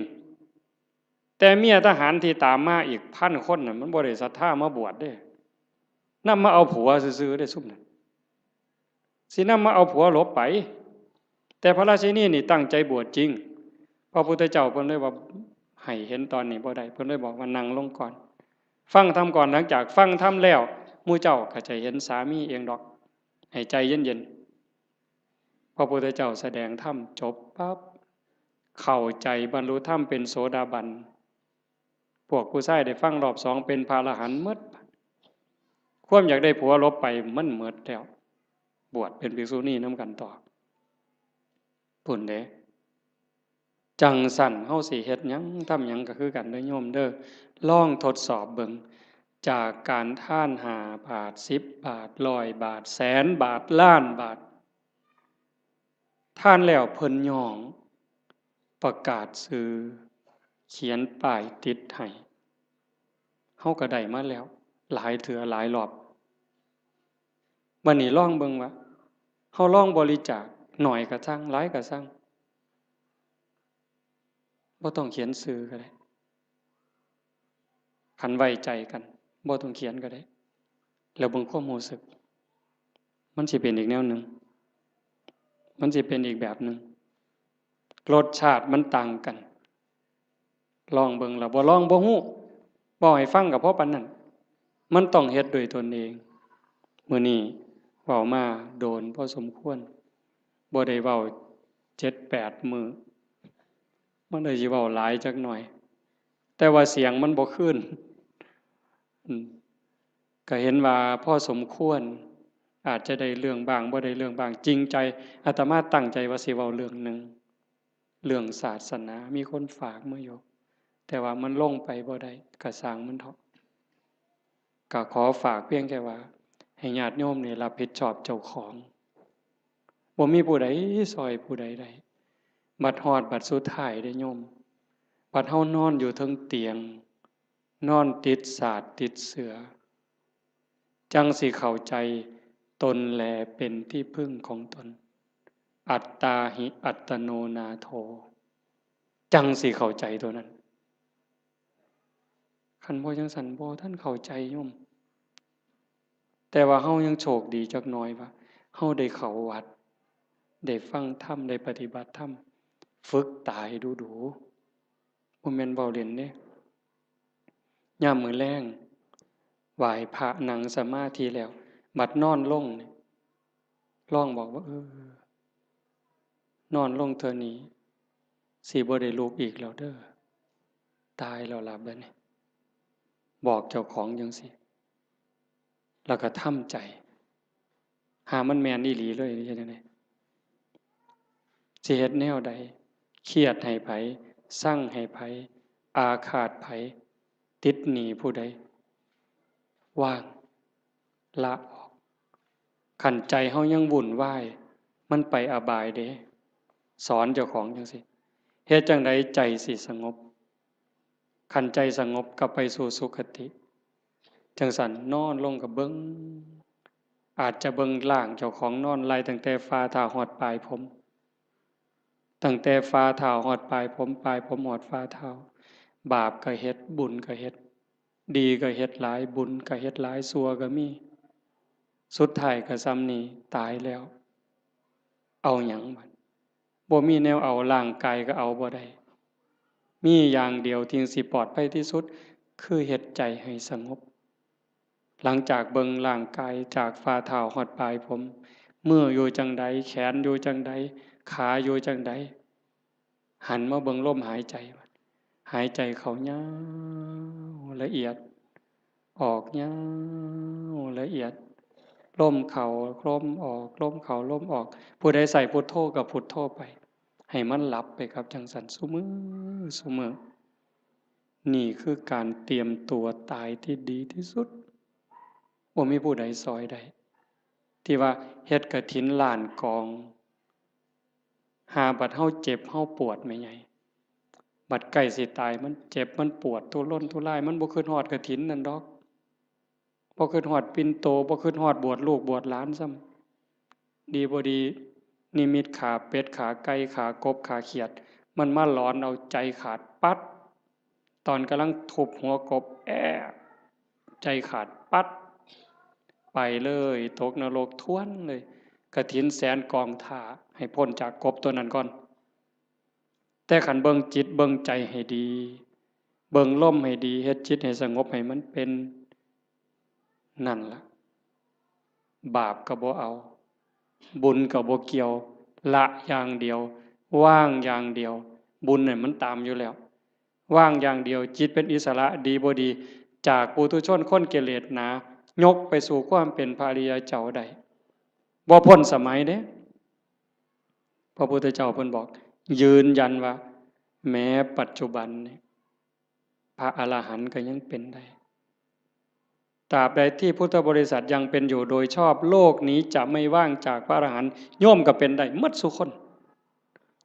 แต่เมียทหารที่ตามมาอีก1,000คนน่ะมันบ่ได้ศรัทธามาบวชเด้นำมาเอาผัวซื่อๆได้ซุ่มนั้นสินำมาเอาผัวหลบไปแต่พระราชินีนี่ตั้งใจบวชจริงพระพุทธเจ้าเพิ่นเลยว่าให้เห็นตอนนี้บ่ได้เพิ่นเลยบอกว่านั่งลงก่อนฟังธรรมก่อนหลังจากฟังธรรมแล้วหมู่เจ้าก็จะเห็นสามีเองดอกให้ใจเย็นๆพระพุทธเจ้าแสดงธรรมจบปั๊บเข้าใจบรรลุธรรมเป็นโสดาบันพวกผู้ชายได้ฟังรอบสองเป็นพระอรหันต์หมดความอยากได้ผัวลบไปมันหมดแล้วบวชเป็นภิกษุณีนำกันต่อพุ่นเด้จังสั่นเฮาสิเฮ็ดหยังทำหยังก็คือกันเด้อโยมเด้อลองทดสอบเบิ่งจากการท่าน5 บาท10 บาท100 บาทแสนบาทล้านบาทท่านแล้วเพิ่นย่องประกาศซื้อเขียนป้ายติดให้เฮาก็ได้มาแล้วหลายเทื่อหลายรอบบัดนี้ลองเบิ่งว่าเฮาลองบริจาคน้อยก็ซังหลายก็ซังบ่ต้องเขียนชื่อก็ได้คันไว้ใจกันบ่ต้องเขียนก็ได้แล้วเบิ่งความรู้สึกมันสิเป็นอีกแนวหนึ่งมันสิเป็นอีกแบบหนึ่งรสชาติมันต่างกันลองเบิ่งแล้วบ่ลองบ่ฮู้บ่ให้ฟังก็เพราะปานนั้นมันต้องเฮ็ดด้วยตนเองมื้อนี้เว้ามาโดนพอสมควรบ่ได้เว้า7-8 มื้อมันเลยสิเว้าหลายจักหน่อยแต่ว่าเสียงมันบ่คืนก็เห็นว่าพอสมควรอาจจะได้เรื่องบ้างบ่ได้เรื่องบ้างจริงใจอาตมาตั้งใจว่าสิเว้าเรื่องหนึ่งเรื่องศาสนามีคนฝากมาอยู่แต่ว่ามันลงไปบ่ได้ก็สร้างมันเถาะก็ขอฝากเพียงแค่ว่าให้ญาติโยมนี่รับผิดชอบเจ้าของบ่มีผู้ใดซอยผู้ใดได้บัดฮอดบัดสุดท้ายเด้อโยมบัดเฮานอนอยู่เทิงเตียงนอนติดสาดติดเสือจังสิเข้าใจตนแลเป็นที่พึ่งของตนอัตตาหิอัตโนนาโถจังสิเข้าใจตัวนั้นคันบ่จังสันบ่ท่านเข้าใจโยมแต่ว่าเฮายังโชคดีจักหน่อยว่าเฮาได้เข้าวัดได้ฟังธรรมได้ปฏิบัติธรรมฝึกตายดูๆบ่แม่นเว้าเล่นเด้ยามมื้อแลงไหว้พระนั่งสมาธิแล้ว บัดนอนลงนี่ลองบอกว่านอนลงเธอนี้สิบ่ได้ลุกอีกแล้วเด้อตายแล้วล่ะบัดนี้บอกเจ้าของจังซี่แล้วก็ทำใจหามันแม่นอีหลีเลยนี่จังได๋สิเฮ็ดแนวใดเครียดให้ไผสั่งให้ไผอาฆาตไผติดหนี้ผู้ใดว่างละออกขันใจเฮายังวุ่นวายมันไปอบายเด้สอนเจ้าของจังซี่เฮ็ดจังไดใจสิสงบขันใจสงบก็ไปสู่สุคติจังสันนอนลงกับเบิ่งอาจจะเบิ่งล่างเจ้าของนอนไล่ตั้งแต่ฝ่าเท้าฮอดปลายผมตั้งแต่ฝ่าเท้าฮอดปลายผมปลายผมฮอดฝ่าเท้าบาปก็เฮ็ดบุญก็เฮ็ดดีก็เฮ็ดหลายบุญก็เฮ็ดหลายชั่วก็มีสุดท้ายก็ซ้ำนี้ตายแล้วเอาหยังบัดบ่มีแนวเอาร่างกายก็เอาบ่ได้มีอย่างเดียวที่สิปลอดภัยที่สุดคือเฮ็ดใจให้สงบหลังจากเบิ่งร่างกายจากฝ่าเท้าฮอดปลายผมมืออยู่จังใดแขนอยู่จังใดขาอยู่จังใดหันมาเบิ่งลมหายใจบัดหายใจเข้ายาวละเอียดออกยาวละเอียดลมเข้าลมออกลมเข้าลมออกผู้ใดใส่พุทโธก็พุทโธไปให้มันหลับไปครับจังสันซุมื้อนี่คือการเตรียมตัวตายที่ดีที่สุดบ่มีผู้ใดซอยได้ที่ว่าเฮ็ดกฐินล้านกองหาบัดเฮาเจ็บเฮาปวดแม่ใหญ่บัดใกล้สิตายมันเจ็บมันปวดทุรนทุรายมันบ่คิดฮอดกฐินนั่นดอกบ่คิดฮอดปิ่นโตบ่คิดฮอดบวชลูกบวชหลานซ้ำดีบ่ดีนิมิตขาเป็ดขาไก่ขากบขาเขียดมันมาหลอนเอาใจขาดปัดตอนกำลังทุบหัวกบใจขาดปัดไปเลยตกนรกท้วนเลยกฐินแสนกองท่าให้พ้นจากกบตัวนั้นก่อนแต่ขันเบิ่งจิตเบิ่งใจให้ดีเบิ่งลมให้ดีเฮ็ดจิตให้สงบให้มันเป็นนั่นล่ะบาปก็บ่เอาบุญก็บ่เกี่ยวละอย่างเดียวว่างอย่างเดียวบุญเนี่ยมันตามอยู่แล้วว่างอย่างเดียวจิตเป็นอิสระดีบ่ดีจากปุถุชนคนกิเลสหนายกไปสู่ความเป็นพระอริยเจ้าได้บ่พ้นสมัยเด้พระพุทธเจ้าเพิ่นบอกยืนยันว่าแม้ปัจจุบันนี้พระอรหันต์ก็ยังเป็นได้ตราบใดที่พุทธบริษัทยังเป็นอยู่โดยชอบโลกนี้จะไม่ว่างจากพระอรหันต์โยมก็เป็นได้หมดทุกคน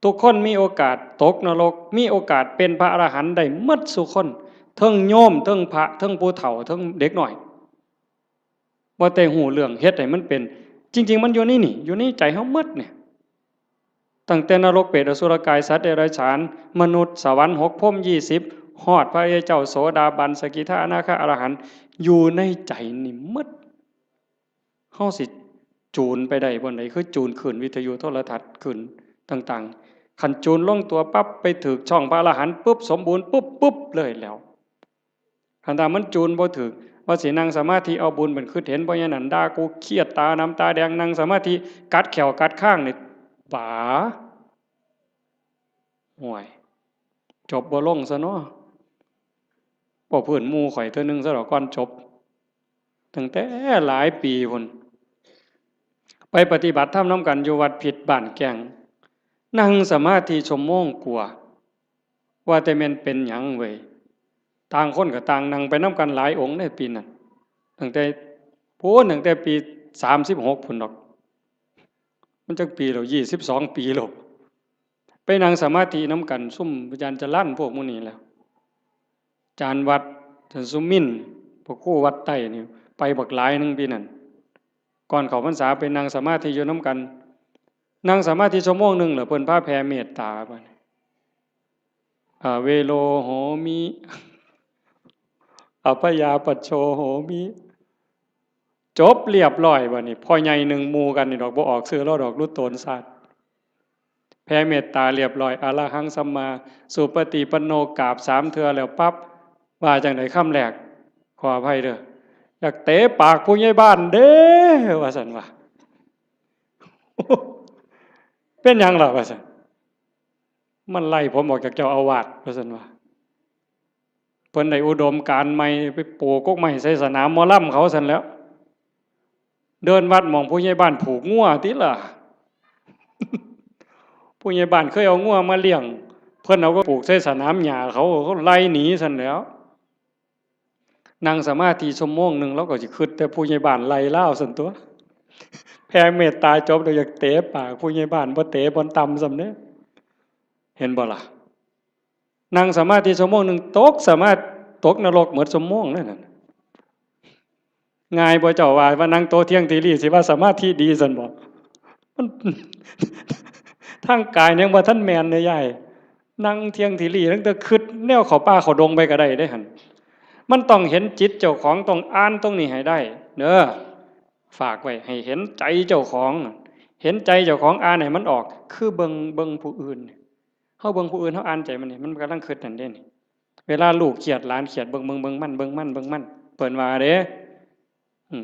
ทุกคนมีโอกาสตกนรกมีโอกาสเป็นพระอรหันต์ได้หมดทุกคนทั้งโยมทั้งพระทั้งผู้เฒ่าทั้งเด็กน้อยบ่แต่หูเรื่องเฮ็ดให้มันเป็นจริงๆมันอยู่นี่อยู่ในใจเฮาหมดเนี่ยตั้งแต่นรกเปรตอสุรกายสัตว์เดรัจฉานมนุษย์สวรรค์6พรหม20ฮอดพระอริยเจ้าโสดาบันสกิทาอนาคาอรหันต์อยู่ในใจนี่หมดเฮาสิจูนไปได้บ่ไดคือจูนขึ้นวิทยุโทรทัศน์ขึ้นต่างๆคันจูนลงตัวปั๊บไปถึกช่องพระอรหันต์ปุ๊บสมบูรณ์ปุ๊บเลยแล้วคันถ้ามันจูนบ่ถึกว่าสินั่งสมาธิเอาบุญเป็นคือเห็นบ่อย่างนั้นด่ากูเครียดตาน้ำตาแดงนั่งสมาธิกัดแขวกัดข้างนี่ป๋าห่วยจบบ่ลงซะเนาะบ่เพิ่นหมู่ข่อยเทื่อนึงซะดอกก่อนจบตั้งแต่หลายปีพุ่นไปปฏิบัติธรรมนํกันอยู่วัดผิดบ้านแก่งนั่งสมาธิชั่วโมงกว่าว่าแต่แม่นเป็นหยังเว้ยต่างคนก็ต่างนั่งไปนํกันหลายองค์ในปีนั้นตั้งแต่ปี36พุ่นดอกมันจักปีแล้ว22 ปีแล้วไปนั่งสมาธินํกันซุ่มอาจารย์จรัญพวกหมู่นี้แล้วอาจารย์วัดอาจารย์สุมินพวกครูวัดใต้นี่ไปบักหลายนึงปีนั้นก่อนเข้าพรรษาไปนั่งสมาธิอยู่นํกันนั่งสมาธิชั่วโมงนึงแล้วเพิ่นพาแผ่เมตตาบัดเวโลโหมิอภยาปัชโชโหมิจบเรียบร้อยบัดนี้พ่อใหญ่หนึ่งหมู่กันนี่ดอกบ่ออกชื่อแล้วดอกรุดโตนศาสตร์แผ่เมตตาเรียบร้อยอรหังสัมมาสุปฏิปันโนกราบ3 เทื่อแล้วปั๊บว่าจังได๋คำแรกขออภัยเด้อ อยากเตะปากผู้ใหญ่บ้านเด้ว่าสันว่าเป็นยังล่ะว่าสันมันไล่ผมออกจากเจ้าอาวาสว่าสันว่าเพิ่นได้อุดมการณ์ใหม่ไปปลูกกกไม้ใส่สนามหมอลำเขาสันแล้วเดินวัดมองผู้ใหญ่บ้านผูกงัวติล่ะผู้ใหญ่บ้านเคยเอางัวมาเลี้ยงเพิ่นเอาก็ปลูกใส่สนามหญ้าเขาไล่หนีสันแล้วนั่งสมาธิชั่วโมงหนึ่งแล้วก็สิคิดแต่ผู้ใหญ่บ้านไล่ล่าสันตัวแผ่เมตตาจบเดี๋ยวอยากเตะปากผู้ใหญ่บ้านบ่เตะบ่ตำสำเด้เห็นบ่ล่ะนั่งสมาธิชั่วโมงหนึ่งตกสามารถตกนรกเหมือนชั่วโมงนั่นน่ะง่ายบ่เจ้าว่านั่งโตเที่ยงทีรีสิว่าสมาธิดีซั่นบ่มันทางกายยังบ่ทันแม่นเด้ยายนั่งเที่ยงทีรีตั้งแต่คิดแนวเข้าป่าเข้าดงไปก็ได้เด้หั่นมันต้องเห็นจิตเจ้าของต้องอ่านตรงนี้ให้ได้เด้อฝากไว้ให้เห็นใจเจ้าของเห็นใจเจ้าของอ่านให้มันออกคือเบิ่งผู้อื่นเฮาเบิ่งผู้อื่นเฮาอ่านใจมันนี่มันกำลังคิดนั่นเด้นี่เวลาลูกเครียดหลานเครียดเบิ่งมันเปิ้นว่าเด้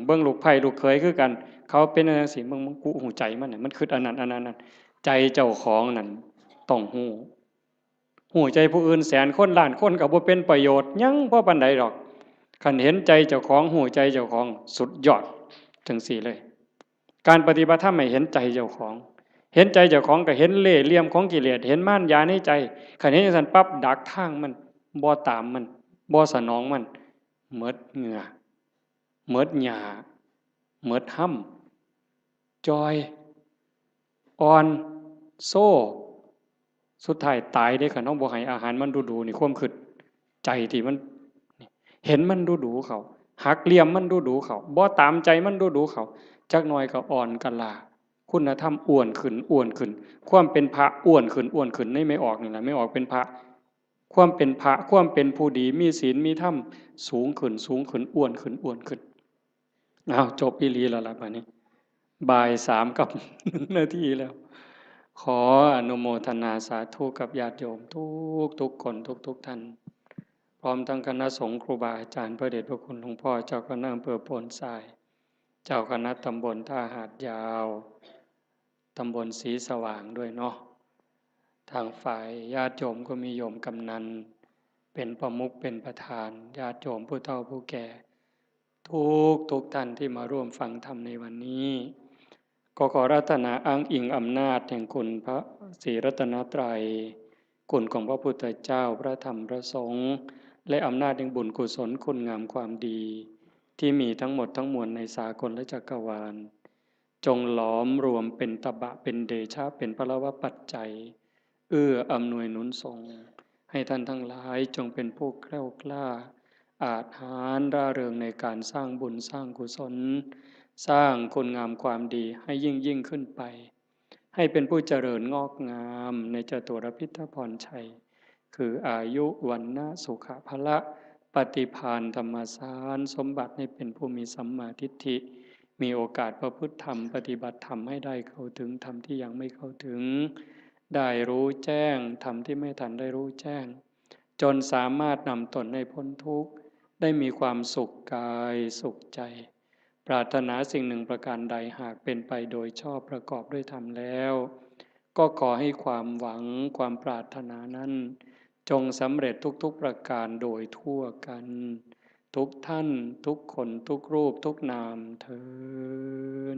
เบิ่งลูกไผลูกเขยคือกันเขาเป็นจังซี่มึงกูหูใจมันน่ะมันคิดอันนั้นใจเจ้าของนั่นต้องหูใจผู้อื่นแสนคนล้านคนก็บ่เป็นประโยชน์หยังบ่ปานใดดอกคันเห็นใจเจ้าของหูใจเจ้าของสุดยอดจังซี่เลยการปฏิบัติธรรมให้เห็นใจเจ้าของเห็นใจเจ้าของก็เห็นเล่ห์เหลี่ยมของกิเลสเห็นมารยาในใจคันเห็นจังซั่นปั๊บดักทางมันบ่ตามมันบ่สนองมันหมดเหงื่อหมดหญ้าหมดห้ำจอยอ่อนโซ่สุดท้ายตายได้คันเฮาบ่ให้อาหารมันดูๆนี่ความคิดใจที่มันเห็นมันดูๆเขาหักเหลี่ยมมันดูๆเขาบ่ตามใจมันดูๆเขาจักหน่อยก็อ่อนกะลาคุณธรรมอ้วนขึ้นความเป็นพระอ้วนขึ้นในไม่ออกนี่แหละไม่ออกเป็นพระความเป็นพระความเป็นผู้ดีมีศีลมีธรรมสูงขึ้นอ้วนขึ้นอ้าวจบอีหลีแล้วล่ะบัดนี้บ่าย3กับ1นาทีแล้วขออนุโมทนาสาธุกับญาติโยมทุกคนทุกท่านพร้อมทั้งคณะสงฆ์ครูบาอาจารย์พระเดชพระคุณหลวงพ่อเจ้าคณะอำเภอโพนทรายเจ้าคณะตำบลท่าหาดยาวตำบลศรีสว่างด้วยเนาะทางฝ่ายญาติโยมก็มีโยมกำนันเป็นประมุขเป็นประธานญาติโยมผู้เฒ่าผู้แก่ทุกท่านที่มาร่วมฟังธรรมในวันนี้ก็ขอรัตนาอ้างอิงอำนาจแห่งคุณพระศรีรัตนตรัยคุณของพระพุทธเจ้าพระธรรมพระสงฆ์และอำนาจแห่งบุญกุศลคุณงามความดีที่มีทั้งหมดทั้งมวลในสากลและจักรวาลจงหลอมรวมเป็นตบะเป็นเดชะเป็นพลวปัจจัยอำนวยหนุนส่งให้ท่านทั้งหลายจงเป็นผู้แกล้วกล้าอาจหาญร่าเริงในการสร้างบุญสร้างกุศลสร้างคุณงามความดีให้ยิ่งขึ้นไปให้เป็นผู้เจริญงอกงามในจตุรพิทพรชัยคืออายุวันนะสุขภละปฏิภาณธรรมสารสมบัติให้เป็นผู้มีสัมมาทิฏฐิมีโอกาสประพฤติธรรมปฏิบัติธรรมให้ได้เข้าถึงธรรมที่ยังไม่เข้าถึงได้รู้แจ้งธรรมที่ไม่ทันได้รู้แจ้งจนสามารถนำตนให้พ้นทุกข์ได้มีความสุขกายสุขใจปรารถนาสิ่งหนึ่งประการใดหากเป็นไปโดยชอบประกอบด้วยธรรมแล้วก็ขอให้ความหวังความปรารถนานั้นจงสำเร็จทุกประการโดยทั่วกันทุกท่านทุกคนทุกรูปทุกนามเทอญ